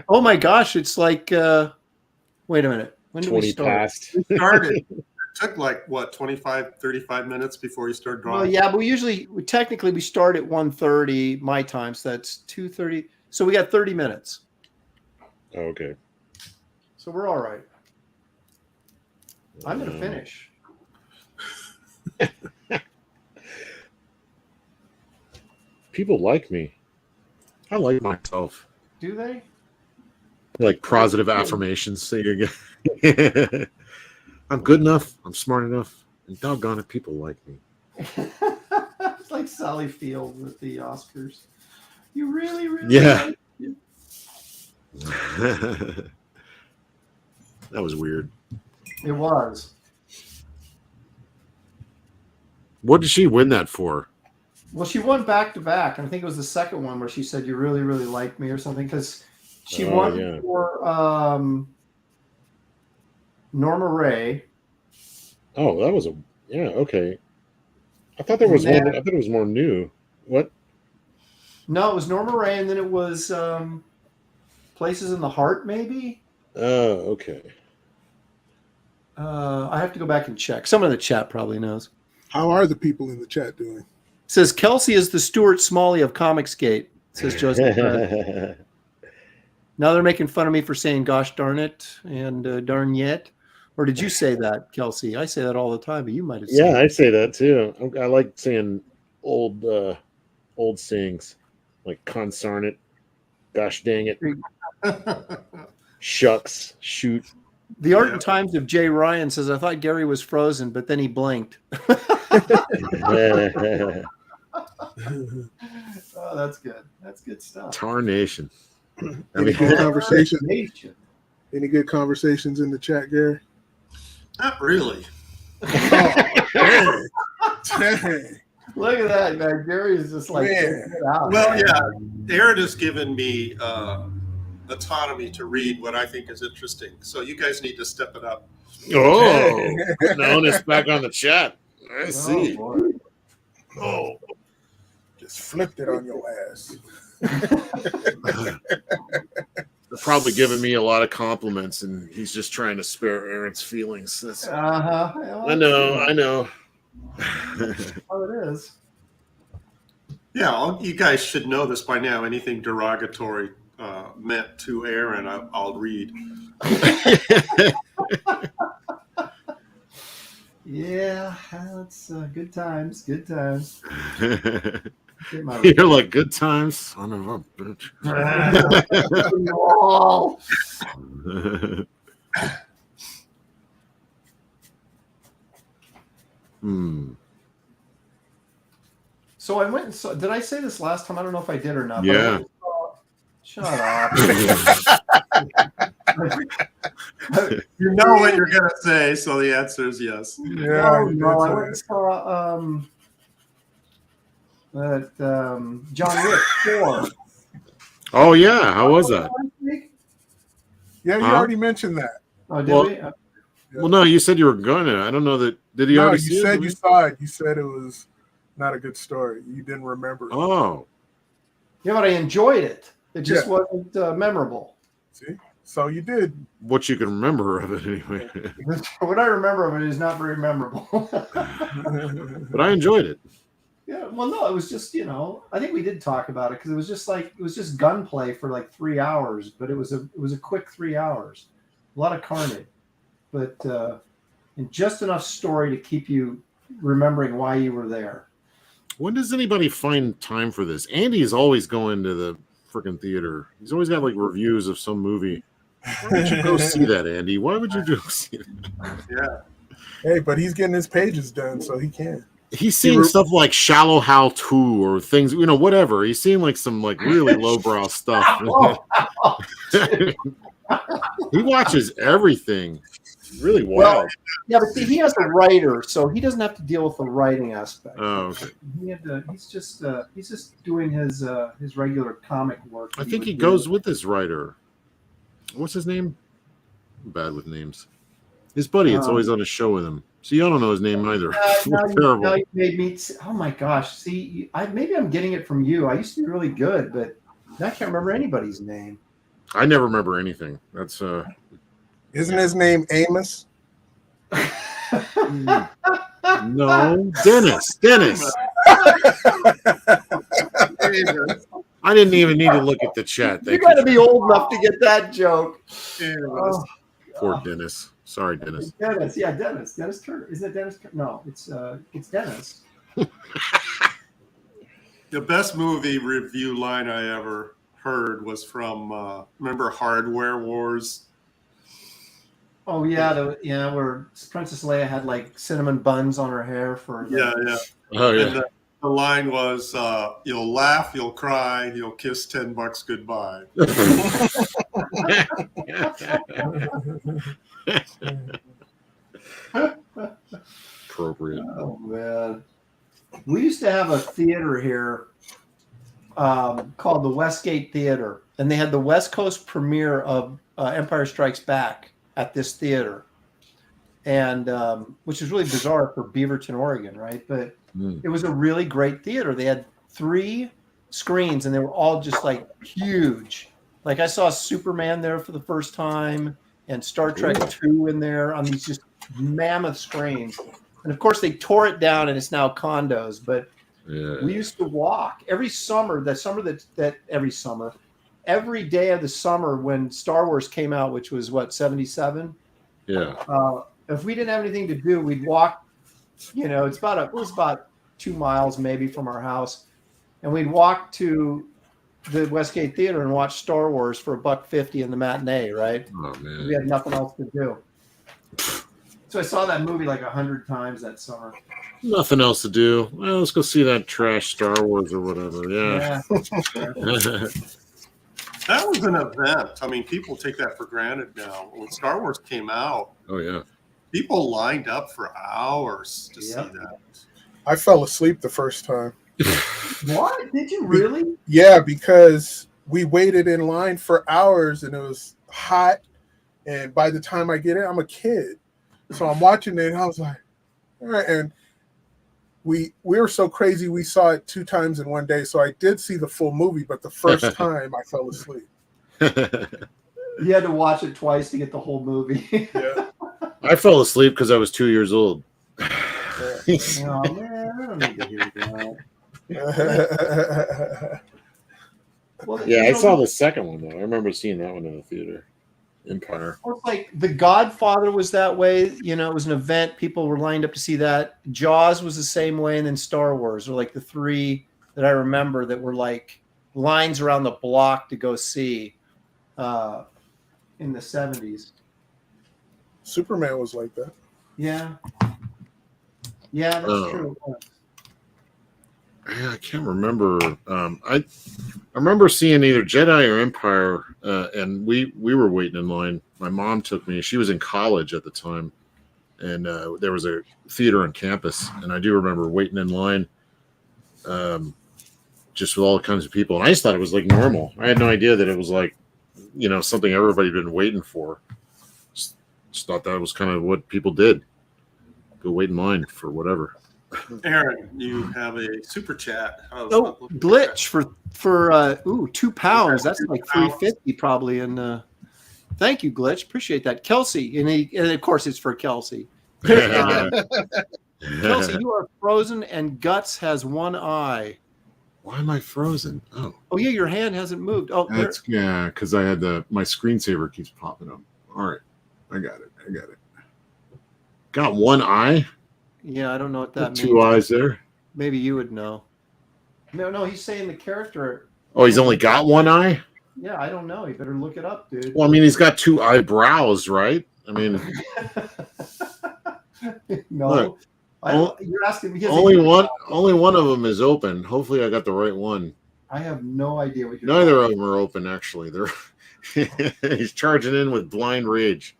Speaker 2: Oh my gosh, it's like wait a minute. When did we start?
Speaker 1: Past.
Speaker 4: We started. It took like what, 25, 35 minutes before you start drawing?
Speaker 2: Well, yeah, but we technically start at 1:30 my time, so that's 2:30. So we got 30 minutes.
Speaker 1: Oh, okay.
Speaker 2: So we're all right. I'm going to finish.
Speaker 1: People like me. I like myself.
Speaker 2: Do they?
Speaker 1: Like positive affirmations. So you're good. I'm good enough. I'm smart enough. And doggone it, people like me.
Speaker 2: It's like Sally Field with the Oscars. You really like me.
Speaker 1: That was weird.
Speaker 2: It was.
Speaker 1: What did she win that for?
Speaker 2: Well, she won back to back, and I think it was the second one where she said, "You really like me" or something, because she won for Norma Ray.
Speaker 1: Oh, that was okay. I thought there was one. I thought it was more new. What?
Speaker 2: No, it was Norma Ray, and then it was Places in the Heart, maybe.
Speaker 1: Oh, okay.
Speaker 2: I have to go back and check. Someone in the chat probably knows.
Speaker 3: How are the people in the chat doing?
Speaker 2: It says Kelsey is the Stuart Smalley of Comicsgate. Says Joseph. Now they're making fun of me for saying "gosh darn it" and "darn yet," Or did you say that, Kelsey? I say that all the time, but you might have said
Speaker 1: Yeah, I say that too. I like saying old sayings like "consarn it," "gosh dang it," "shucks," "shoot."
Speaker 2: The Art and Times of Jay Ryan says, I thought Gary was frozen, but then he blinked. Oh, that's good. That's good stuff.
Speaker 1: Tarnation.
Speaker 3: Any good conversation? Any good conversations in the chat, Gary?
Speaker 4: Not really.
Speaker 3: Oh, dang. Dang.
Speaker 2: Look at that, man. Gary is just like,
Speaker 4: Well, yeah, Aaron has given me autonomy to read what I think is interesting. So you guys need to step it up.
Speaker 1: Oh, now it's back on the chat. I see.
Speaker 3: Oh, just flipped it on your ass.
Speaker 1: They're probably giving me a lot of compliments, and he's just trying to spare Aaron's feelings. That's, I know.
Speaker 2: Oh, it is.
Speaker 4: Yeah, you guys should know this by now. Anything derogatory meant to Aaron, I'll read.
Speaker 2: Yeah, that's good times. Good times.
Speaker 1: You're like, good times, son of a bitch.
Speaker 2: So I went and saw, did I say this last time? I don't know if I did or not.
Speaker 1: Yeah.
Speaker 2: Shut up.
Speaker 4: You know what you're going to say, so the answer is yes.
Speaker 3: Yeah,
Speaker 2: no, I went and saw John Wick 4.
Speaker 1: Oh, yeah. How was that?
Speaker 3: Yeah, you already mentioned that.
Speaker 2: Oh, did we?
Speaker 1: Well, no, you said you were going to. I don't know that. Did he already see it?
Speaker 3: You said you saw it. You said it was not a good story. You didn't remember it.
Speaker 1: Oh.
Speaker 2: Yeah, but I enjoyed it. It just wasn't memorable.
Speaker 3: See? So you did.
Speaker 1: What you can remember of it, anyway.
Speaker 2: What I remember of it is not very memorable.
Speaker 1: But I enjoyed it.
Speaker 2: Yeah, well, no, it was just, I think we did talk about it because it was just gunplay for like 3 hours, but it was a quick 3 hours. A lot of carnage, but and just enough story to keep you remembering why you were there.
Speaker 1: When does anybody find time for this? Andy is always going to the freaking theater. He's always got like reviews of some movie. Why would you go see that, Andy? Why would you go see it?
Speaker 3: Yeah. Hey, but he's getting his pages done, so he can.
Speaker 1: He's seeing stuff like Shallow How 2 or things, whatever. He's seeing like some like really lowbrow stuff. He watches everything. Really wild.
Speaker 2: Well, yeah, but see, he has a writer, so he doesn't have to deal with the writing aspect.
Speaker 1: Oh, okay.
Speaker 2: He's just doing his regular comic work.
Speaker 1: I think he goes with his writer. What's his name? I'm bad with names. His buddy, it's always on a show with him. See, I don't know his name either.
Speaker 2: Now you made me. Oh my gosh! See, maybe I'm getting it from you. I used to be really good, but I can't remember anybody's name.
Speaker 1: I never remember anything. That's
Speaker 3: Isn't his name Amos?
Speaker 1: No, Dennis. I didn't even need to look at the chat.
Speaker 2: You got to be old enough to get that joke.
Speaker 1: Poor Dennis. Sorry, Dennis.
Speaker 2: Dennis, yeah, Dennis. Dennis Turner. Isn't it Dennis Turner? No, it's Dennis.
Speaker 4: The best movie review line I ever heard was from remember Hardware Wars?
Speaker 2: Oh yeah, where Princess Leia had like cinnamon buns on her hair for.
Speaker 4: Yeah.
Speaker 1: Oh yeah.
Speaker 4: And the line was, "You'll laugh, you'll cry, you'll kiss $10 goodbye."
Speaker 1: Appropriate.
Speaker 2: Oh man, we used to have a theater here called the Westgate Theater, and they had the West Coast premiere of Empire Strikes Back at this theater, and which is really bizarre for Beaverton, Oregon, right? But it was a really great theater. They had 3 screens, and they were all just like huge. Like I saw Superman there for the first time, and Star Trek 2 in there on these just mammoth screens. And of course, they tore it down, and it's now condos. But we used to walk every summer. Every day of the summer when Star Wars came out, which was what, 77?
Speaker 1: Yeah.
Speaker 2: If we didn't have anything to do, we'd walk. You know, it was about 2 miles maybe from our house, and we'd walk to the Westgate Theater and watch Star Wars for $1.50 in the matinee. Right?
Speaker 1: Oh man.
Speaker 2: We had nothing else to do. So I saw that movie like 100 times that summer.
Speaker 1: Nothing else to do. Well, let's go see that trash Star Wars or whatever. Yeah.
Speaker 4: That was an event. I mean, people take that for granted now. When Star Wars came out,
Speaker 1: Oh yeah.
Speaker 4: people lined up for hours to see that.
Speaker 3: I fell asleep the first time.
Speaker 2: What? Did you really?
Speaker 3: Yeah, because we waited in line for hours and it was hot. And by the time I get in, I'm a kid. So I'm watching it and I was like, all right. And we were so crazy, we saw it 2 times in one day. So I did see the full movie, but the first time I fell asleep.
Speaker 2: You had to watch it twice to get the whole movie.
Speaker 3: Yeah.
Speaker 1: I fell asleep because I was 2 years old.
Speaker 2: Oh man, I don't need to hear that. Well,
Speaker 1: Yeah, I saw the second one though. I remember seeing that one in the theater. Empire.
Speaker 2: It's like The Godfather was that way. You know, it was an event. People were lined up to see that. Jaws was the same way, and then Star Wars were like the 3 that I remember that were like lines around the block to go see in the 70s.
Speaker 3: Superman was like that.
Speaker 2: Yeah. Yeah, that's true.
Speaker 1: I can't remember. I remember seeing either Jedi or Empire, and we were waiting in line. My mom took me. She was in college at the time, and there was a theater on campus, and I do remember waiting in line, just with all kinds of people. And I just thought it was like normal. I had no idea that it was like, you know, something everybody'd been waiting for. Just thought that was kind of what people did. Go wait in line for whatever.
Speaker 4: Aaron, you have a super chat.
Speaker 2: Oh, glitch for £2. That's like $3.50 probably. And thank you, glitch. Appreciate that, Kelsey. And of course, it's for Kelsey. Kelsey, you are frozen, and Guts has one eye.
Speaker 1: Why am I frozen? Oh
Speaker 2: yeah, your hand hasn't moved. Oh,
Speaker 1: that's because I had my screensaver keeps popping up. All right, I got it. Got one eye.
Speaker 2: Yeah, I don't know what that means.
Speaker 1: 2 eyes there.
Speaker 2: Maybe you would know. No, he's saying the character.
Speaker 1: Oh, he's only got one eye?
Speaker 2: Yeah, I don't know. You better look it up, dude.
Speaker 1: Well, I mean, he's got 2 eyebrows, right? I mean,
Speaker 2: no. You're asking me.
Speaker 1: Only one of them is open. Hopefully, I got the right one.
Speaker 2: I have no idea what you're
Speaker 1: Neither of them are open, actually. He's charging in with blind rage.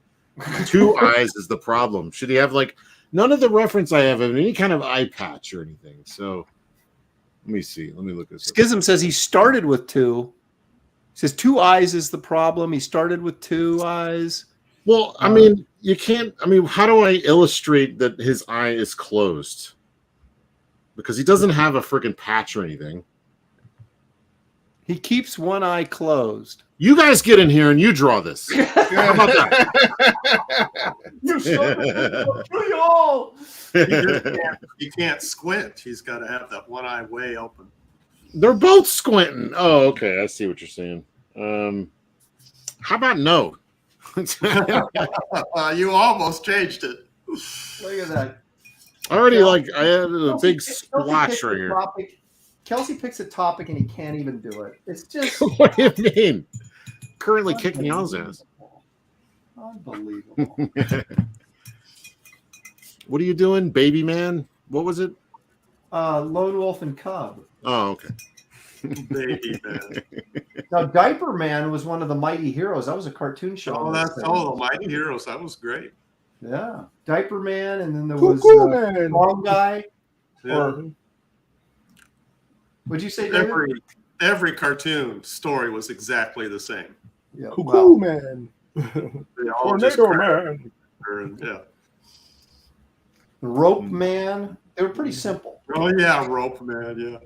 Speaker 1: 2 eyes is the problem. Should he have like none of the reference I have any kind of eye patch or anything? So let me see. Let me look this up.
Speaker 2: Schism says he started with 2. He says 2 eyes is the problem. He started with 2 eyes.
Speaker 1: Well, I mean, you can't. I mean, how do I illustrate that his eye is closed? Because he doesn't have a freaking patch or anything.
Speaker 2: He keeps one eye closed.
Speaker 1: You guys get in here and you draw this. How about that?
Speaker 2: You're so
Speaker 4: He can't squint. He's got to have that one eye way open.
Speaker 1: They're both squinting. Oh, okay. I see what you're saying. How about no?
Speaker 4: You almost changed it.
Speaker 2: Look at that.
Speaker 1: Already, I have a big splotch right here.
Speaker 2: Kelsey picks a topic and he can't even do it. It's just.
Speaker 1: What do you mean? Currently kicking y'all's ass.
Speaker 2: Unbelievable.
Speaker 1: What are you doing, baby man? What was it?
Speaker 2: Lone Wolf and Cub.
Speaker 1: Oh, okay.
Speaker 4: Baby man.
Speaker 2: Now, Diaper Man was one of the Mighty Heroes. That was a cartoon show.
Speaker 4: Oh, that's all the Mighty Heroes. That was great.
Speaker 2: Yeah, Diaper Man, and then there
Speaker 3: Cuckoo
Speaker 2: was
Speaker 3: Man.
Speaker 2: Long Guy.
Speaker 4: Yeah.
Speaker 2: Or would you say David?
Speaker 4: Every cartoon story was exactly the same.
Speaker 2: Yeah,
Speaker 3: Cuckoo Man.
Speaker 4: They all just
Speaker 3: Tornado Man.
Speaker 4: yeah.
Speaker 2: Rope Man. They were pretty simple.
Speaker 4: Oh yeah, Rope Man. Yeah.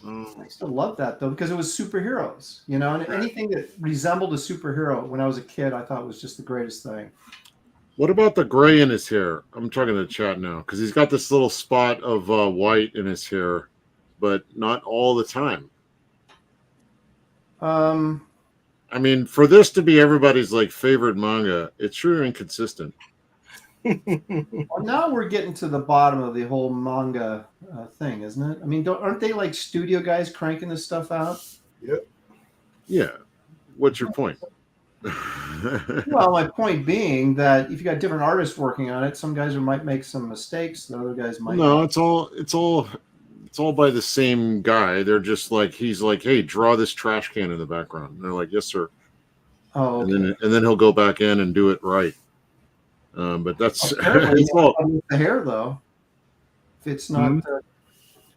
Speaker 2: I used to love that though because it was superheroes, you know, and anything that resembled a superhero when I was a kid, I thought was just the greatest thing.
Speaker 1: What about the gray in his hair? I'm talking to the chat now because he's got this little spot of white in his hair, but not all the time.
Speaker 2: I
Speaker 1: I mean, for this to be everybody's like favorite manga, it's sure inconsistent.
Speaker 2: Well, now we're getting to the bottom of the whole manga thing, isn't it? I mean, aren't they like studio guys cranking this stuff out?
Speaker 3: Yep.
Speaker 1: Yeah. What's your point?
Speaker 2: Well, my point being that if you got different artists working on it, some guys might make some mistakes, the other guys might.
Speaker 1: No, it's all by the same guy. They're just like, he's like, hey, draw this trash can in the background. And they're like, yes, sir.
Speaker 2: Oh, okay.
Speaker 1: And then he'll go back in and do it right. But that's
Speaker 2: Apparently
Speaker 1: it's all,
Speaker 2: with the hair though. If it's not,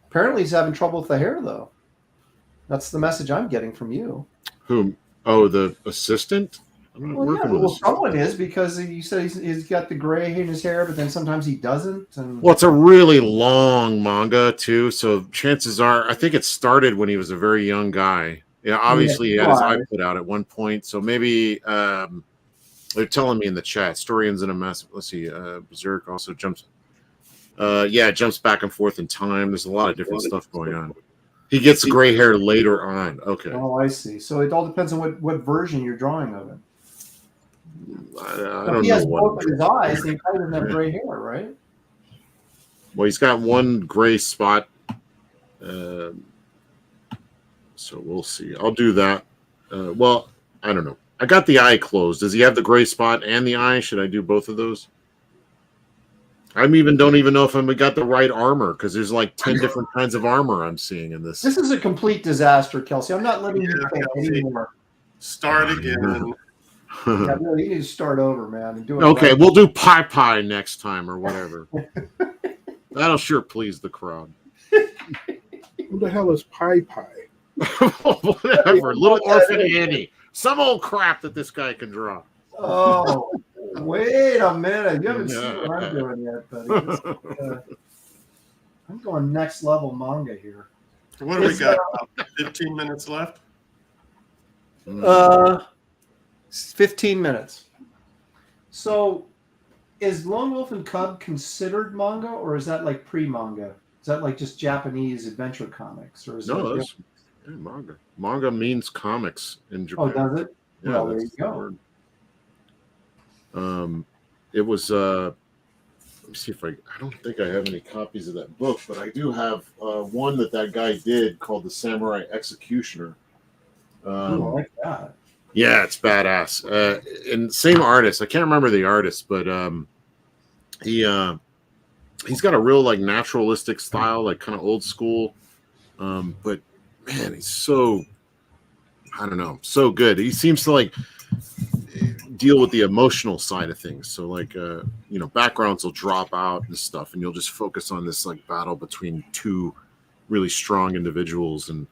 Speaker 2: apparently he's having trouble with the hair though. That's the message I'm getting from you.
Speaker 1: who? Oh, the assistant. I'm not working with assistant.
Speaker 2: Someone is, because you said he's got the gray in his hair, but then sometimes he doesn't. And
Speaker 1: Well, it's a really long manga too, so chances are, I think it started when he was a very young guy. Yeah, obviously he had his eye put out at one point, so maybe they're telling me in the chat. Storian's in a mess. Let's see. Berserk also jumps. Jumps back and forth in time. There's a lot of different stuff going on. He gets gray hair later on. Okay.
Speaker 2: Oh, I see. So it all depends on what version you're drawing of it.
Speaker 1: I don't
Speaker 2: he
Speaker 1: know
Speaker 2: has
Speaker 1: what.
Speaker 2: both of his eyes, and he probably doesn't have gray hair, right?
Speaker 1: Well, he's got one gray spot. So we'll see. I'll do that. Well, I don't know. I got the eye closed. Does he have the gray spot and the eye? Should I do both of those? I don't even know if I got the right armor, because there's like 10 different kinds of armor I'm seeing in this.
Speaker 2: This is a complete disaster, Kelsey. I'm not letting you think anymore.
Speaker 4: Start again.
Speaker 2: Yeah, really, you need to start over, man. And do it
Speaker 1: Okay,
Speaker 2: right.
Speaker 1: we'll do pie next time or whatever. That'll sure please the crowd.
Speaker 3: Who the hell is Pie?
Speaker 1: Whatever. Little Orphan Annie. Some old crap that this guy can draw.
Speaker 2: Oh, wait a minute. You haven't seen what I'm doing yet, buddy. I'm going next level manga here.
Speaker 4: What do we got? 15 minutes left?
Speaker 2: 15 minutes. So is Lone Wolf and Cub considered manga, or is that like pre-manga? Is that like just Japanese adventure comics? Or is
Speaker 1: No, that's manga. Manga means comics in Japan.
Speaker 2: Oh, does it?
Speaker 1: Yeah,
Speaker 2: well, there
Speaker 1: that's
Speaker 2: you
Speaker 1: the
Speaker 2: go.
Speaker 1: word. It was let me see if I don't think I have any copies of that book, but I do have one that guy did called The Samurai Executioner.
Speaker 2: I like that.
Speaker 1: Yeah, it's badass. And same artist. I can't remember the artist, but he's got a real like naturalistic style, like kind of old school. But man, he's so, I don't know, so good. He seems to like deal with the emotional side of things. So like backgrounds will drop out and stuff, and you'll just focus on this like battle between two really strong individuals, and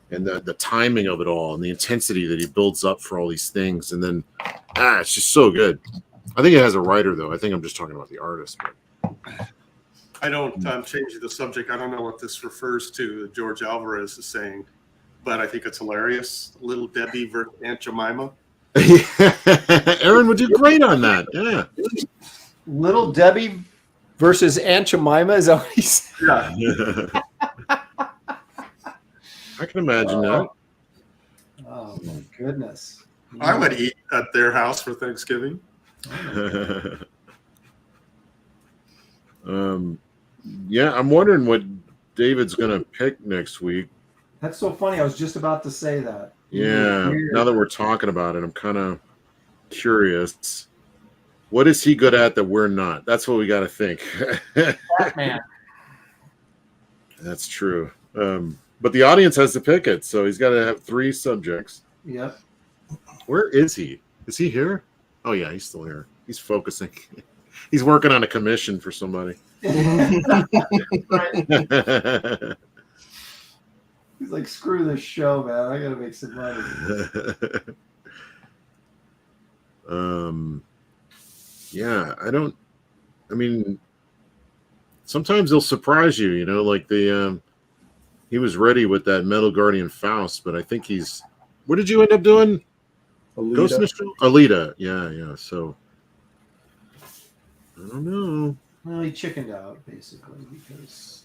Speaker 1: the timing of it all, and the intensity that he builds up for all these things, and then it's just so good. I think it has a writer though. I think I'm just talking about the artist. But
Speaker 4: I don't. I'm changing the subject. I don't know what this refers to. George Alvarez is saying, but I think it's hilarious. Little Debbie versus Aunt Jemima.
Speaker 1: Aaron would do great on that. Yeah.
Speaker 2: Little Debbie versus Aunt Jemima, is that what he said?
Speaker 4: Yeah.
Speaker 1: I can imagine that.
Speaker 2: Oh my goodness.
Speaker 4: I would eat at their house for Thanksgiving.
Speaker 1: Yeah, I'm wondering what David's gonna pick next week.
Speaker 2: That's so funny. I was just about to say that.
Speaker 1: Yeah, now that we're talking about it, I'm kind of curious. What is he good at that we're not? That's what we got to think.
Speaker 2: Batman.
Speaker 1: That's true. But the audience has to pick it, so he's got to have 3 subjects.
Speaker 2: Yep.
Speaker 1: Where is he? Is he here? Oh, yeah, he's still here. He's focusing. He's working on a commission for somebody.
Speaker 2: Right. He's like, screw this show, man. I got to make some money.
Speaker 1: Yeah, I mean, sometimes they'll surprise you, like he was ready with that Metal Guardian Faust, but I think what did you end up doing?
Speaker 3: Alita.
Speaker 1: Ghost in the Shell? Alita. Yeah. So, I don't know.
Speaker 2: Well, he chickened out, basically, because...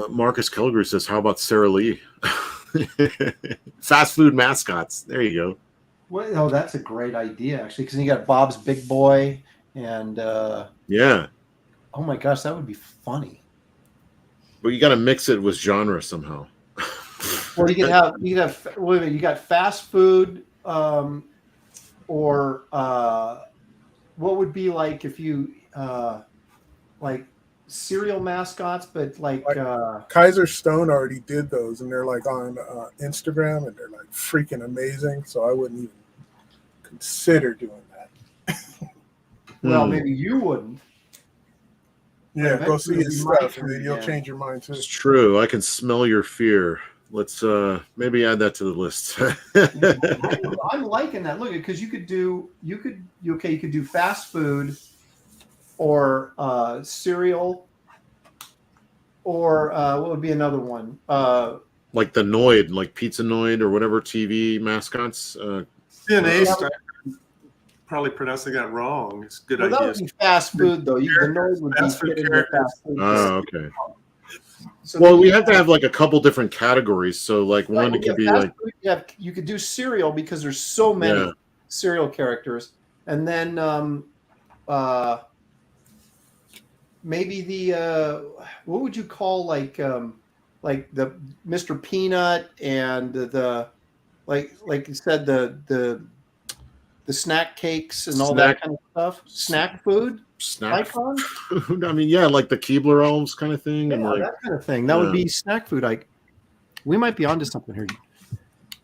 Speaker 1: Marcus Kelgrew says, how about Sarah Lee? Fast food mascots. There you go.
Speaker 2: Well, oh, that's a great idea, actually, because you got Bob's Big Boy and
Speaker 1: Yeah.
Speaker 2: oh my gosh, that would be funny.
Speaker 1: But you got to mix it with genre somehow.
Speaker 2: Well, you got wait a minute, you got fast food, or what would be like if you like cereal mascots, but like
Speaker 3: Kaiser Stone already did those, and they're like on Instagram, and they're like freaking amazing. So I wouldn't even consider doing that.
Speaker 2: well, maybe you wouldn't.
Speaker 3: Yeah, go see his
Speaker 2: Eventually,
Speaker 3: stuff, and then you'll change your mind too.
Speaker 1: It's true. I can smell your fear. Let's maybe add that to the list.
Speaker 2: I'm liking that. Look, because you could do fast food or cereal, or what would be another one?
Speaker 1: Like the Noid, like Pizza Noid or whatever TV mascots.
Speaker 4: CNA probably pronouncing that wrong. It's a good
Speaker 2: well, that
Speaker 4: idea.
Speaker 2: would be fast food, though. The Noid would
Speaker 4: Fast
Speaker 2: be
Speaker 4: food
Speaker 2: fitting with
Speaker 4: characters.
Speaker 2: fast food.
Speaker 1: Oh, okay.
Speaker 2: So
Speaker 1: Well, we have to have like a couple different categories. So like one, it could be like
Speaker 2: you could do cereal because there's so many cereal characters, and then maybe the what would you call like the Mr. Peanut and the like you said the snack cakes and all that kind of stuff, snack food.
Speaker 1: snack
Speaker 2: Icon?
Speaker 1: food. I mean, yeah, like the Keebler elves kind of thing, and like
Speaker 2: that kind of thing. That would be snack food. We might be onto something here.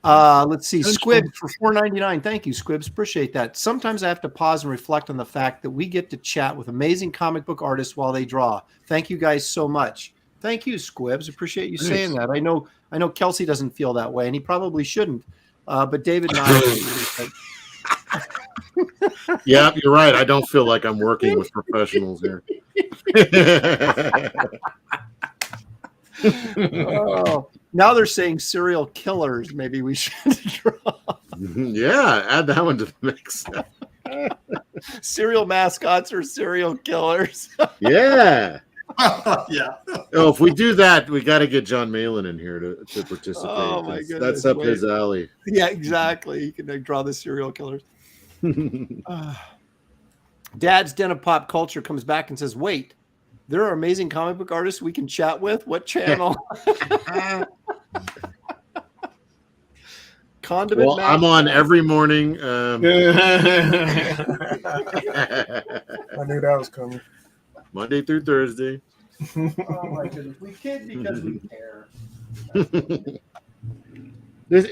Speaker 2: Let's see. Squibs for $4.99. Thank you, Squibs. Appreciate that. Sometimes I have to pause and reflect on the fact that we get to chat with amazing comic book artists while they draw. Thank you guys so much. Thank you, Squibs. Appreciate you saying that. I know Kelsey doesn't feel that way, and he probably shouldn't. But David and I.
Speaker 1: Yeah, you're right. I don't feel like I'm working with professionals here.
Speaker 2: Oh, now they're saying serial killers. Maybe we should draw.
Speaker 1: Yeah, add that one to the mix.
Speaker 2: Serial mascots or serial killers.
Speaker 1: Yeah.
Speaker 4: Yeah.
Speaker 1: Oh, if we do that, we got to get John Malin in here to participate.
Speaker 2: Oh my goodness,
Speaker 1: that's up his alley.
Speaker 2: Yeah, exactly. You can draw the serial killers. Dad's Den of Pop Culture comes back and says, "Wait, there are amazing comic book artists we can chat with. What channel?" Condiment.
Speaker 1: Well, I'm on every morning.
Speaker 3: I knew that was coming.
Speaker 1: Monday through Thursday.
Speaker 2: Oh my goodness, we kid because we care.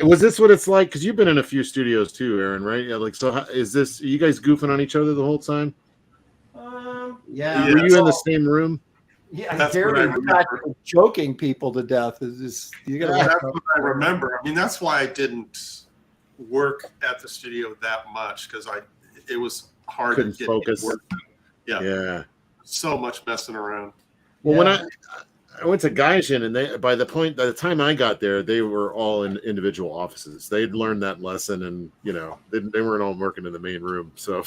Speaker 1: Was this what it's like? Because you've been in a few studios too, Aaron, right? Yeah. Like, so is this? Are you guys goofing on each other the whole time?
Speaker 2: Yeah.
Speaker 1: Were you in the same room?
Speaker 2: Yeah,
Speaker 4: That's
Speaker 2: Gary,
Speaker 4: what I
Speaker 2: we're
Speaker 4: remember.
Speaker 2: not joking people to death. Is this you got?
Speaker 4: That's what I remember. I mean, that's why I didn't work at the studio that much, because it was hard
Speaker 1: Couldn't
Speaker 4: to get
Speaker 1: focus.
Speaker 4: work.
Speaker 1: Yeah.
Speaker 4: So much messing around.
Speaker 1: Well, when I went to Gaijin, and by the time I got there, they were all in individual offices. They'd learned that lesson, and they weren't all working in the main room. So,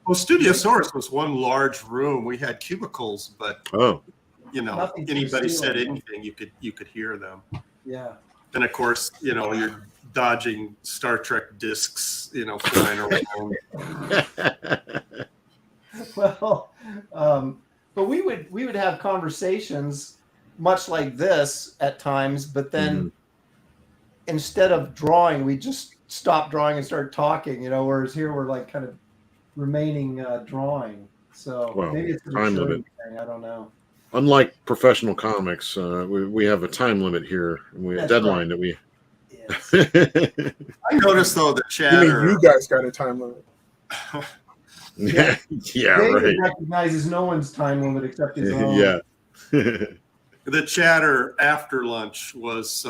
Speaker 4: Well, Studio Source was one large room. We had cubicles, but
Speaker 2: Nothing to
Speaker 4: anybody
Speaker 2: steal.
Speaker 4: said anything, you could hear them.
Speaker 2: Yeah.
Speaker 4: And of course, you're dodging Star Trek discs, flying around.
Speaker 2: Well, but we would have conversations much like this at times, but then instead of drawing, we just stop drawing and start talking. Whereas here we're like kind of remaining drawing. So maybe it's a
Speaker 1: time limit.
Speaker 2: thing. I don't know.
Speaker 1: Unlike professional comics, we have a time limit here. We have a deadline that we.
Speaker 2: Yes.
Speaker 4: I noticed though the
Speaker 3: You mean
Speaker 4: chatter.
Speaker 3: you guys got a time limit?
Speaker 1: Yeah,
Speaker 2: David
Speaker 1: right.
Speaker 2: recognizes no one's time limit except his own.
Speaker 1: Yeah.
Speaker 4: The chatter after lunch was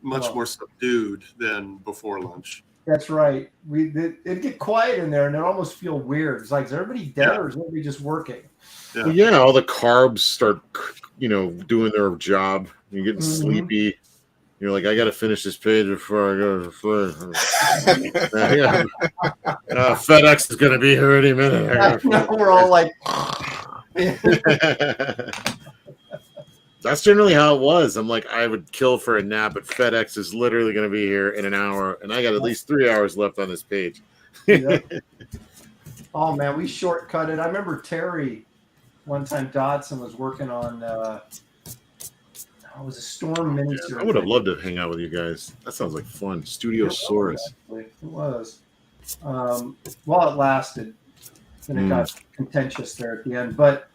Speaker 4: much more subdued than before lunch.
Speaker 2: That's right. It'd get quiet in there, and it almost feel weird. It's like, is everybody dead or is everybody just working?
Speaker 4: Yeah.
Speaker 1: Well, yeah, all the carbs start, doing their job. You're getting sleepy. You're like, I got to finish this page before I go to FedEx is going to be here any minute.
Speaker 2: We're all like,
Speaker 1: That's generally how it was. I'm like, I would kill for a nap, but FedEx is literally going to be here in an hour, and I got at least 3 hours left on this page.
Speaker 2: Yeah. Oh man, we shortcutted. I remember Terry one time. Dodson was working on. It was a Storm miniseries.
Speaker 1: I would have loved to hang out with you guys. That sounds like fun. Studio Saurus.
Speaker 2: It was. Well, it lasted. Then it got contentious there at the end. But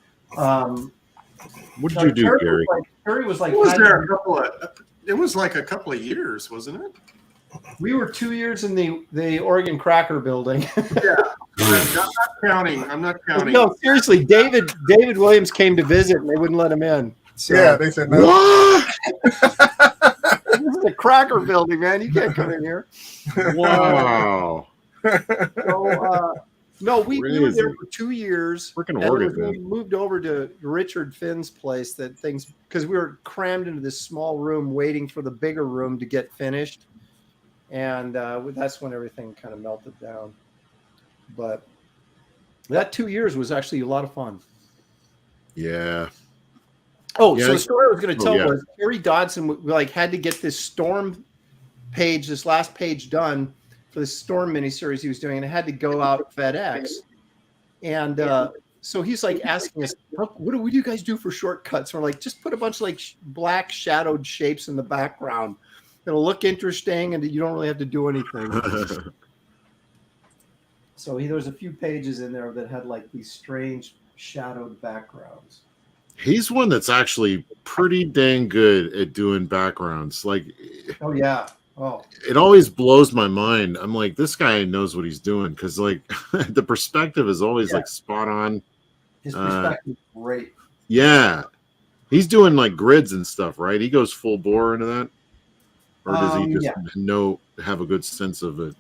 Speaker 1: what did you do, Gary?
Speaker 2: Terry was like.
Speaker 4: It was like a couple of years, wasn't it?
Speaker 2: We were 2 years in the Oregon Cracker Building.
Speaker 4: Yeah, I'm not counting. I'm not counting.
Speaker 2: No, seriously, David Williams came to visit, and they wouldn't let him in. So,
Speaker 3: yeah, they said no.
Speaker 1: What?
Speaker 2: This is a Cracker Building, man. You can't come in here.
Speaker 1: Wow.
Speaker 2: So, no, we were there for 2 years.
Speaker 1: Freaking Oregon, man.
Speaker 2: We moved over to Richard Finn's place. Because we were crammed into this small room, waiting for the bigger room to get finished. And that's when everything kind of melted down. But that 2 years was actually a lot of fun.
Speaker 1: Yeah.
Speaker 2: Oh,
Speaker 1: yeah.
Speaker 2: So the story I was going to tell was Terry Dodson had to get this Storm page, this last page done for the Storm miniseries he was doing, and it had to go out FedEx. And so he's like asking us, what do you guys do for shortcuts? And we're like, just put a bunch of like black shadowed shapes in the background. It'll look interesting, and you don't really have to do anything. So there's a few pages in there that had like these strange shadowed backgrounds.
Speaker 1: He's one that's actually pretty dang good at doing backgrounds. Like,
Speaker 2: oh yeah, oh,
Speaker 1: it always blows my mind. I'm like, this guy knows what he's doing because like the perspective is always like spot on.
Speaker 2: His perspective is great.
Speaker 1: Yeah, he's doing like grids and stuff, right? He goes full bore into that, or does he just have a good sense of it?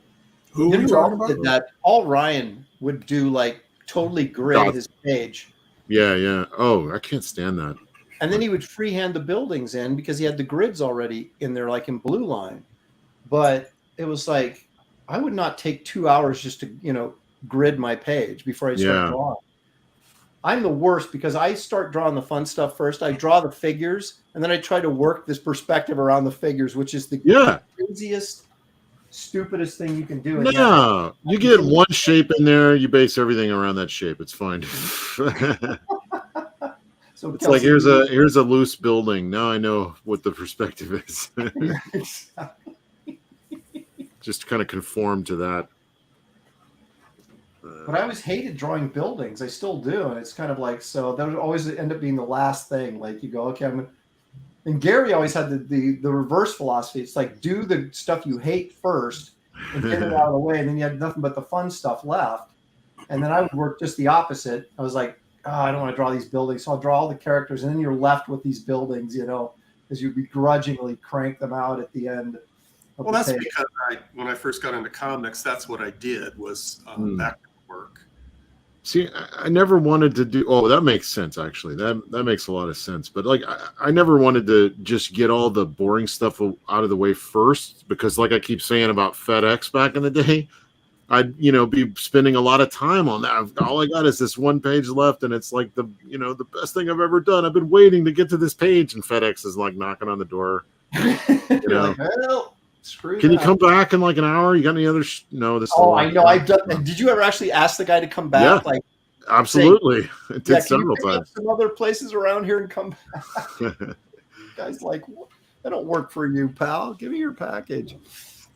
Speaker 3: Who are we talking about?
Speaker 2: Did that? All Ryan would do like totally grid his page.
Speaker 1: Yeah. Oh, I can't stand that.
Speaker 2: And then he would freehand the buildings in because he had the grids already in there, like in Blue Line. But it was like, I would not take 2 hours just to, grid my page before I start drawing. I'm the worst because I start drawing the fun stuff first. I draw the figures, and then I try to work this perspective around the figures, which is the craziest, stupidest thing you can do.
Speaker 1: No, you get one shape in there, you base everything around that shape. It's fine.
Speaker 2: So
Speaker 1: it's like here's a loose building. Now I know what the perspective is. Just kind of conform to that.
Speaker 2: But I always hated drawing buildings. I still do, and it's kind of like so. That would always end up being the last thing. Like you go, okay, and Gary always had the reverse philosophy. It's like do the stuff you hate first and get it out of the way, and then you had nothing but the fun stuff left. And then I would work just the opposite. I was like, I don't want to draw these buildings, so I'll draw all the characters, and then you're left with these buildings, as you begrudgingly crank them out at the end.
Speaker 4: Well, that's because when I first got into comics, that's what I did was back work.
Speaker 1: See, I never wanted to do. Oh, that makes sense. Actually, that makes a lot of sense. But like, I never wanted to just get all the boring stuff out of the way first because, like I keep saying about FedEx back in the day, I'd be spending a lot of time on that. All I got is this one page left, and it's like the best thing I've ever done. I've been waiting to get to this page, and FedEx is like knocking on the door.
Speaker 2: Like, well,
Speaker 1: can you come back in like an hour? You got any other? No, this.
Speaker 2: Oh, I know. I've done. Did you ever actually ask the guy to come back?
Speaker 1: Yeah,
Speaker 2: like,
Speaker 1: absolutely. It did several times.
Speaker 2: Some other places around here and come back. Guys, like, I don't work for you, pal. Give me your package.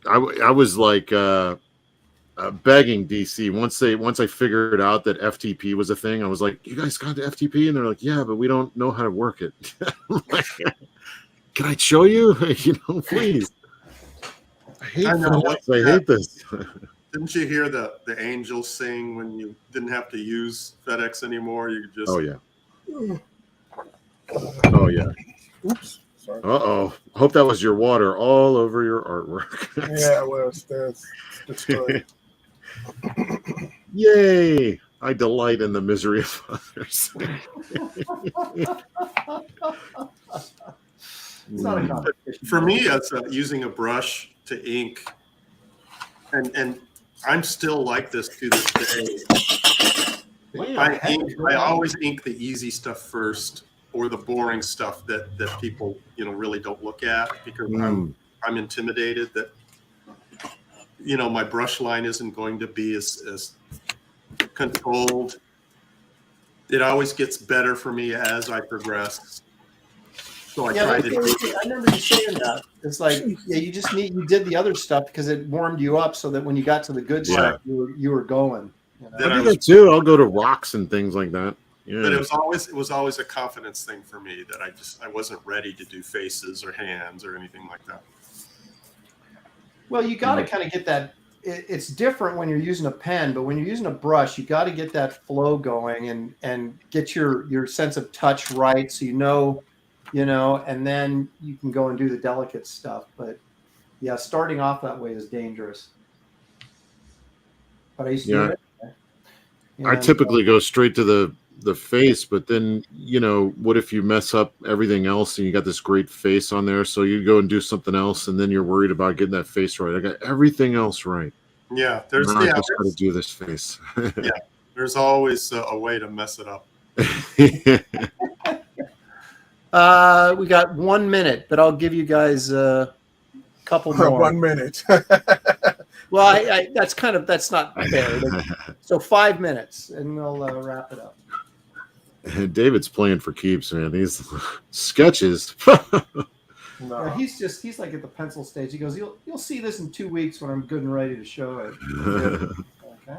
Speaker 1: I was like begging DC once I figured out that FTP was a thing. I was like, "You guys got the FTP?" And they're like, "Yeah, but we don't know how to work it." Like, can I show you? Please. I hate this.
Speaker 4: Didn't you hear the angels sing when you didn't have to use FedEx anymore? You could just.
Speaker 1: Oh yeah.
Speaker 3: Oops. Sorry.
Speaker 1: Uh-oh. Hope that was your water all over your artwork.
Speaker 3: Yeah, it was. That's destroyed.
Speaker 1: Yay! I delight in the misery of others.
Speaker 2: It's not a competition.
Speaker 4: For me, it's using a brush to ink, and I'm still like this to this day. I always ink the easy stuff first. or the boring stuff that people really don't look at, because I'm intimidated that my brush line isn't going to be as controlled. It always gets better for me as I progress. So I try to.
Speaker 2: I remember you saying that. It's like, you did the other stuff because it warmed you up, so that when you got to the good stuff, you were going.
Speaker 1: I do that too. I'll go to rocks and things like that. Yeah.
Speaker 4: But it was always a confidence thing for me that I wasn't ready to do faces or hands or anything like that.
Speaker 2: Well, you got to kind of get that. It's different when you're using a pen, but when you're using a brush, you got to get that flow going and get your sense of touch right, so and then you can go and do the delicate stuff. But yeah, starting off that way is dangerous. But I used to do it.
Speaker 1: I typically go straight to the face, but then what if you mess up everything else and you got this great face on there, so you go and do something else and then you're worried about getting that face right. I got everything else right.
Speaker 4: Yeah,
Speaker 1: I just got to do this face.
Speaker 4: Yeah, there's always a way to mess it up.
Speaker 2: We got 1 minute, but I'll give you guys a couple more.
Speaker 3: 1 minute.
Speaker 2: Well, that's not fair. So 5 minutes, and we'll wrap it up.
Speaker 1: David's playing for keeps, man. These sketches.
Speaker 3: No.
Speaker 2: He's like at the pencil stage. He goes, you'll see this in 2 weeks when I'm good and ready to show it. Okay.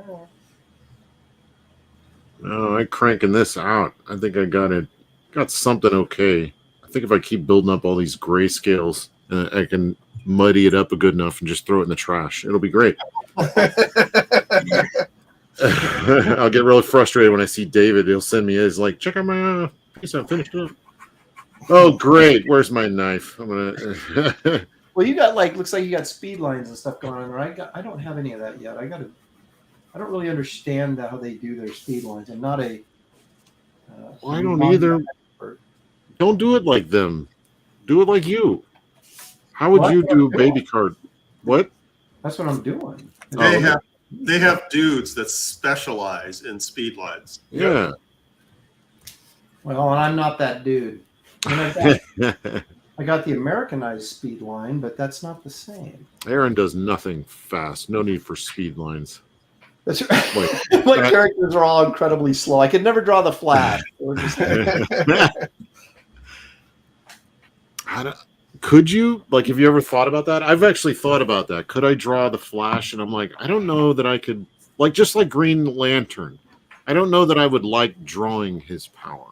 Speaker 1: No, I'm cranking this out. I think I got something okay. I think if I keep building up all these grayscales, I can muddy it up good enough and just throw it in the trash. It'll be great. I'll get really frustrated when I see David. He'll send me his, like, check out my piece. I finished it up. Oh, great. Where's my knife? I'm gonna.
Speaker 2: Well, you got looks like you got speed lines and stuff going on, right? I don't have any of that yet. I don't really understand how they do their speed lines. I'm not a.
Speaker 1: I don't either. Expert. Don't do it like them. Do it like you. How would you do baby card? What?
Speaker 2: That's what I'm doing.
Speaker 4: They have dudes that specialize in speed lines.
Speaker 1: Yeah.
Speaker 2: Well, and I'm not that dude. I got the Americanized speed line, but that's not the same.
Speaker 1: Aaron does nothing fast. No need for speed lines.
Speaker 2: That's right. My characters are all incredibly slow. I could never draw the Flash.
Speaker 1: Could you? Like, have you ever thought about that? I've actually thought about that. Could I draw the Flash? And I'm like, I don't know that I could. Like, just like Green Lantern, I don't know that I would like drawing his power.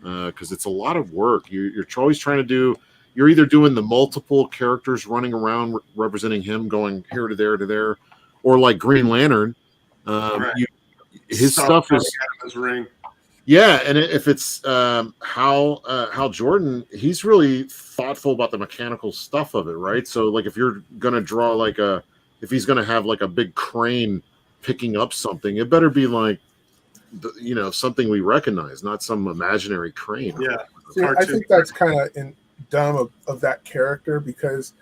Speaker 1: Because it's a lot of work. You're always trying to do. You're either doing the multiple characters running around representing him, going here to there to there, or like Green Lantern,
Speaker 4: Right.
Speaker 1: His stuff is
Speaker 4: his ring.
Speaker 1: Yeah, and if it's Hal Jordan, he's really thoughtful about the mechanical stuff of it, right? So like if you're gonna draw if he's gonna have like a big crane picking up something, it better be like something we recognize, not some imaginary crane.
Speaker 4: Yeah.
Speaker 3: See, I think that's kind of dumb of that character, because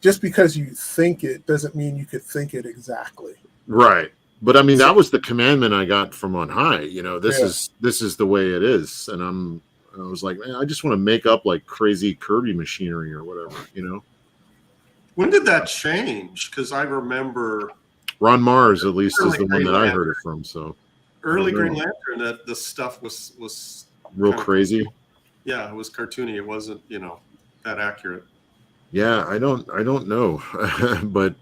Speaker 3: just because you think it doesn't mean you could think it exactly.
Speaker 1: Right. But I mean, that was the commandment I got from on high. This is the way it is. And I was like, man, I just want to make up like crazy Kirby machinery or whatever,
Speaker 4: When did that change? Because I remember
Speaker 1: Ron Mars, at least, is the one that I heard it from. So
Speaker 4: early Green Lantern, that the stuff was
Speaker 1: real crazy.
Speaker 4: Yeah, it was cartoony. It wasn't, that accurate.
Speaker 1: Yeah, I don't know, but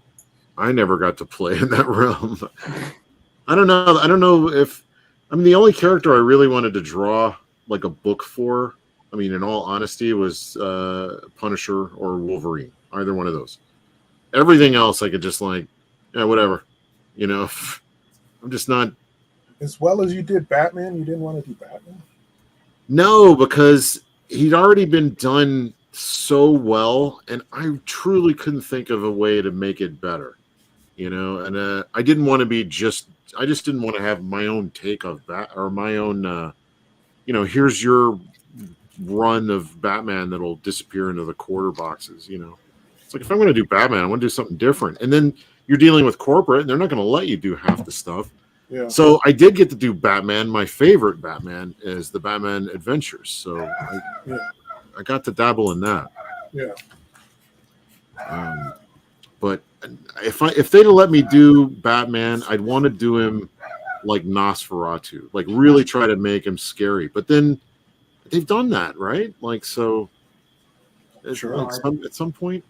Speaker 1: I never got to play in that realm. I don't know if the only character I really wanted to draw like a book for, in all honesty, was Punisher or Wolverine. Either one of those. Everything else I could just whatever. I'm just not.
Speaker 3: As well as you did Batman, you didn't want to do Batman?
Speaker 1: No, because he'd already been done so well, and I truly couldn't think of a way to make it better. And I didn't want to be I just didn't want to have my own take of that, or my own, here's your run of Batman that'll disappear into the quarter boxes. It's like, if I'm going to do Batman, I want to do something different. And then you're dealing with corporate, and they're not going to let you do half the stuff.
Speaker 3: Yeah.
Speaker 1: So I did get to do Batman. My favorite Batman is the Batman Adventures. So I got to dabble in that.
Speaker 3: Yeah.
Speaker 1: But if they'd have let me do Batman, I'd want to do him like Nosferatu, like really try to make him scary. But then they've done that, right? Like, so
Speaker 3: Sure.
Speaker 1: like at some point.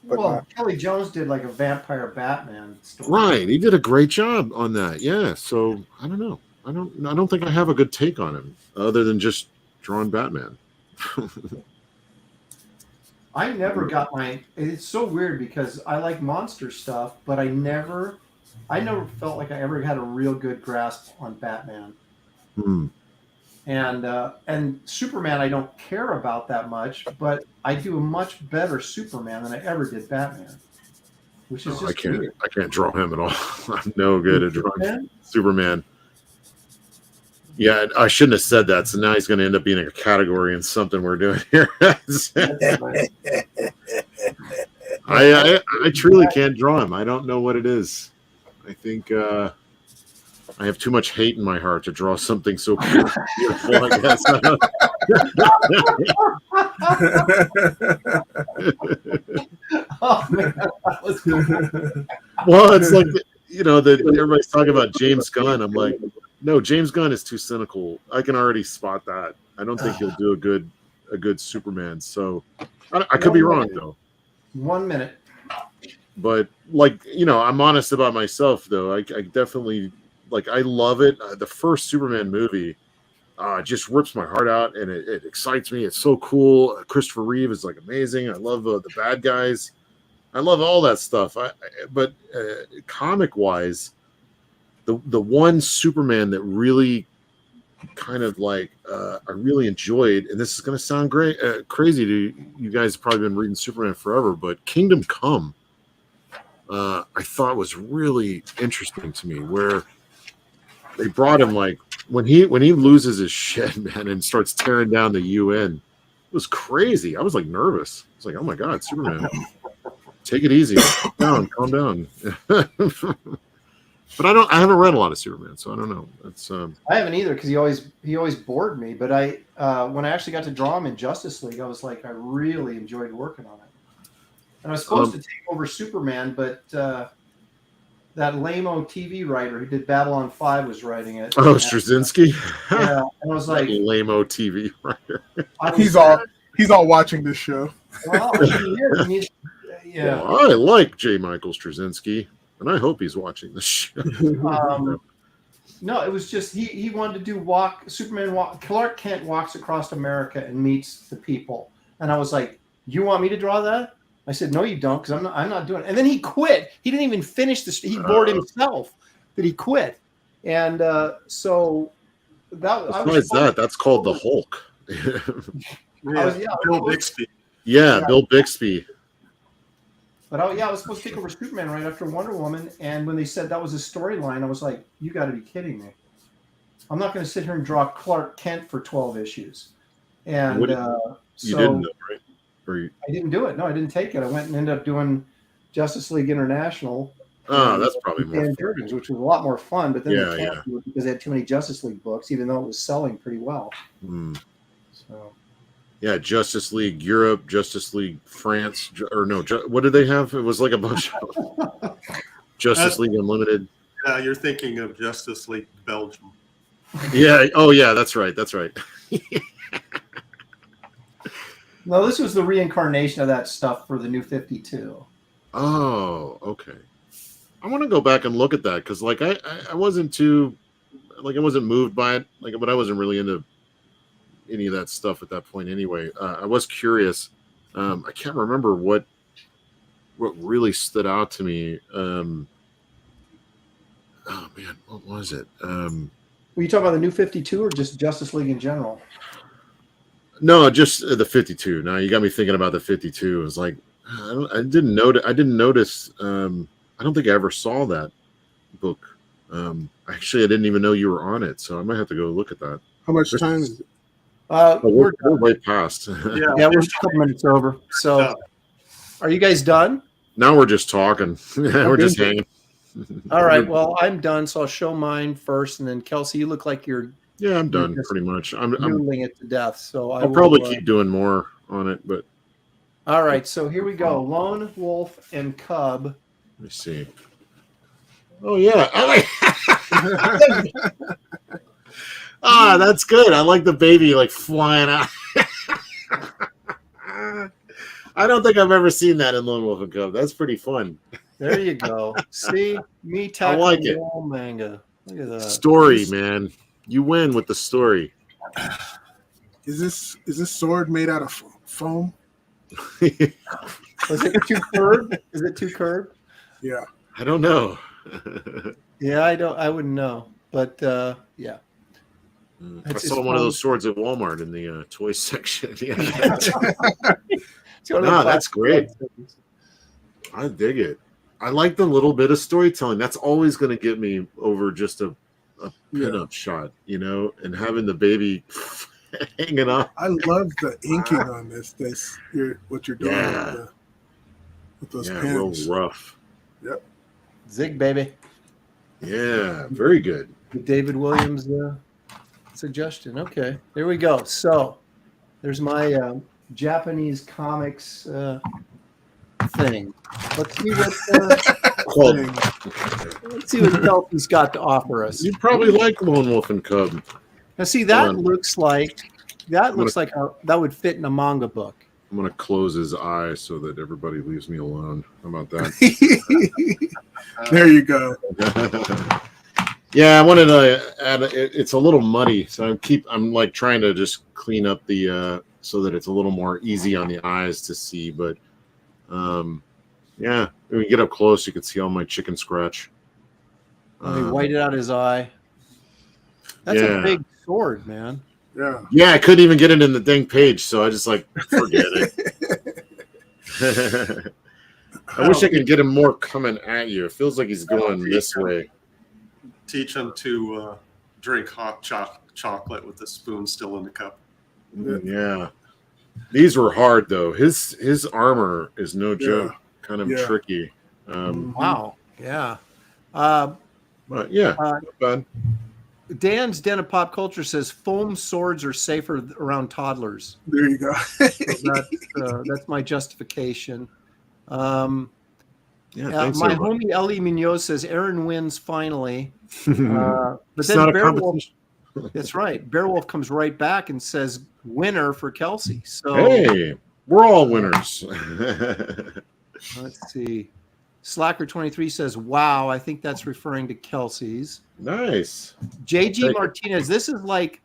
Speaker 3: But
Speaker 2: Well, Kelly Jones did like a vampire Batman story.
Speaker 1: Right. He did a great job on that. Yeah. So I don't know. I don't think I have a good take on him other than just drawing Batman.
Speaker 2: I never got it's so weird because I like monster stuff, but I never felt like I ever had a real good grasp on Batman. And Superman I don't care about that much, but I do a much better Superman than I ever did Batman. Which is just weird.
Speaker 1: I can't draw him at all. I'm no good at drawing Superman. Yeah, I shouldn't have said that. So now he's going to end up being a category in something we're doing here. I truly can't draw him. I don't know what it is. I think I have too much hate in my heart to draw something so beautiful, I guess.
Speaker 2: Oh, man, that was cool.
Speaker 1: Well, it's like, everybody's talking about James Gunn. I'm like, no, James Gunn is too cynical. I can already spot that. I don't think he'll do a good Superman. So I could be wrong though.
Speaker 2: 1 minute.
Speaker 1: But I'm honest about myself though. I definitely I love it. The first Superman movie just rips my heart out, and it excites me. It's so cool. Christopher Reeve is amazing. I love the bad guys. I love all that stuff. But comic wise, the one Superman that really kind of I really enjoyed, and this is going to sound crazy to you guys have probably been reading Superman forever, but Kingdom Come I thought was really interesting to me, where they brought him when he loses his shit, man, and starts tearing down the UN. It was crazy. I was nervous. It's oh my God, Superman, take it easy, calm down. But I haven't read a lot of Superman, so I don't know. It's
Speaker 2: I haven't either because he always bored me. But when I actually got to draw him in Justice League, I was I really enjoyed working on it. And I was supposed to take over Superman, but that lame-o TV writer who did Babylon 5 was writing it.
Speaker 1: Oh, Straczynski?
Speaker 2: Yeah, and I was like,
Speaker 1: lame-o TV writer.
Speaker 3: he's all watching this show.
Speaker 2: Well, yeah.
Speaker 1: Well, I like J. Michael Straczynski, and I hope he's watching this show.
Speaker 2: No, it was just he wanted to do Superman walk. Clark Kent walks across America and meets the people, and I was like, "You want me to draw that?" I said, "No, you don't, because I'm not doing it." And then he quit. He didn't even finish this. He bored himself that he quit, and so
Speaker 1: that's called the Hulk.
Speaker 4: Bill Bixby.
Speaker 1: Yeah, Bill Bixby.
Speaker 2: But I was supposed to take over Superman right after Wonder Woman, and when they said that was a storyline, I was like, "You got to be kidding me! I'm not going to sit here and draw Clark Kent for 12 issues." And
Speaker 1: you didn't know, right?
Speaker 2: I didn't do it. No, I didn't take it. I went and ended up doing Justice League International.
Speaker 1: Oh, that's probably more fun.
Speaker 2: Which was a lot more fun. But then they
Speaker 1: Yeah.
Speaker 2: canceled it because they had too many Justice League books, even though it was selling pretty well. So.
Speaker 1: Yeah, Justice League Europe, Justice League France, or no, what did they have? It was a bunch of Justice League Unlimited.
Speaker 4: Yeah, you're thinking of Justice League Belgium.
Speaker 1: Yeah. Oh, yeah. That's right. That's right.
Speaker 2: No, this was the reincarnation of that stuff for the New 52.
Speaker 1: Oh, okay. I want to go back and look at that because, I wasn't too, I wasn't moved by it, but I wasn't really into any of that stuff at that point anyway. I was curious. I can't remember what really stood out to me. Oh man, what was it?
Speaker 2: Were you talking about the New 52 or just Justice League in general?
Speaker 1: No, just the 52. Now you got me thinking about the 52. It was I didn't notice. I don't think I ever saw that book. Actually, I didn't even know you were on it, so I might have to go look at that.
Speaker 3: How much time is it?
Speaker 1: We're way past.
Speaker 2: Yeah, we're just a couple minutes over. So, are you guys done?
Speaker 1: Now we're just talking. We're just hanging.
Speaker 2: All right. Well, I'm done, so I'll show mine first, and then Kelsey, you look like you're
Speaker 1: Yeah, I'm done pretty much. I'm
Speaker 2: noodling it to death. So
Speaker 1: I'll probably keep doing more on it, but
Speaker 2: all right. So here we go. Lone Wolf and Cub.
Speaker 1: let me see. Oh yeah. Ah, that's good. I like the baby like flying out. I don't think I've ever seen that in Lone Wolf and Cub. That's pretty fun.
Speaker 2: There you go. See, me
Speaker 1: I
Speaker 2: tackling
Speaker 1: like it.
Speaker 2: wall manga. Look at that
Speaker 1: Story, man. You win with the story.
Speaker 3: Is this sword made out of foam?
Speaker 2: Was it too curved? Is it too curved?
Speaker 3: Yeah.
Speaker 1: I don't know.
Speaker 2: Yeah, I wouldn't know. But yeah.
Speaker 1: I saw one of those swords at Walmart in the toy section. Yeah. No, that's great. I dig it. I like the little bit of storytelling. That's always going to get me over just a pinup shot, you know, and having the baby hanging up.
Speaker 3: I love the inking on this. What you're doing with those pens.
Speaker 1: Real rough.
Speaker 3: Yep.
Speaker 2: Zig, baby.
Speaker 1: Yeah, very good.
Speaker 2: The David Williams suggestion. Okay, there we go. So there's my Japanese comics thing. Let's see what Kelsey's got to offer us.
Speaker 1: You probably like Lone Wolf and Cub.
Speaker 2: Now, see, that looks like that would fit in a manga book.
Speaker 1: I'm gonna close his eyes so that everybody leaves me alone. How about that?
Speaker 3: There you go.
Speaker 1: Yeah, I wanted to add. It's a little muddy, so I'm like trying to just clean up the so that it's a little more easy on the eyes to see. But yeah, when we get up close, you can see all my chicken scratch.
Speaker 2: He whited out his eye. That's a big sword, man.
Speaker 3: Yeah.
Speaker 1: Yeah, I couldn't even get it in the dang page, so I just like forget it. I wish I could get him more coming at you. It feels like he's going this way.
Speaker 4: Teach him to drink hot chocolate with the spoon still in the cup.
Speaker 1: Yeah. These were hard though. His armor is no joke. Kind of tricky.
Speaker 2: Wow. Yeah.
Speaker 1: But yeah, not bad.
Speaker 2: Dan's Den of Pop Culture says foam swords are safer around toddlers.
Speaker 3: There you go.
Speaker 2: So that's my justification. My homie Ellie Munoz says Aaron wins finally. But then Bearwolf, that's right. Bearwolf comes right back and says winner for Kelsey. So
Speaker 1: hey, we're all winners.
Speaker 2: Let's see. Slacker23 says, wow, I think that's referring to Kelsey's.
Speaker 1: Nice.
Speaker 2: JG Martinez, this is like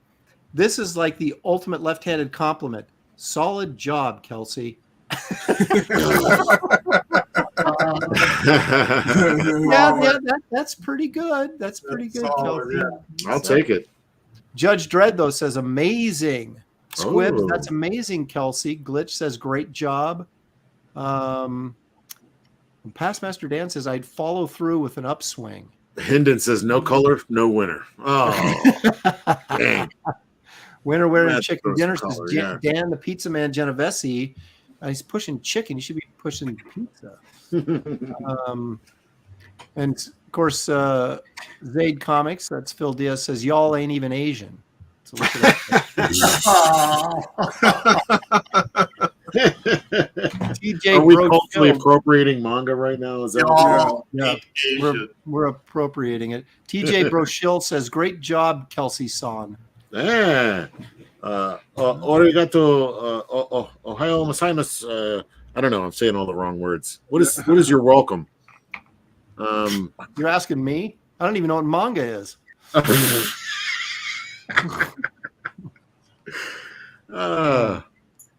Speaker 2: the ultimate left-handed compliment. Solid job, Kelsey. That's pretty good. That's pretty good, Kelsey.
Speaker 1: Yeah. I'll take it.
Speaker 2: Judge Dredd, though, says amazing. Squibs, that's amazing, Kelsey. Glitch says great job. Past Master Dan says I'd follow through with an upswing.
Speaker 1: Hendon says no color, no winner. Oh, dang.
Speaker 2: Winner wearing chicken dinner says Dan, the pizza man Genovese. He's pushing chicken. You should be pushing pizza. And of course, Zade Comics, that's Phil Diaz, says y'all ain't even Asian. So look at that. TJ,
Speaker 1: are we culturally appropriating manga right now? Is that
Speaker 2: we're appropriating it. TJ Brochill says, "Great job, Kelsey-san."
Speaker 1: Yeah. Origato, Ohio gozaimasu. I don't know. I'm saying all the wrong words. What is your welcome?
Speaker 2: You're asking me? I don't even know what manga is.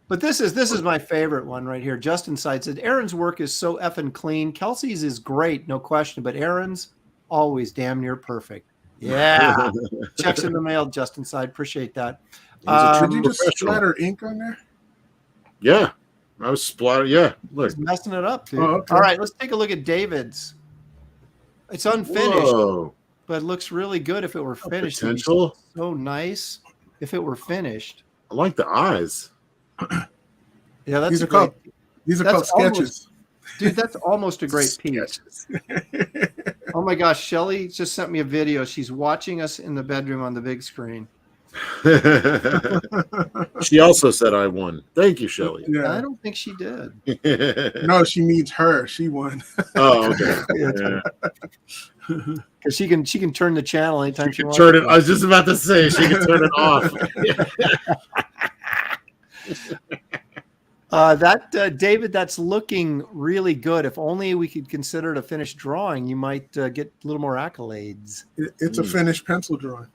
Speaker 2: But this is my favorite one right here. Justin Side said, Aaron's work is so effing clean. Kelsey's is great, no question, but Aaron's always damn near perfect. Yeah. Checks in the mail, Justin Side. Appreciate that.
Speaker 3: Did you just splatter ink on there?
Speaker 1: Yeah. I was splattering. Yeah. Look.
Speaker 2: He's messing it up, dude.
Speaker 3: Oh, okay.
Speaker 2: All right, let's take a look at David's. It's unfinished, but it looks really good if it were finished.
Speaker 1: Potential.
Speaker 2: So nice if it were finished.
Speaker 1: I like the eyes.
Speaker 2: Yeah, that's
Speaker 3: these are called sketches.
Speaker 2: Dude, that's almost a great piece. Oh my gosh, Shelly just sent me a video. She's watching us in the bedroom on the big screen.
Speaker 1: She also said I won. Thank you, Shelley.
Speaker 3: Yeah.
Speaker 2: I don't think she did.
Speaker 3: No, she means her. She won.
Speaker 1: Oh, okay. Yeah.
Speaker 2: Because she can turn the channel anytime she wants.
Speaker 1: Turn it. I was just about to say she can turn it off.
Speaker 2: David, that's looking really good. If only we could consider it a finished drawing, you might get a little more accolades.
Speaker 3: It's a finished pencil drawing.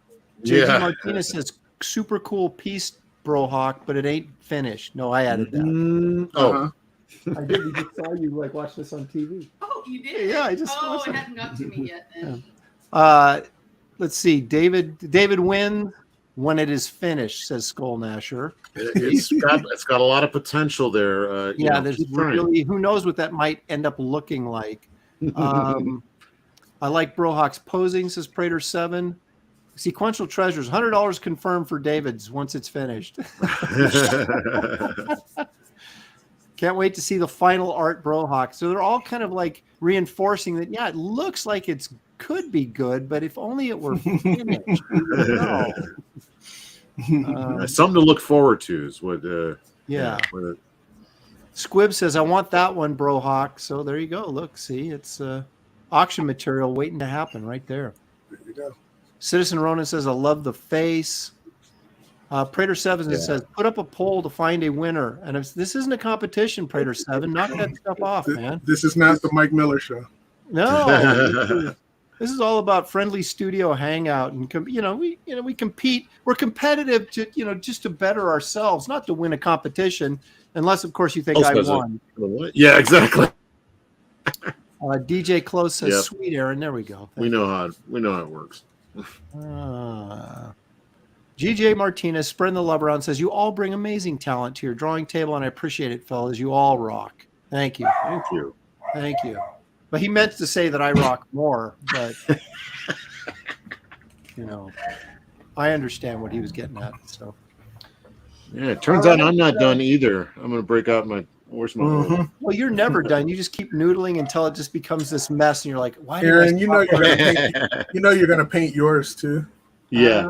Speaker 2: JG
Speaker 1: Yeah.
Speaker 2: Martinez says, super cool piece, Brohawk, but it ain't finished. No, I added that.
Speaker 1: Oh,
Speaker 2: I did. We just saw you watch this on TV.
Speaker 5: Oh, you did?
Speaker 2: Yeah, I just.
Speaker 5: Oh, it hadn't got to me yet then.
Speaker 2: Let's see. David wins when it is finished, says Skull Nasher.
Speaker 1: it's got a lot of potential there.
Speaker 2: There's really, who knows what that might end up looking like. I like Brohawk's posing, says Prater 7. Sequential Treasures, $100 confirmed for David's once it's finished. Can't wait to see the final art, Brohawk. So they're all kind of like reinforcing that, yeah, it looks like it could be good, but if only it were finished.
Speaker 1: Something to look forward to is what.
Speaker 2: Squib says, I want that one, Brohawk. So there you go. Look, see, it's auction material waiting to happen right there.
Speaker 3: There you go.
Speaker 2: Citizen Ronan says, I love the face. Prater 7 says, put up a poll to find a winner. And if this isn't a competition, Prater 7, knock that stuff off, man.
Speaker 3: This is not the Mike Miller show.
Speaker 2: No. This is all about friendly studio hangout, and we compete. We're competitive to just to better ourselves, not to win a competition, unless of course you think I won.
Speaker 1: Yeah, exactly.
Speaker 2: DJ Close says, "Sweet Aaron." There we go.
Speaker 1: We know how it works.
Speaker 2: GJ Martinez, spreading the love around, says, "You all bring amazing talent to your drawing table, and I appreciate it, fellas. You all rock." Thank you.
Speaker 1: Thank you.
Speaker 2: Thank you. But he meant to say that I rock more, but I understand what he was getting at. So
Speaker 1: yeah, it turns out I'm not done either. I'm gonna break out my
Speaker 2: well, you're never done. You just keep noodling until it just becomes this mess, and you're like, "Why?"
Speaker 3: Aaron, you're gonna paint yours too.
Speaker 1: Yeah.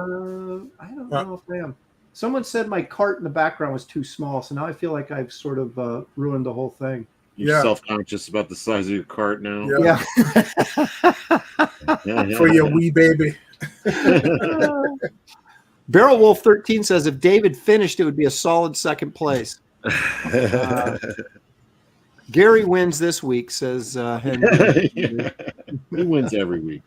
Speaker 2: I don't know if I am. Someone said my cart in the background was too small, so now I feel like I've sort of ruined the whole thing.
Speaker 1: You're self-conscious about the size of your cart now.
Speaker 2: Yeah.
Speaker 3: For your wee baby.
Speaker 2: Barrel Wolf 13 says, if David finished, it would be a solid second place. Gary wins this week, says Henry.
Speaker 1: He wins every week.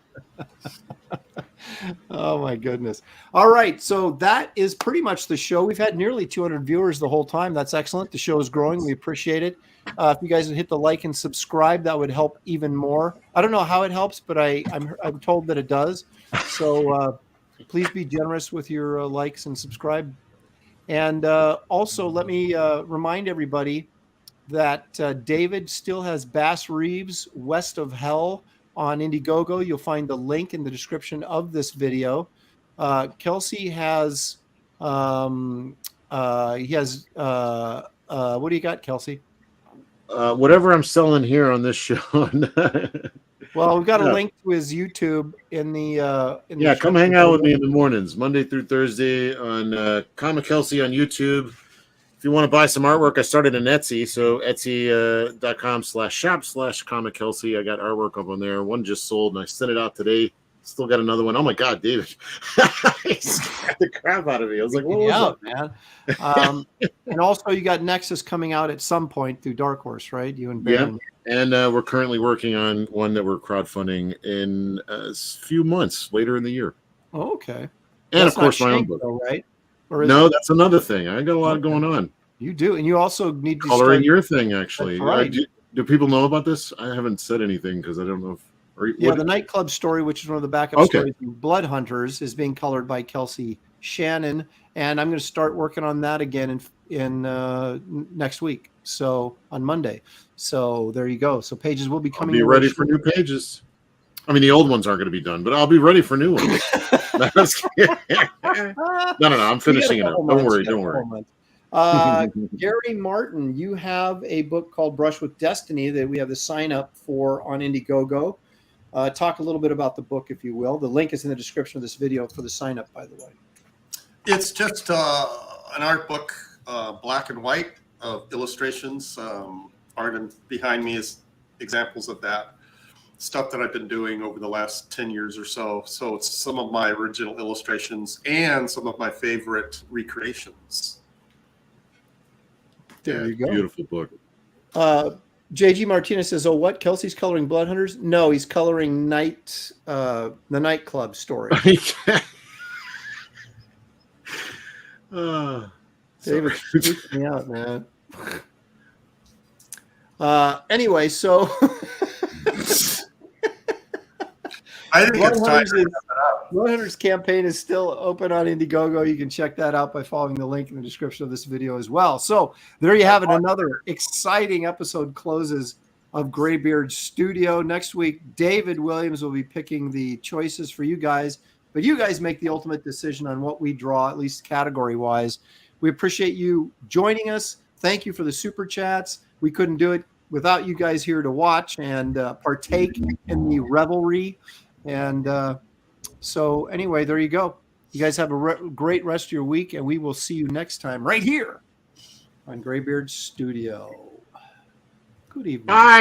Speaker 2: Oh my goodness. All right, so that is pretty much the show. We've had nearly 200 viewers the whole time. That's excellent. The show is growing. We appreciate it. If you guys would hit the like and subscribe, that would help even more. I don't know how it helps, but I'm told that it does. So please be generous with your likes and subscribe. And also, let me remind everybody that David still has Bass Reeves West of Hell on Indiegogo. You'll find the link in the description of this video. Kelsey has what do you got, Kelsey?
Speaker 1: Whatever I'm selling here on this show.
Speaker 2: Well, we've got a link to his YouTube in the
Speaker 1: come hang out with me in the mornings, Monday through Thursday on Comic Kelsey on YouTube. If you want to buy some artwork, I started an Etsy, so etsy.com/shop/Comic Kelsey. I got artwork up on there. One just sold, and I sent it out today. Still got another one. Oh my God, David! He scared the crap out of me. I was like, "What was that,
Speaker 2: man?" And also, you got Nexus coming out at some point through Dark Horse, right? You and Ben.
Speaker 1: Yeah. And we're currently working on one that we're crowdfunding in a few months later in the year.
Speaker 2: Oh, okay.
Speaker 1: And of course, my own book,
Speaker 2: right?
Speaker 1: No, that's another thing. I got a lot going on.
Speaker 2: You do, and you also need to
Speaker 1: coloring your thing. Actually,
Speaker 2: right.
Speaker 1: Do people know about this? I haven't said anything because I don't know if.
Speaker 2: The nightclub story, which is one of the backup stories in Blood Hunters, is being colored by Kelsey Shannon, and I'm going to start working on that again in next week. So on Monday. So there you go. So pages will be coming.
Speaker 1: I'll be ready for new pages. I mean, the old ones aren't going to be done, but I'll be ready for new ones. No, I'm finishing it up. Don't worry.
Speaker 2: Gary Martin, you have a book called Brush with Destiny that we have the sign up for on Indiegogo. talk a little bit about the book, if you will. The link is in the description of this video for the sign up, by the way.
Speaker 4: It's just an art book, black and white, of illustrations. Art behind me is examples of that stuff that I've been doing over the last 10 years or so. So it's some of my original illustrations and some of my favorite recreations.
Speaker 2: There you go.
Speaker 1: Beautiful book.
Speaker 2: JG Martinez says, "Oh, what? Kelsey's coloring Blood Hunters? No, he's coloring the nightclub story." David freaked me out, man. Anyway, so
Speaker 4: I think it's time.
Speaker 2: Blood Hunters campaign is still open on Indiegogo. You can check that out by following the link in the description of this video as well. So there you have it. Another exciting episode closes of Graybeard's Studio. Next week, David Williams will be picking the choices for you guys, but you guys make the ultimate decision on what we draw, at least category-wise. We appreciate you joining us. Thank you for the super chats. We couldn't do it without you guys here to watch and partake in the revelry. And so anyway, there you go. You guys have a great rest of your week, and we will see you next time right here on Graybeard's Studio. Good evening.
Speaker 1: Bye.